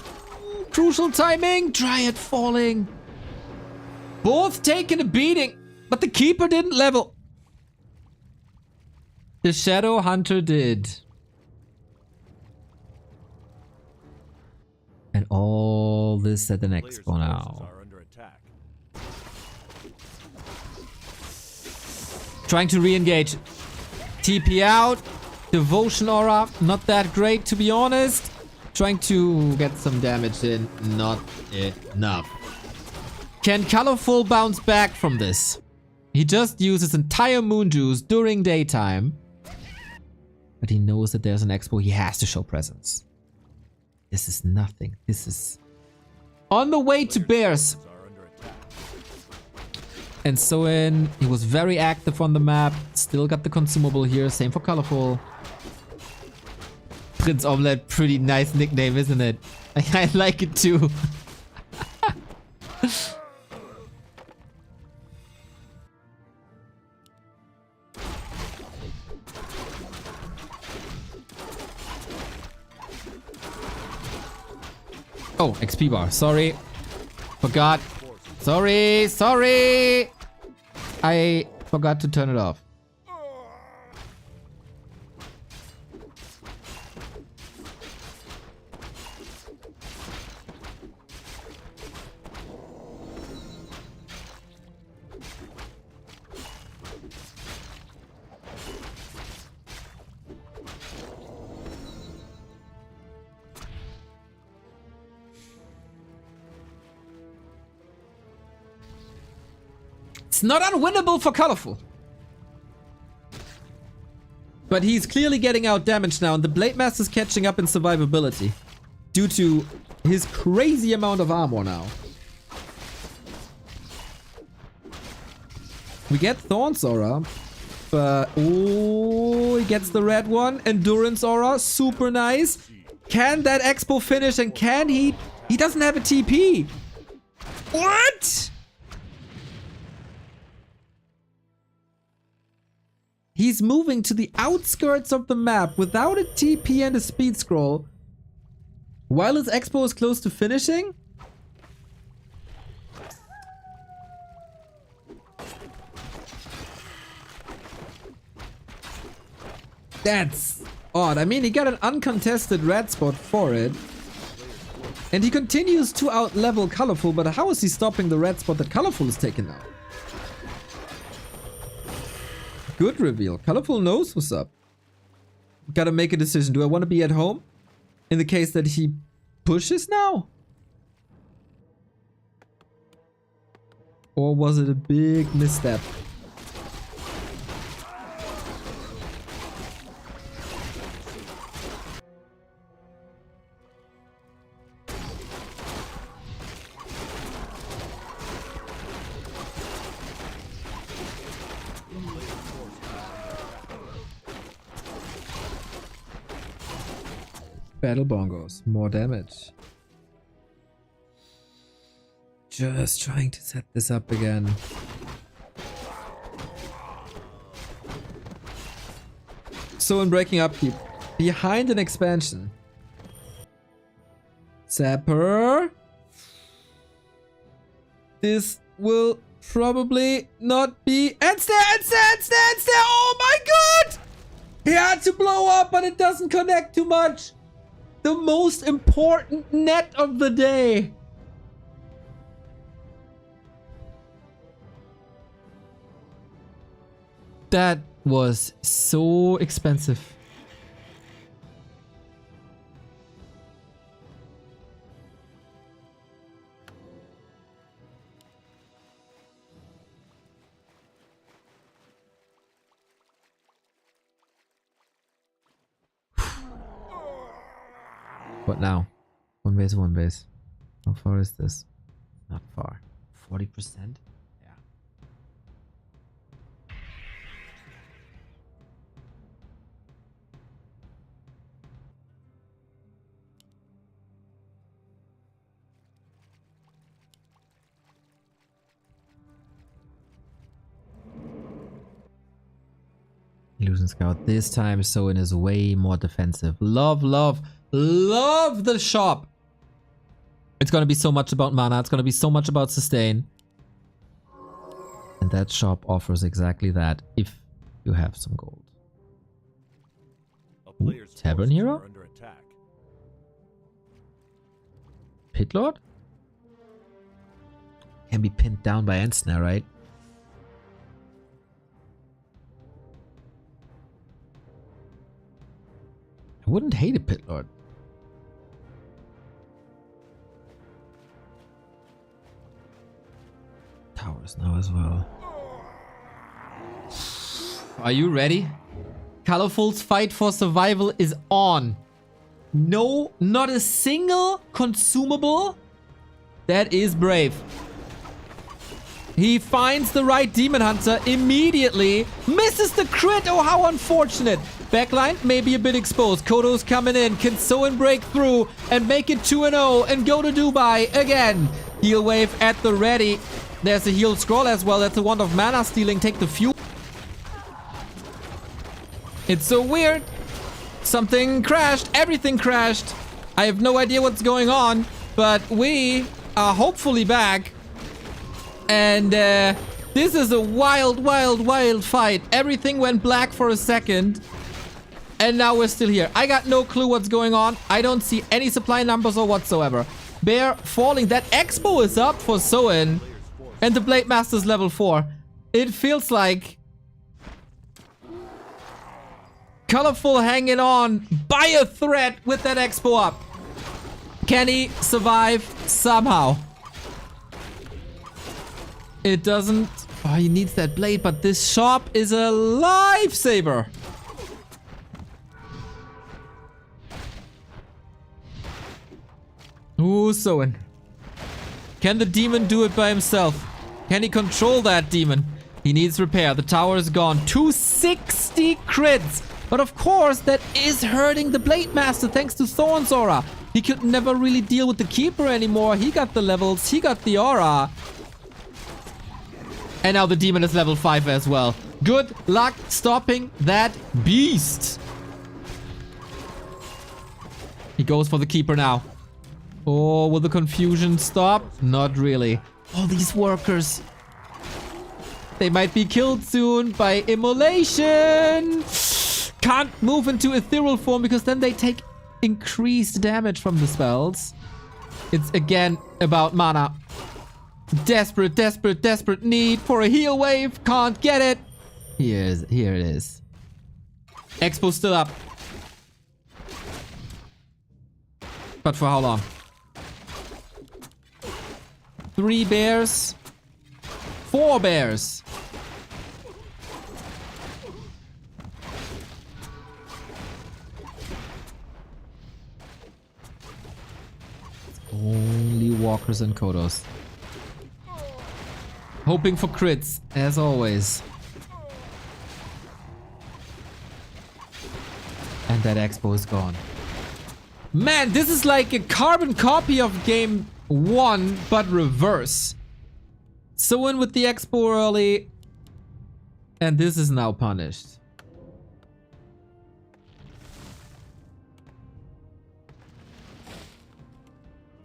crucial timing. Dryad falling. Both taking a beating, but the keeper didn't level. The Shadow Hunter did. And all this at the next expo now. Are under attack. Trying to re-engage. TP out. Devotion aura. Not that great, to be honest. Trying to get some damage in. Not enough. Can Colorful bounce back from this? He just uses entire moon juice during daytime. But he knows that there's an expo. He has to show presence. This is nothing. This is on the way to Bears. And Soin, he was very active on the map. Still got the consumable here. Same for Colorful. Prince Omelette, pretty nice nickname, isn't it? I like it too. Oh, XP bar. Sorry. Forgot. Sorry. I forgot to turn it off. It's not unwinnable for Colorful. But he's clearly getting out damaged now, and the Blade Master's catching up in survivability. Due to his crazy amount of armor now. We get Thorn's aura. But, oh, he gets the red one. Endurance aura, super nice. Can that expo finish, and can he? He doesn't have a TP. What? He's moving to the outskirts of the map without a TP and a speed scroll. While his expo is close to finishing? That's odd. I mean, he got an uncontested red spot for it. And he continues to out-level Colorful, but how is he stopping the red spot that Colorful is taking now? Good reveal. Colorful knows what's up. Gotta make a decision. Do I want to be at home? In the case that he pushes now? Or was it a big misstep? Battle bongos. More damage. Just trying to set this up again. So in breaking upkeep. Behind an expansion. Zapper. This will probably not be... And stare! Oh my god! He had to blow up, but it doesn't connect too much. The most important net of the day. That was so expensive. What now? One base. How far is this? Not far. 40%? Yeah. Illusion Scout. This time Soin is way more defensive. Love, love, love the shop. It's gonna be so much about mana. It's gonna be so much about sustain. And that shop offers exactly that if you have some gold. A player's Tavern forces Hero? are under attack. Pit Lord? Can be pinned down by Ensnare, right? I wouldn't hate a Pit Lord. Towers now as well. Are you ready? Colorful's fight for survival is on. No, not a single consumable. That is brave. He finds the right Demon Hunter immediately. Misses the crit. Oh, how unfortunate. Backline may be a bit exposed. Kodo's coming in. Can Soin break through and make it 2-0 and go to Dubai again? Heal wave at the ready. There's a heal scroll as well. That's a wand of mana stealing. Take the fuel. It's so weird. Something crashed. Everything crashed. I have no idea what's going on, but we are hopefully back. And this is a wild, wild, wild fight. Everything went black for a second. And now we're still here. I got no clue what's going on. I don't see any supply numbers or whatsoever. Bear falling. That Expo is up for Soin. And the Blade Master's level 4. It feels like Colorful hanging on by a thread with that Expo up. Can he survive somehow? It doesn't... Oh, he needs that blade, but this shop is a lifesaver. Ooh, Soin. Can the demon do it by himself? Can he control that demon? He needs repair. The tower is gone. 260 crits. But of course, that is hurting the Blade Master thanks to Thorn's aura. He could never really deal with the Keeper anymore. He got the levels. He got the aura. And now the demon is level 5 as well. Good luck stopping that beast. He goes for the Keeper now. Oh, will the confusion stop? Not really. All these workers. They might be killed soon by immolation. Can't move into ethereal form because then they take increased damage from the spells. It's again about mana. Desperate, desperate, desperate need for a heal wave. Can't get it. Here it is. Expo still up. But for how long? 3 bears. 4 bears. It's only walkers and Kodos. Hoping for crits, as always. And that Expo is gone. Man, this is like a carbon copy of game 1, but reverse. Soin with the Expo early. And this is now punished.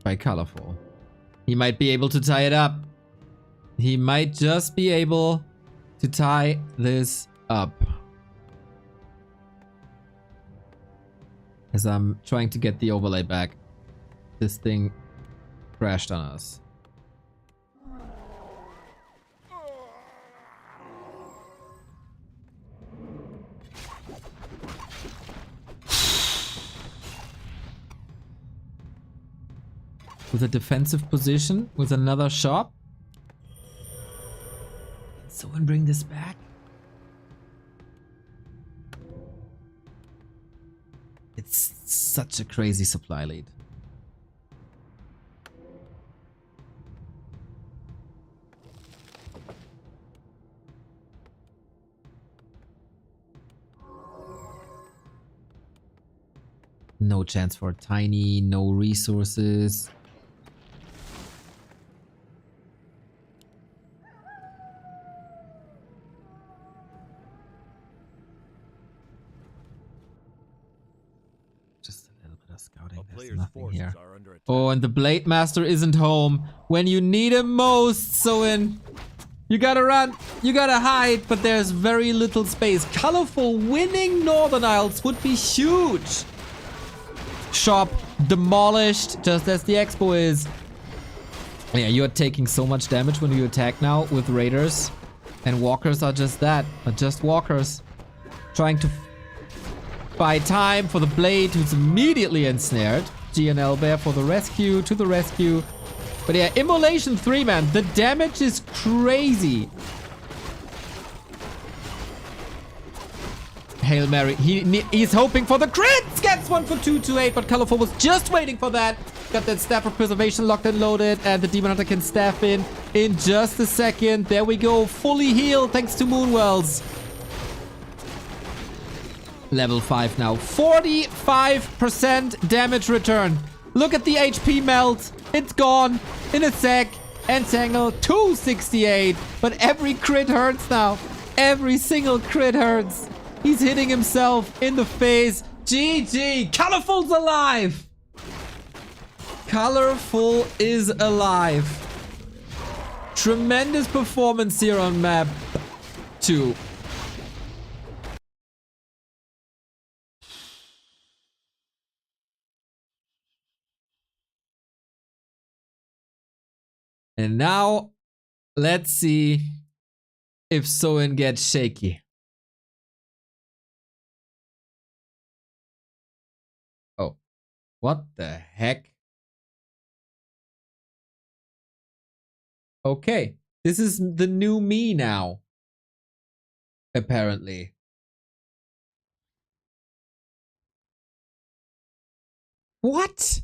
By Colorful. He might be able to tie it up. He might just be able to tie this up. As I'm trying to get the overlay back. This thing crashed on us. With a defensive position, with another shop. Can someone bring this back? It's such a crazy supply lead. No chance for tiny, no resources. scouting. A There's player's nothing forces here. are under attack. Oh, and the Blade Master isn't home when you need him most, Soin. You gotta run, you gotta hide, but there's very little space. Colorful winning Northern Isles would be huge. Shop demolished, just as the Expo is. Yeah, you're taking so much damage when you attack now with Raiders. And Walkers are just that, are just Walkers. Trying to buy time for the Blade, who's immediately ensnared. GNL Bear for the rescue, to the rescue. But yeah, Immolation 3, man. The damage is crazy. Hail Mary. He's hoping for the crits. Gets one for 228, but Colorful was just waiting for that. Got that Staff of Preservation locked and loaded, and the Demon Hunter can staff in just a second. There we go. Fully healed thanks to Moonwells. Level 5 now. 45% damage return. Look at the HP melt. It's gone in a sec. Entangle 268. But every crit hurts now. Every single crit hurts. He's hitting himself in the face. GG. Colorful's alive. Colorful is alive. Tremendous performance here on map 2. And now, let's see if Soin gets shaky. Oh, what the heck? Okay, this is the new me now. Apparently. What?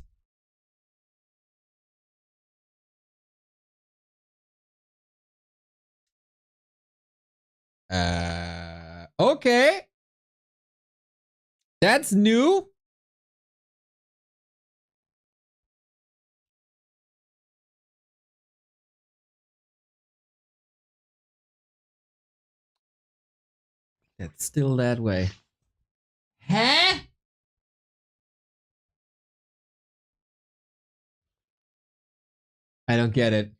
Okay. That's new. It's still that way. Huh? I don't get it.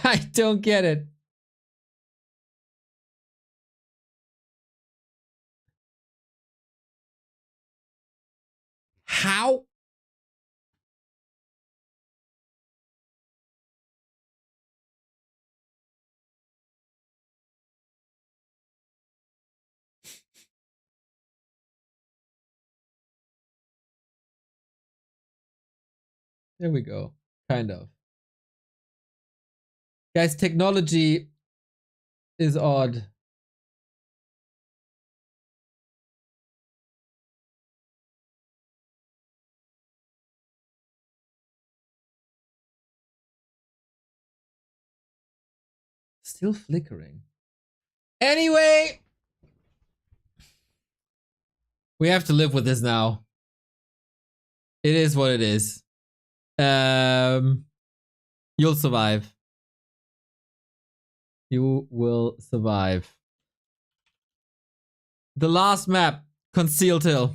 I don't get it. How? There we go. Kind of. Guys, technology is odd. Still flickering. Anyway, we have to live with this now. It is what it is. You'll survive. You will survive. The last map, Concealed Hill.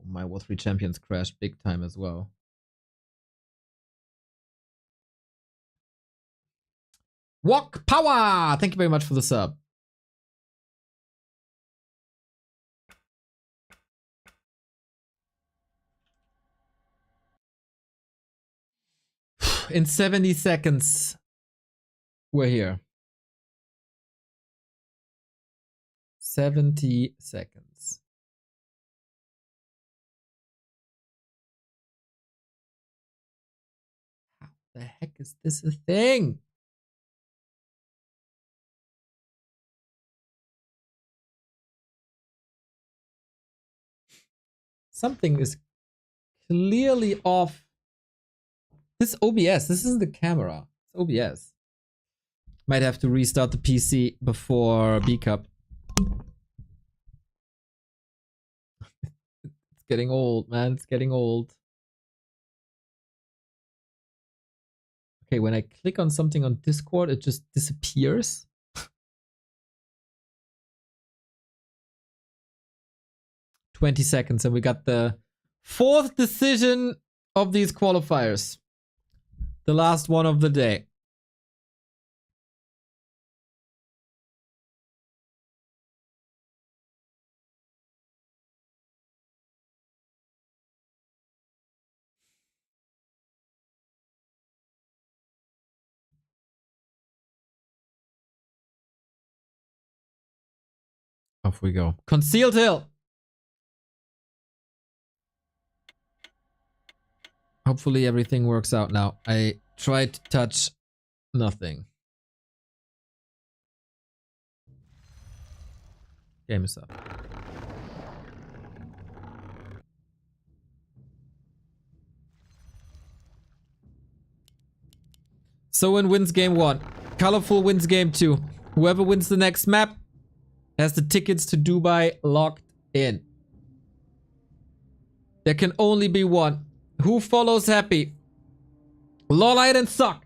My War 3 champions crashed big time as well. Walk Power! Thank you very much for the sub. In 70 seconds, we're here. 70 seconds. How the heck is this a thing? Something is clearly off. This OBS, this isn't the camera. It's OBS. Might have to restart the PC before B Cup. It's getting old, man. It's getting old. Okay, when I click on something on Discord, it just disappears. 20 seconds and we got the 4th decision of these qualifiers. The last one of the day. Off we go. Concealed hill. Hopefully everything works out now. I tried to touch nothing. Game is up. Soin wins game 1. Colorful wins game 2. Whoever wins the next map has the tickets to Dubai locked in. There can only be one. Who follows happy? Lolite and Suck.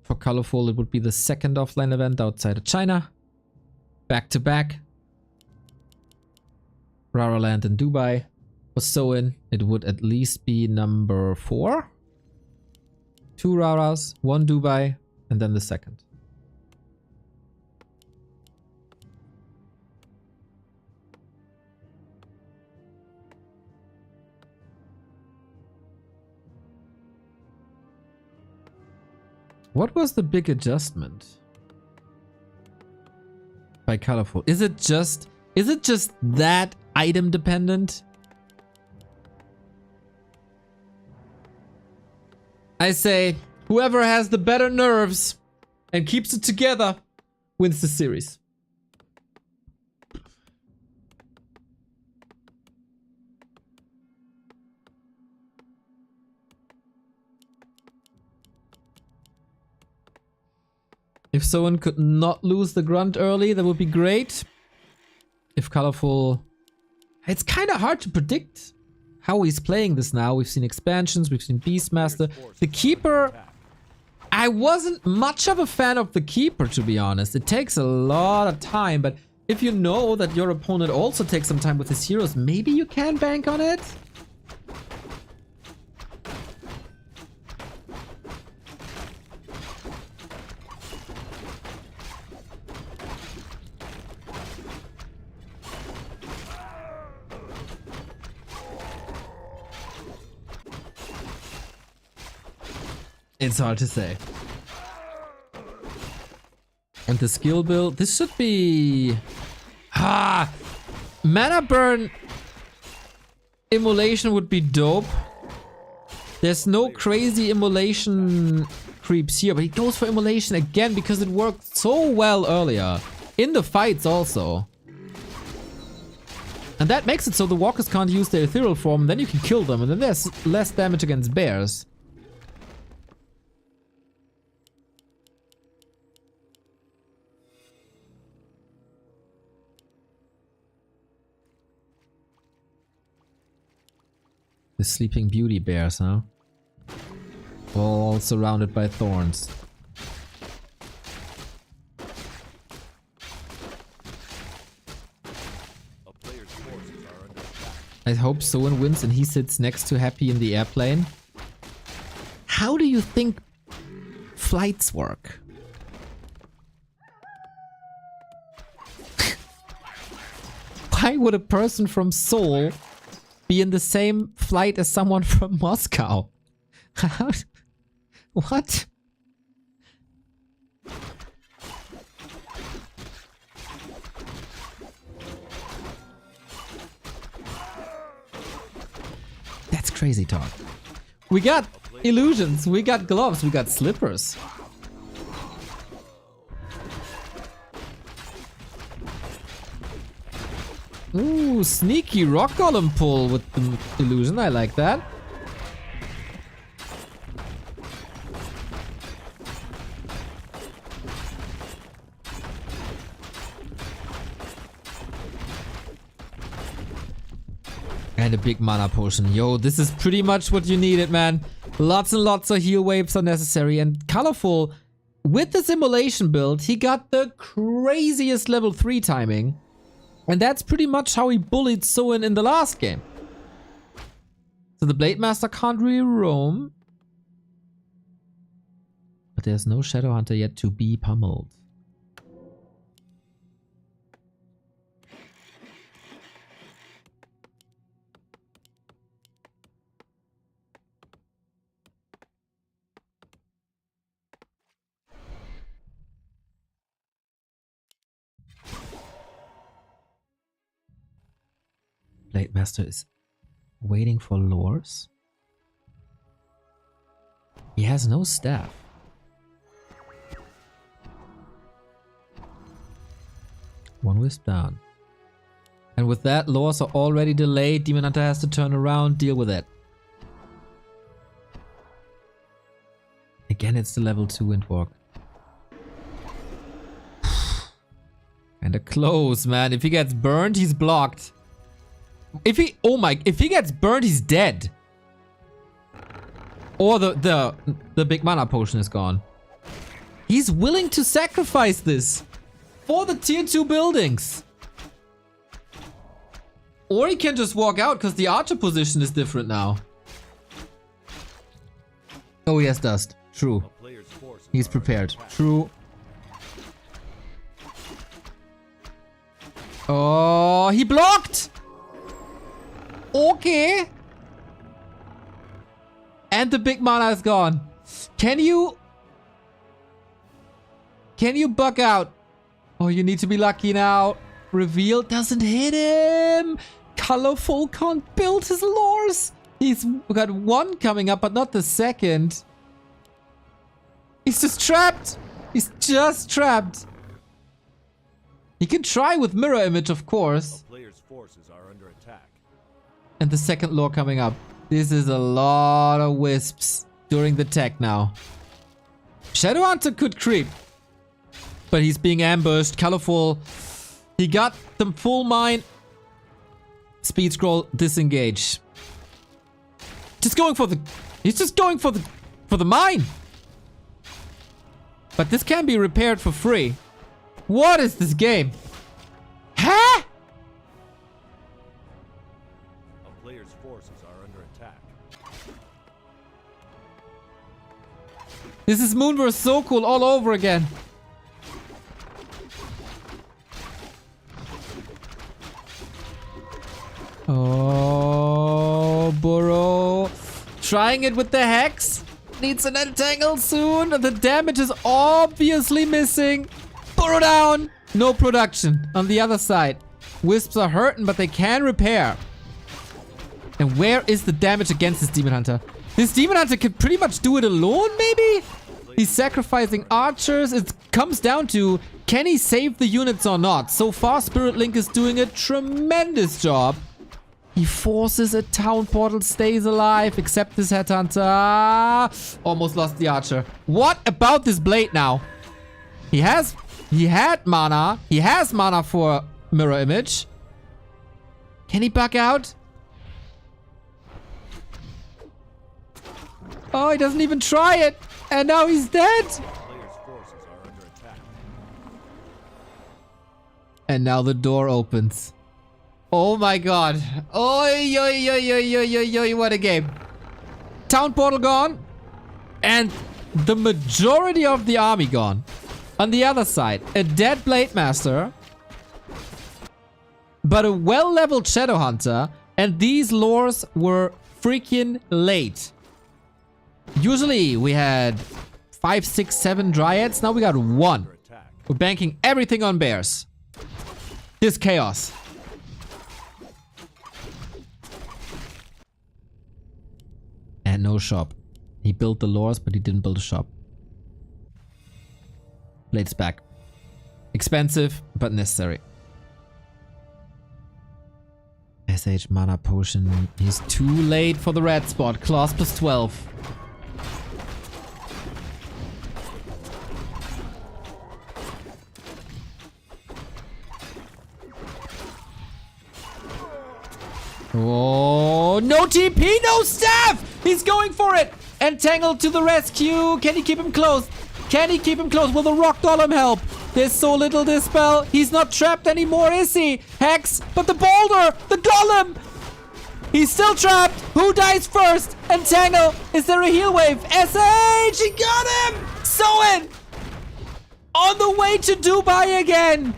For Colorful, it would be the second offline event outside of China. Back to back. Rara Land in Dubai. For Soin, it would at least be number 4. 2 Raras, 1 Dubai, and then the second. What was the big adjustment by Colorful? Is it just that item dependent? I say, whoever has the better nerves and keeps it together wins the series. If Soin could not lose the grunt early, that would be great. If Colorful... It's kind of hard to predict how he's playing this now. We've seen expansions, we've seen Beastmaster. The Keeper... I wasn't much of a fan of the Keeper, to be honest. It takes a lot of time, but if you know that your opponent also takes some time with his heroes, maybe you can bank on it? It's hard to say. And the skill build, this should be... Mana burn immolation would be dope. There's no crazy immolation creeps here, but he goes for immolation again because it worked so well earlier. In the fights also. And that makes it so the walkers can't use their ethereal form, then you can kill them, and then there's less damage against bears. The Sleeping Beauty bears, huh? All surrounded by thorns. I hope Soin wins and he sits next to Happy in the airplane. How do you think flights work? Why would a person from Seoul be in the same flight as someone from Moscow? What? That's crazy talk. We got illusions, we got gloves, we got slippers. Ooh, sneaky rock golem pull with the illusion. I like that. And a big mana potion. Yo, this is pretty much what you needed, man. Lots and lots of heal waves are necessary. And Colorful, with the simulation build, he got the craziest level 3 timing. And that's pretty much how he bullied Soin in the last game. So the Blade Master can't really roam. But there's no Shadow Hunter yet to be pummeled. Blade Master is waiting for lures. He has no staff. One wisp down. And with that, lures are already delayed. Demon Hunter has to turn around, deal with it. Again, it's the level 2 Windwalk. And a close, man. If he gets burned, he's blocked. If he gets burned, he's dead. Or the big mana potion is gone. He's willing to sacrifice this for the tier 2 buildings. Or he can just walk out because the archer position is different now. Oh, he has dust. True. He's prepared. True. Oh, he blocked! Okay. And the big mana is gone. Can you bug out? Oh, you need to be lucky now. Reveal doesn't hit him. Colorful can't build his lures. He's got one coming up, but not the second. He's just trapped. He's just trapped. He can try with mirror image, of course. Player's forces are under attack. And the second lore coming up. This is a lot of wisps during the tech now. Shadow Hunter could creep. But he's being ambushed. Colorful. He got the full mine. Speed scroll, disengage. Just going for the... He's just going for the mine. But this can be repaired for free. What is this game? Huh? A player's forces are under attack. This is Moonverse so cool all over again. Oh, Burrow. Trying it with the Hex. Needs an entangle soon. The damage is obviously missing. Burrow down. No production on the other side. Wisps are hurting, but they can repair. And where is the damage against this Demon Hunter? This Demon Hunter can pretty much do it alone, maybe? He's sacrificing archers. It comes down to, can he save the units or not? So far, Spirit Link is doing a tremendous job. He forces a town portal, stays alive, except this Headhunter. Almost lost the archer. What about this blade now? He had mana. He has mana for mirror image. Can he back out? Oh, he doesn't even try it. And now he's dead. Player's forces are under attack. And now the door opens. Oh my god. Oi, oi, oi, oi, oi, oi, oi, what a game. Town portal gone. And the majority of the army gone. On the other side, a dead Blade Master. But a well-leveled Shadow Hunter. And these lures were freaking late. Usually we had 5, 6, 7 Dryads. Now we got 1. We're banking everything on bears. This chaos. And no shop. He built the lures, but he didn't build a shop. Blade's back. Expensive, but necessary. SH mana potion. He's too late for the red spot. Claws plus 12. Oh, no TP, no staff! He's going for it! Entangled to the rescue! Can he keep him close? Can he keep him close? Will the Rock Golem help? There's so little dispel. He's not trapped anymore, is he? Hex, but the boulder, the Golem. He's still trapped. Who dies first? Entangle. Is there a heal wave? SH, he got him. Soin on the way to Dubai again.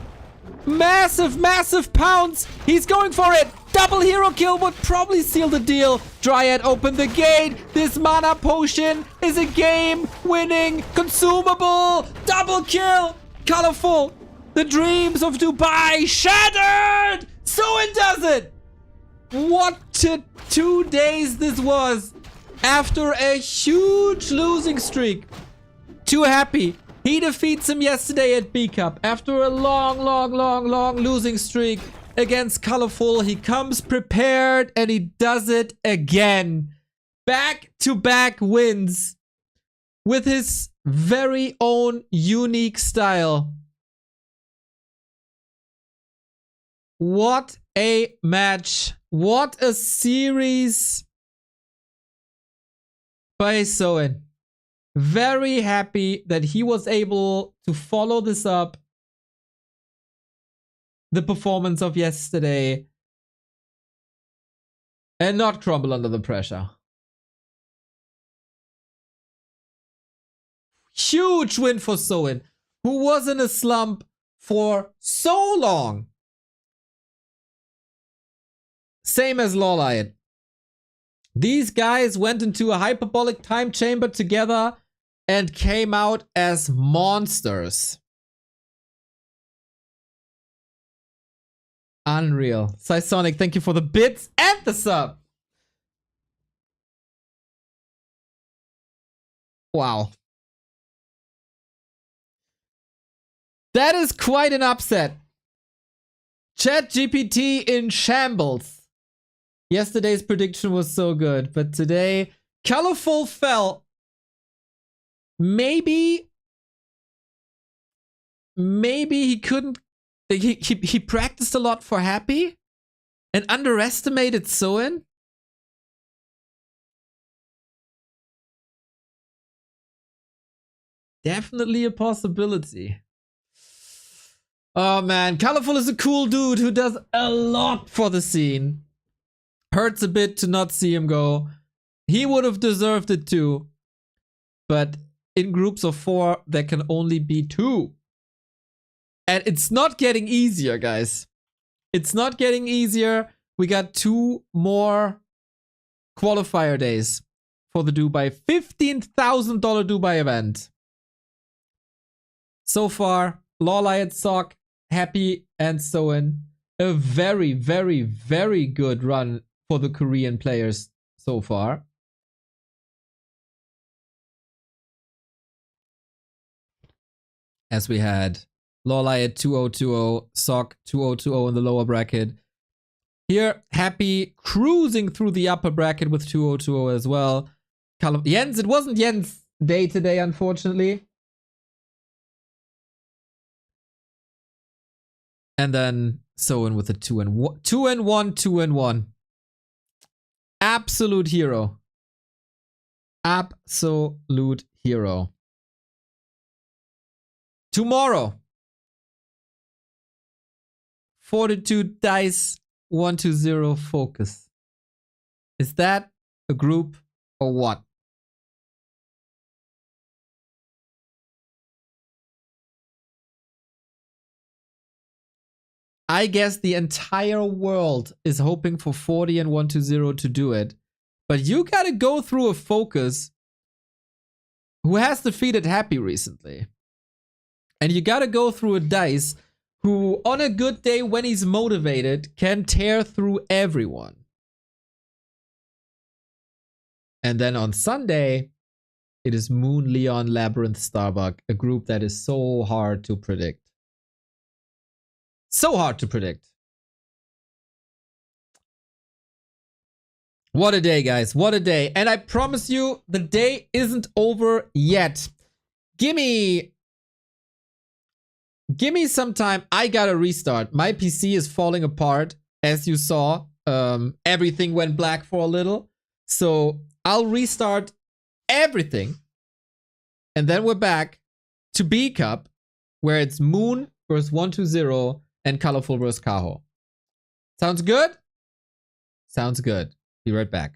Massive, massive pounce. He's going for it. Double hero kill would probably seal the deal. Dryad opened the gate. This mana potion is a game-winning consumable. Double kill. Colorful. The dreams of Dubai shattered. Soin does it. What 2 days this was. After a huge losing streak. Too happy. He defeats him yesterday at B Cup. After a long losing streak against Colorful, he comes prepared and he does it again. Back-to-back wins with his very own unique style. What a match. What a series by Soin. Very happy that he was able to follow this up. The performance of yesterday. And not crumble under the pressure. Huge win for Soin, who was in a slump for so long. Same as Lawlight. These guys went into a hyperbolic time chamber together and came out as monsters. Unreal. Sonic, thank you for the bits and the sub. Wow. That is quite an upset. ChatGPT in shambles. Yesterday's prediction was so good, but today, Colorful fell. Maybe he couldn't. He practiced a lot for Happy and underestimated Soin. Definitely a possibility. Oh man, Colorful is a cool dude who does a lot for the scene. Hurts a bit to not see him go. He would have deserved it too. But in groups of 4, there can only be 2. And it's not getting easier, guys. It's not getting easier. We got 2 more qualifier days for the Dubai $15,000 Dubai event. So far, Lawlight, Sock, Happy, and Soin. A very, very, very good run for the Korean players so far. As we had Lawlight 2020, Sock 2020 in the lower bracket. Here, Happy cruising through the upper bracket with 2020 as well. Jens, it wasn't Jens' day today, unfortunately. And then Soin with a 2-1, 2-1. Absolute hero. Absolute hero. Tomorrow. Fortitude Dice 120 Focus. Is that a group or what? I guess the entire world is hoping for 40 and 120 to do it. But you gotta go through a Focus who has defeated Happy recently. And you gotta go through a Dice who, on a good day when he's motivated, can tear through everyone. And then on Sunday, it is Moon, Leon, Labyrinth, Starbuck, a group that is so hard to predict. So hard to predict. What a day, guys. What a day. And I promise you, the day isn't over yet. Gimme some time. I gotta restart. My PC is falling apart, as you saw. Everything went black for a little. So I'll restart everything. And then we're back to B Cup, where it's Moon versus 120 and Colorful versus Kaho. Sounds good? Sounds good. Be right back.